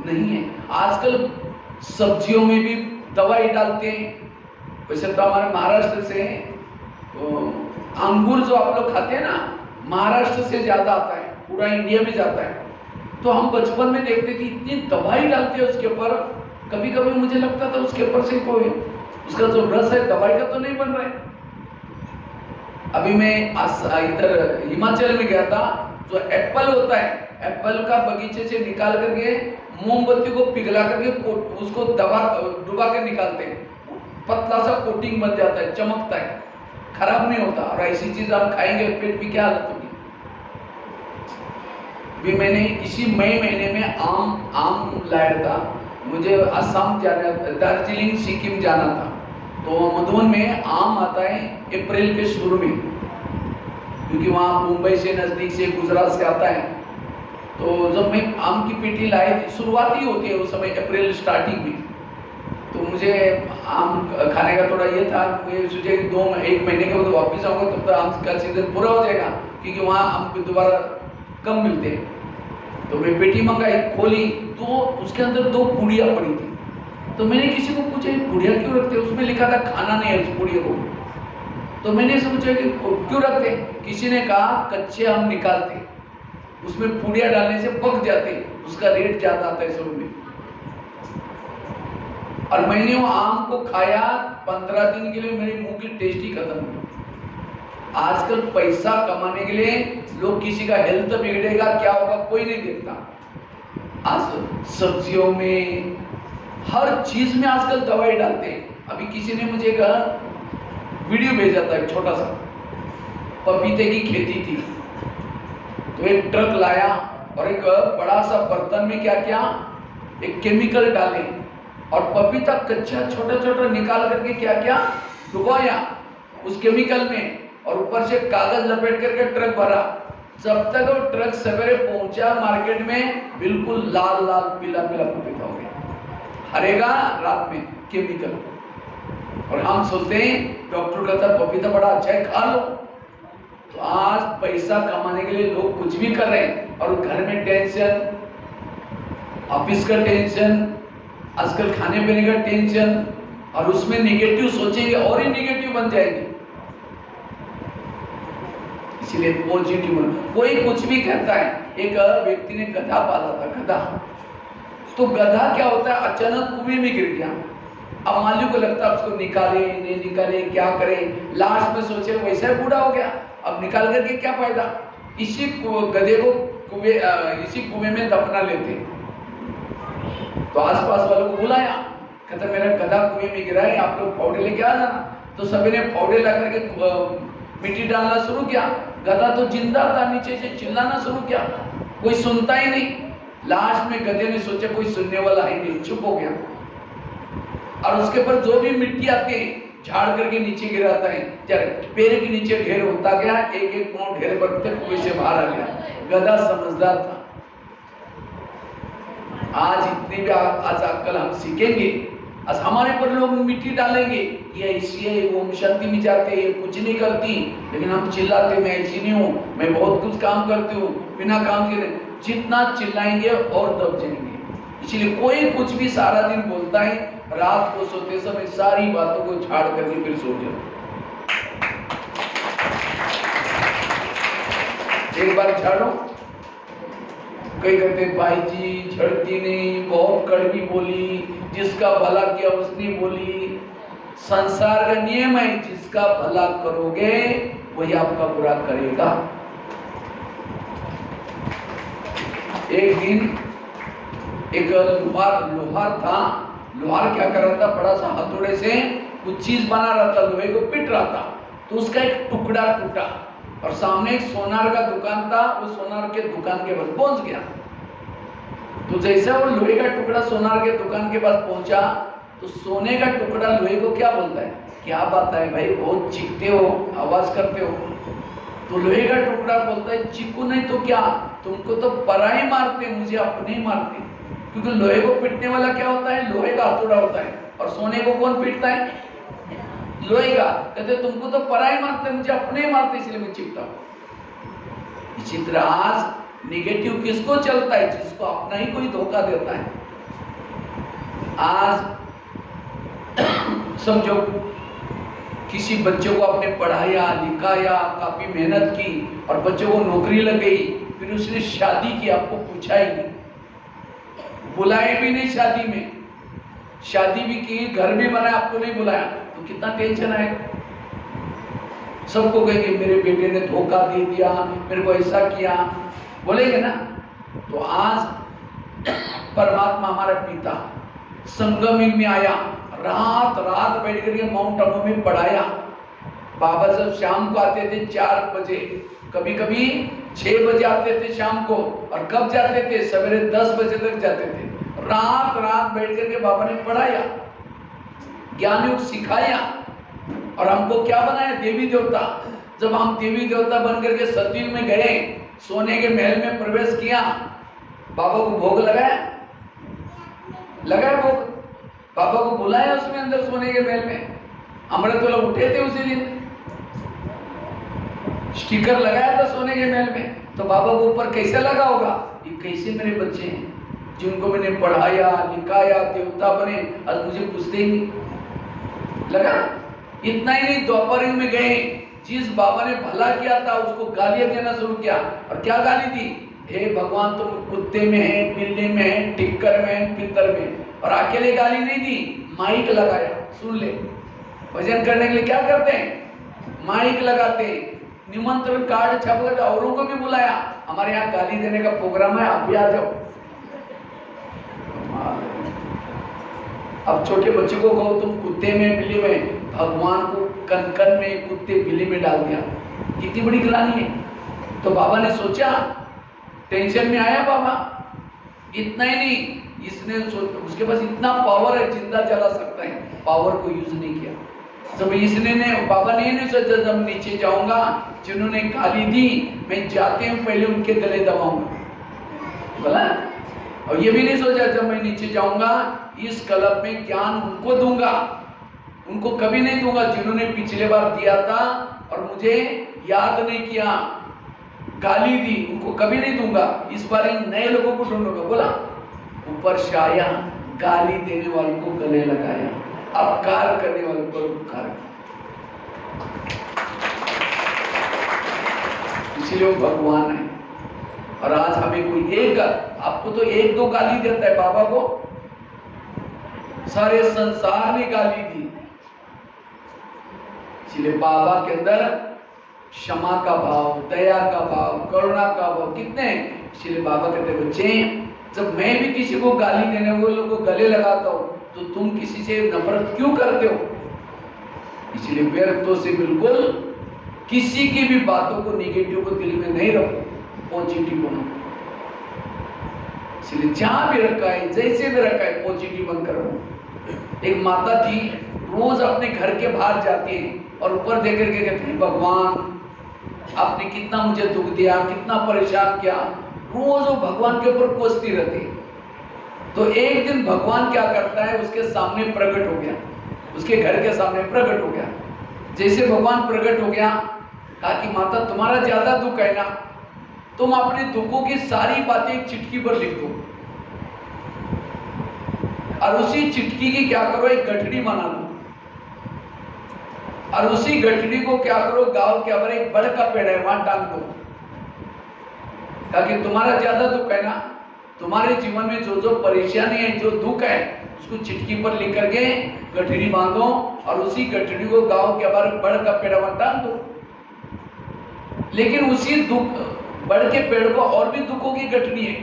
नहीं है। आजकल सब्जियों में भी दवाई डालते हैं। वैसे तो हमारे महाराष्ट्र से अंगूर जो आप लोग खाते हैं ना, महाराष्ट्र से ज्यादा आता है, पूरा इंडिया में जाता है। तो हम बचपन में देखते थे इतनी दवाई डालते हैं उसके ऊपर। कभी कभी मुझे लगता था उसके ऊपर से कोई उसका जो रस है दवाई का तो नहीं बन रहा है। अभी मैं इधर हिमाचल में गया था, जो एप्पल होता है, एप्पल का बगीचे से निकाल करके मोमबत्ती को पिघला करके उसको डुबा के निकालते हैं, पतला सा कोटिंग बन जाता है, चमकता है, खराब नहीं होता। और ऐसी चीज आप खाएंगे पेट की क्या हालत होगी। भी मैंने इसी मई महीने में आम लाया था। मुझे असम जाना, दार्जिलिंग सिक्किम जाना था। तो मधुबन में आम आता है अप्रैल के शुरू में, क्योंकि वहाँ मुंबई से नज़दीक से, गुजरात से आता है। तो जब मैं आम की पेटी लाए, शुरुआती होती है उस समय अप्रैल स्टार्टिंग में, तो मुझे आम खाने का थोड़ा ये था। मैं सोचा कि 1 महीने के बाद वापस आऊँगा, तब तक आम का सीजन पूरा हो जाएगा, क्योंकि वहाँ आम दोबारा कम मिलते हैं। तो मैं पेटी मंगाई, खोली तो उसके अंदर 2 पुड़िया पड़ी थी। तो मैंने किसी को पूछा पुड़िया क्यों रखते हैं? उसमें लिखा था खाना नहीं है उस पुड़िया को। तो मैंने सोचा कि क्यों रखते? किसी ने कहा कच्चे आम निकालते, उसमें पुड़िया डालने से पक जाते, उसका रेट ज्यादा आता है शुरू में। और मैंने वो आम को खाया, 15 दिन के लिए मेरे मुंह की टेस्ट ही खत्म हुई। आजकल पैसा कमाने के लिए लोग किसी का हेल्थ बिगड़ेगा क्या होगा कोई नहीं देखता। आज सब्जियों में, हर चीज में आजकल दवाई डालते हैं। अभी किसी ने मुझे कहा, वीडियो भेजा था, एक छोटा सा पपीते की खेती थी। तो एक ट्रक लाया और एक बड़ा सा बर्तन में क्या क्या एक केमिकल डाले, और पपीता कच्चा छोटा छोटा निकाल करके क्या क्या डुबाया उस केमिकल में, और ऊपर से कागज लपेट करके ट्रक भरा। जब तक वो ट्रक सवेरे पहुंचा मार्केट में, बिल्कुल लाल लाल पीला पीला पपीता हो गया। हरेगा रात में केमिकल। और हम सोचते हैं, डॉक्टर कहता पपीता बड़ा अच्छा है, खा लो। तो आज पैसा कमाने के लिए लोग कुछ भी कर रहे हैं, और घर में टेंशन, ऑफिस का टेंशन, आजकल खाने पीने का टेंशन, और उसमें निगेटिव सोचेंगे और ही निगेटिव बन जाएंगे। इसलिए पॉजिटिव। कोई कुछ भी कहता है। एक व्यक्ति ने गधा पाला था, गधा। तो गधा क्या होता है, अचानक कुएं में गिर गया। अब माली को लगता है उसको निकाले नहीं निकाले क्या करे, लास्ट में सोचे वैसे ही बूढ़ा हो गया, अब निकाल करके क्या फायदा, इसी गधे को इसी कुएं में दफना लेते। तो आसपास वालों को बुलाया, कहता मेरा गधा कुएं में गिरा है, आप लोग फावड़े लेके आ जाना। तो सभी ने फावड़े ला करके मिट्टी डालना शुरू किया। गधा तो जिंदा था, नीचे से चिल्लाना शुरू किया, कोई सुनता ही नहीं। लास्ट में गधे ने सोचा कोई सुनने वाला है नहीं, चुप हो गया और उसके ऊपर जो भी मिट्टी आती है झाड़ करके नीचे गिराता है। पैर के नीचे ढेर होता गया, एक एक पांव ढेर बढ़ते कुएं से बाहर आ गया। गधा समझदार था। आज इतनी भी आज अक्कल हम सीखेंगे, आज हमारे पर लोग मिट्टी डालेंगे, ये ऐसी है, ओम शांति में जाते हैं, ये कुछ नहीं करती, लेकिन हम चिल्लाते मैं ऐसी नहीं हूँ, मैं बहुत कुछ काम करती हूँ बिना काम के। जितना चिल्लाएंगे और दब जाएंगे। इसलिए कोई कुछ भी सारा दिन बोलता है, रात को सोते समय सारी बातों को झाड़ करके फिर सो जाओ। एक बार झाड़ो, कई कहते भाई जी झड़ती नहीं, बहुत कड़वी बोली, जिसका भला किया उसने बोली। संसार का नियम है, जिसका भला करोगे वही आपका बुरा करेगा। एक दिन एक लोहार था, लोहार क्या कर रहा था, बड़ा सा हथौड़े से कुछ चीज बना रहा था, लोहे को पीट रहा था, तो उसका एक टुकड़ा टूटा और सामने एक सोनार का दुकान था, वो सोनार के दुकान के पास पहुंच गया। तो जैसे वो लोहे का टुकड़ा सोनार के दुकान के पास पहुंचा, तो सोने का टुकड़ा लोहे को क्या बोलता है, क्या बात है भाई, बहुत चीखते हो, आवाज करते हो। तो लोहे का टुकड़ा बोलता है चीखू नहीं तो क्या, तुमको तो पराई मारते, मुझे अपने ही मारते। क्योंकि लोहे को पीटने वाला क्या होता है, लोहे का हथौड़ा होता है, और सोने को कौन पीटता है, लोहे का। कहते तुमको तो पराई मारते, मुझे अपने ही मारते, इसलिए मैं चिपता हूं। इसी तरह आज निगेटिव किसको चलता है, जिसको अपना ही कोई धोखा देता है। आज समझो किसी बच्चे को आपने पढ़ाया लिखाया, काफी मेहनत की और बच्चे को नौकरी लग गई, फिर उसने शादी की, आपको पूछा ही नहीं, बुलाए भी नहीं शादी में, शादी भी की, घर भी बनाया, आपको नहीं बुलाया, तो कितना टेंशन आएगा। सबको कहेंगे मेरे बेटे ने धोखा दे दिया, मेरे को ऐसा किया, बोलेंगे ना। तो आज परमात्मा हमारा पिता संगम में आया, रात रात बैठ करके माउंट आबू में पढ़ाया। बाबा जब शाम को आते थे 4 बजे, कभी कभी 6 बजे आते थे शाम को, और कब जाते थे, सवेरे 10 बजे तक जाते थे। रात रात बैठ करके बाबा ने पढ़ाया, ज्ञान योग सिखाया, और हमको क्या बनाया, देवी देवता। जब हम देवी देवता बन करके सतयुग में गए, सोने के महल में प्रवेश किया, बाबा को भोग लगाया भोग, बाबा को बुलाया उसमें अंदर सोने के महल में, अमृत वाला उठे थे उसी दिन, स्टिकर लगाया था सोने के महल में। तो बाबा को ऊपर कैसे लगा होगा, ये कैसे मेरे बच्चे हैं जिनको मैंने पढ़ाया लिखाया, देवता बने, आज मुझे पूछते ही नहीं लगा। इतना ही नहीं, द्वापर युग में गए, जिस बाबा ने भला किया था उसको गालियां देना शुरू किया। और क्या गाली दी, हे भगवान तुम कुत्ते में है, बिल्ली में है, टिक्कर में है, पितर में। और अकेले गाली नहीं दी, माइक लगाया, सुन ले, भजन करने के लिए क्या करते हैं, माइक लगाते, निमंत्रण कार्ड छप कर औरों को भी बुलाया, हमारे यहाँ गाली देने का प्रोग्राम है, आप भी आ जाओ। अब छोटे बच्चे को कहो तुम कुत्ते में बिल्ली में, भगवान को कन कन में कुत्ते बिल्ली में डाल दिया, कितनी बड़ी गिलानी है। तो बाबा ने सोचा, टेंशन में आया बाबा। इतना ही नहीं, इसने उसके पास इतना पावर है, जिंदा जला सकता है, पावर को यूज नहीं किया। जब इसने ने बाबा ने नहीं सोचा जब नीचे जाऊंगा, जिन्होंने गाली दी मैं जाते हैं पहले उनके गले दबाऊंगा, बोला। और ये भी नहीं सोचा जब मैं नीचे जाऊंगा इस क्लब में ज्ञान उनको दूंगा, उनको कभी नहीं दूंगा जिन्होंने पिछले बार दिया था और मुझे याद नहीं किया, गाली दी, उनको कभी नहीं दूंगा, इस बार इन नए लोगों को ढूंढूंगा। बोला, ऊपर से आया, गाली देने वालों को गले लगाया, अपकार करने वालों को उपकार किया। इसीलिए वो भगवान है। और आज हमें कोई एक, आपको तो 1-2 गाली देता है, बाबा को सारे संसार ने गाली दी। इसलिए बाबा के अंदर क्षमा का भाव, दया का भाव, करुणा का भाव कितने हैं। इसलिए बाबा कहते बच्चे, जब मैं भी किसी को गाली देने वालों को गले लगाता हूं तो तुम किसी से नफरत क्यों करते हो। इसलिए व्यर्थों से बिल्कुल किसी की भी बातों को, निगेटिव को दिल में नहीं रखो, पॉजिटिव बनो। इसलिए जहां भी रखा है, जैसे भी रखा है, पॉजिटिव बनकर रहो। एक माता थी, रोज अपने घर के बाहर जाती है और ऊपर देख करके कहते हैं, भगवान आपने कितना मुझे दुख दिया, कितना परेशान किया। रोज वो भगवान के ऊपर कोसती रहती। तो एक दिन भगवान क्या करता है, उसके सामने प्रकट हो गया, उसके घर के सामने प्रकट हो गया। जैसे भगवान प्रकट हो गया, कहा कि माता तुम्हारा ज्यादा दुख है ना, तुम अपने दुखों की सारी बातें एक चिट्ठी पर लिख दो और उसी चिट्ठी की क्या करो, एक गठड़ी बना लो और उसी गठड़ी को क्या करो, गांव के अंदर एक बड़ का पेड़ है वहां टांग दो। ताकि तुम्हारा ज्यादा दुख है ना, तुम्हारे जीवन में जो जो परेशानी है, जो दुख है, उसको चिट्ठी पर लिख करके गठड़ी बांधो और उसी गठड़ी को गांव के अंदर बड़ का पेड़ वहां टांग दो। लेकिन उसी दुख बड़ के पेड़ को और भी दुखों की गठड़ी है,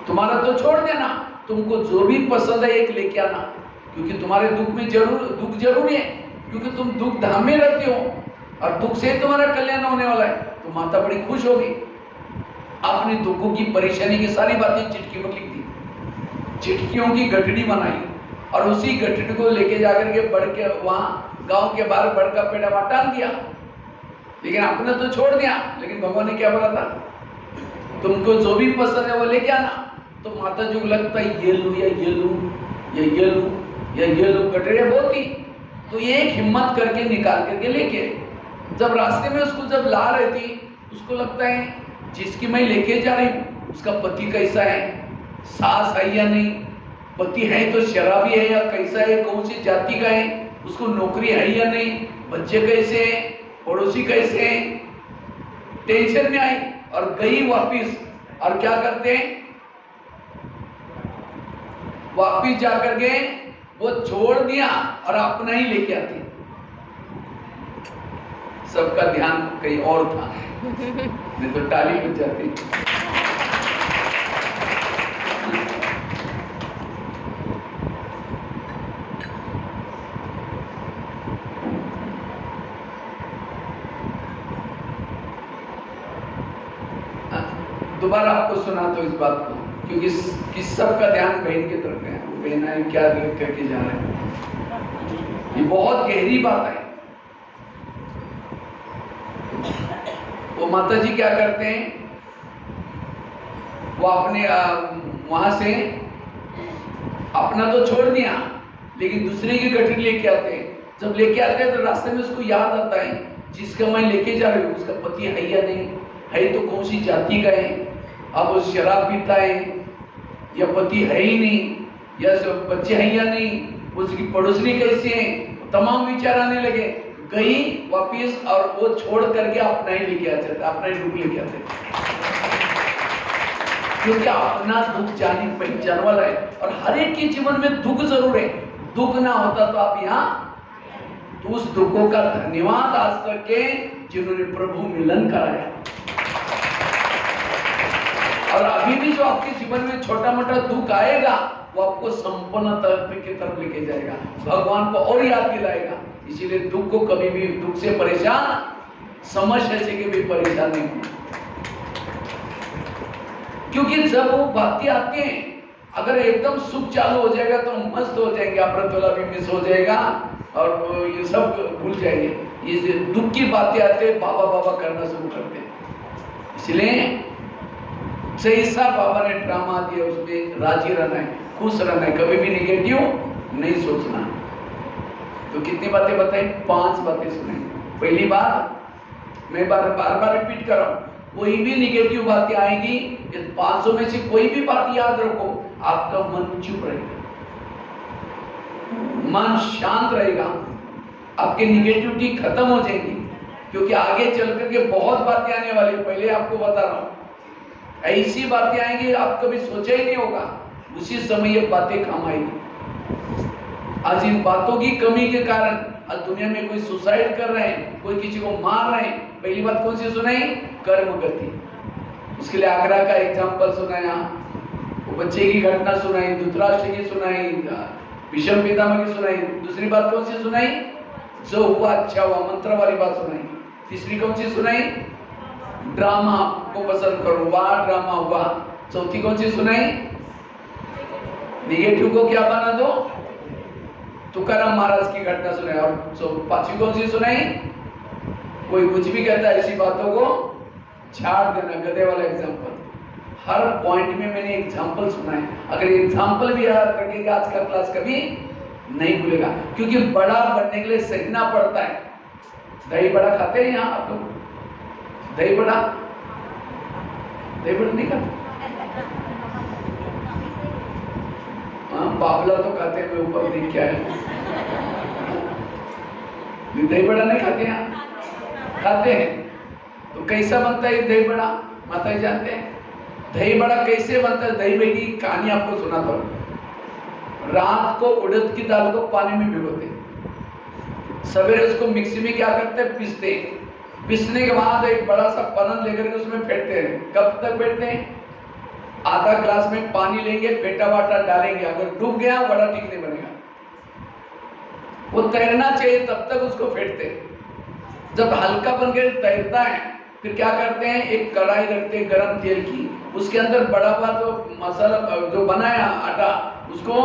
तुम्हारा तो छोड़ देना, तुमको जो भी पसंद है एक लेके आना, क्योंकि तुम्हारे दुख में दुख जरूरी है, क्योंकि तुम दुख धाम में रहते हो और दुख से तुम्हारा कल्याण होने वाला है। तो माता बड़ी खुश होगी, अपने दुखों की, परेशानी की सारी बातें चिट्ठी पर लिख दी, चिट्ठियों की गठड़ी बनाई और उसी गठड़ी को लेके जाकर के बढ़ के वहां गांव के बाहर बड़ का पेड़ वहां टांग दिया। लेकिन आपने तो छोड़ दिया, लेकिन भगवान ने क्या बोला था, तुमको जो भी पसंद है वो लेके आना। तो माता जी को लगता है ये लूं या ये लूं या ये लूं या ये लूं, गठड़ियां बहुत थी। तो ये एक हिम्मत करके निकाल करके लेके, जब रास्ते में उसको जब ला रही थी, उसको लगता है जिसकी मैं लेके जा रही हूँ उसका पति कैसा है, सास है या नहीं, पति है तो शराबी है या कैसा है, कौन सी जाति का है, उसको नौकरी है या नहीं, बच्चे कैसे हैं, पड़ोसी कैसे हैं, टेंशन में आई और गई वापिस। और क्या करते हैं, वापिस जाकर के वो छोड़ दिया और अपना ही लेके आती। सबका ध्यान कहीं और था, नहीं तो ताली बज जाती। दोबारा आपको सुना तो इस बात को, क्योंकि सबका ध्यान बहन की तरफ है। बहन है क्या देख करके जा रहे हैं, ये बहुत गहरी बात है। वो माता जी क्या करते हैं, वो अपने वहां से अपना तो छोड़ दिया, लेकिन दूसरे की गठरी लेके आते हैं। जब लेके आते हैं तो रास्ते में उसको याद आता है, जिसका मैं लेके जा रही हूँ उसका पति है या नहीं है, तो कौन सी जाति का है, अब वो शराब पीता है या पति है ही नहीं, या बच्चे हैं या नहीं, उसकी पड़ोसनी कैसी है, तमाम विचार आने लगे। गई वापिस और वो छोड़ करके अपना ही लेके आ जाता, अपना ही दुख लेके आते, क्योंकि अपना दुख जानी पहचान वाला है। और हर एक के जीवन में दुख जरूर है, दुख ना होता तो आप यहाँ, तो उस दुखों का धन्यवाद आज तक के जिन्होंने प्रभु मिलन कराया। और अभी भी जो आपके जीवन में छोटा मोटा दुख आएगा, वो आपको संपन्नता की तरफ लेके जाएगा, भगवान को और याद दिलाएगा। इसीलिए दुख को कभी भी, दुख से परेशान, समस्या से कभी परेशान नहीं होना, क्योंकि जब वो बातें आती हैं, अगर एकदम सुख चालू हो जाएगा तो हम मस्त हो जाएंगे, अमृत वाला भी मिस हो जाएगा और ये सब भूल जाएंगे। ये दुख की बातें आते हैं, बाबा बाबा करना शुरू करते हैं। इसलिए जैसा बाबा ने ड्रामा दिया उसमें राजी रहना है, खुश रहना है, कभी भी निगेटिव नहीं सोचना। तो कितनी बातें बताई, 5 बातें सुनाई। पहली बात मैं बार बार रिपीट कर रहा हूँ, कोई भी निगेटिव बातें आएगी, इस 500 में से कोई भी बात याद रखो, आपका मन चुप रहेगा, मन शांत रहेगा, आपकी निगेटिविटी खत्म हो जाएगी। क्योंकि आगे चल करके बहुत बातें आने वाली, पहले आपको बता रहा हूं, ऐसी बातें आएंगी आप कभी सोचा ही नहीं होगा। उसी समय ये बातें काम आएगी। आज इन बातों की कमी के कारण आज दुनिया में कोई सुसाइड कर रहे हैं, कोई किसी को मार रहे हैं। पहली बात कौन सी सुनाई? कर्म गति। उसके लिए आगरा का एग्जाम्पल सुनाया, वो बच्चे की घटना सुनाई, धृतराष्ट्र की सुनाई, भीष्म पितामह की सुनाई। दूसरी बात कौन सी सुनाई? जो हुआ अच्छा हुआ, मंत्र वाली बात सुनाई। तीसरी कौन सी सुनाई? ड्रामा को पसंद करो, वाह ड्रामा हुआ। चौथी कौन सी सुनाई? निगेटिव को क्या बना दो, तुकाराम महाराज की घटना सुनाई। और पांचवी कौन सी सुनाई? कोई कुछ भी कहता है ऐसी बातों को छाड़ देना, गधे वाला एग्जाम्पल। हर पॉइंट में मैंने एग्जाम्पल सुना है। अगर एग्जाम्पल भी याद रखेगा आज का क्लास कभी नहीं भूलेगा, क्योंकि बड़ा बनने के लिए सहना पड़ता है। दही बड़ा खाते हैं यहाँ आप लोग? दही बड़ा नहीं खाते? हाँ, बाबला तो खाते हैं, मैं ऊपर देख क्या है। दही बड़ा नहीं खाते यहाँ? खाते हैं। तो कैसा बनता है दही बड़ा? माता जी जानते हैं दही बड़ा कैसे बनता है? दही बड़े की कहानी आपको सुनाता हूँ। रात को उड़द की दाल को पानी में भिगोते, सवेरे उसको मिक्सी में क्या करते हैं? पीसते। पीसने के बाद एक बड़ा सा पनन लेकर के उसमें फेंटते हैं। कब तक फेंटते हैं? आधा ग्लास में पानी लेंगे, फेंटा वाटा डालेंगे, अगर डूब गया बड़ा ठीक नहीं बनेगा। वो तैरना चाहिए तब तक उसको फेंटते हैं। जब हल्का बन के तैरता है फिर क्या करते हैं? एक कढ़ाई रखते हैं गरम तेल की, उसके अंदर बड़ा बड़ा जो मसाला जो बनाया आटा उसको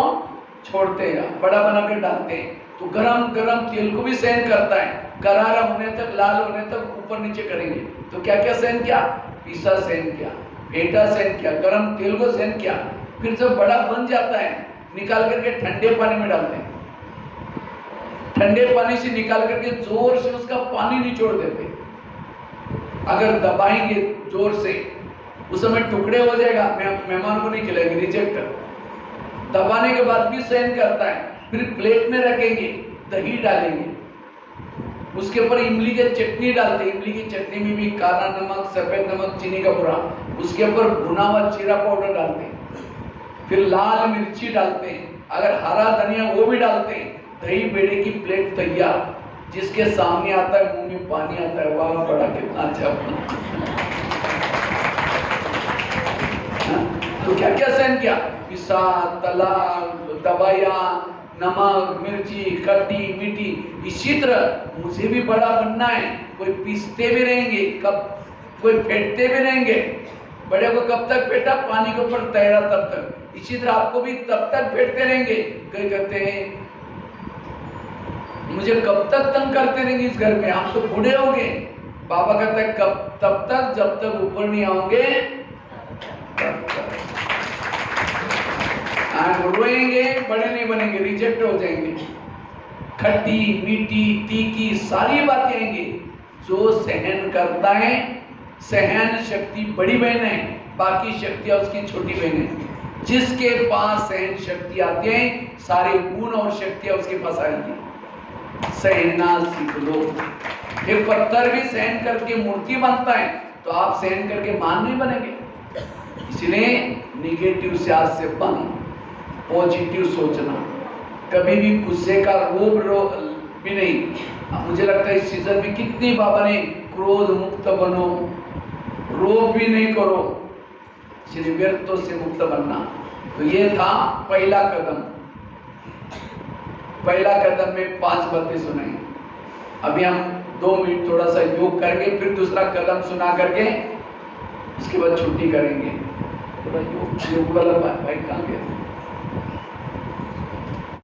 छोड़ते हैं, बड़ा बना कर डालते हैं। तो गरम गरम तेल को भी सहन करता है, करारा होने तक, लाल होने तक ऊपर नीचे करेंगे। तो क्या क्या सहन किया? पीसा सहन किया, फेंटा सहन किया, गरम तेल को सहन किया। फिर जब बड़ा बन जाता है निकाल करके ठंडे पानी में डालते हैं। ठंडे पानी से निकाल करके जोर से उसका पानी निचोड़ देते। अगर दबाएंगे जोर से उस समय टुकड़े हो जाएगा, मेहमान को नहीं खिलाएंगे, रिजेक्ट। दबाने के बाद भी सहन करता है। फिर प्लेट में रखेंगे, दही डालेंगे, उसके ऊपर इमली की चटनी डालते हैं। इमली की चटनी में भी काला नमक, सफेद नमक, चीनी का बुरा, उसके ऊपर भुना हुआ जीरा पाउडर डालते हैं। फिर लाल मिर्ची डालते हैं, अगर हरा धनिया वो भी डालते हैं। दही बेड़े की प्लेट तैयार, जिसके सामने आता है मुंह में पानी आता है, वाह बड़ा कितना अच्छा। तो क्या क्या सहन किया? पिसा, तला, दबाया, नमक, मिर्ची, खट्टी, मीठी। इसी तरह मुझे भी बड़ा बनना है। कोई पीसते भी रहेंगे, कब कोई फेंटते भी रहेंगे। बड़े को कब तक फेंटा? पानी के ऊपर तैरा तब तक। इसी तरह आपको भी तब तक फेंटते रहेंगे। कई कहते हैं मुझे कब तक तंग करते रहेंगे इस घर में, आप तो बूढ़े हो गए। बाबा कहते हैं कब तब तक जब तक ऊपर नहीं आओगे तब तक। रोएंगे, बड़े नहीं बनेंगे, रिजेक्ट हो जाएंगे। खट्टी, मीठी, तीखी सारी बातें आएंगी। जो सहन करता है, सहन शक्ति बड़ी बहन है, बाकी शक्तियां उसकी छोटी बहन है। जिसके पास सहन शक्ति आती है, सारे गुण और शक्तियां उसके पास आएंगी। सहना सीख लो। एक पत्थर भी सहन करके मूर्ति बनता है, तो आप सहन करके मान नहीं बनेंगे। इसलिए निगेटिव से आज से बंद, पॉजिटिव सोचना। कभी भी गुस्से का रोग भी नहीं। मुझे लगता है इस सीजन में कितनी बाबा ने क्रोध मुक्त बनो, रोग भी नहीं करो, इसलिए व्यर्थों से मुक्त बनना। तो ये था पहला कदम। पहला कदम में 5 बातें सुनाई। अभी हम 2 मिनट थोड़ा सा योग करेंगे, फिर दूसरा कदम सुना करके उसके बाद छुट्टी करेंगे। थोड़ा योग वाला भाई कहाँ गया?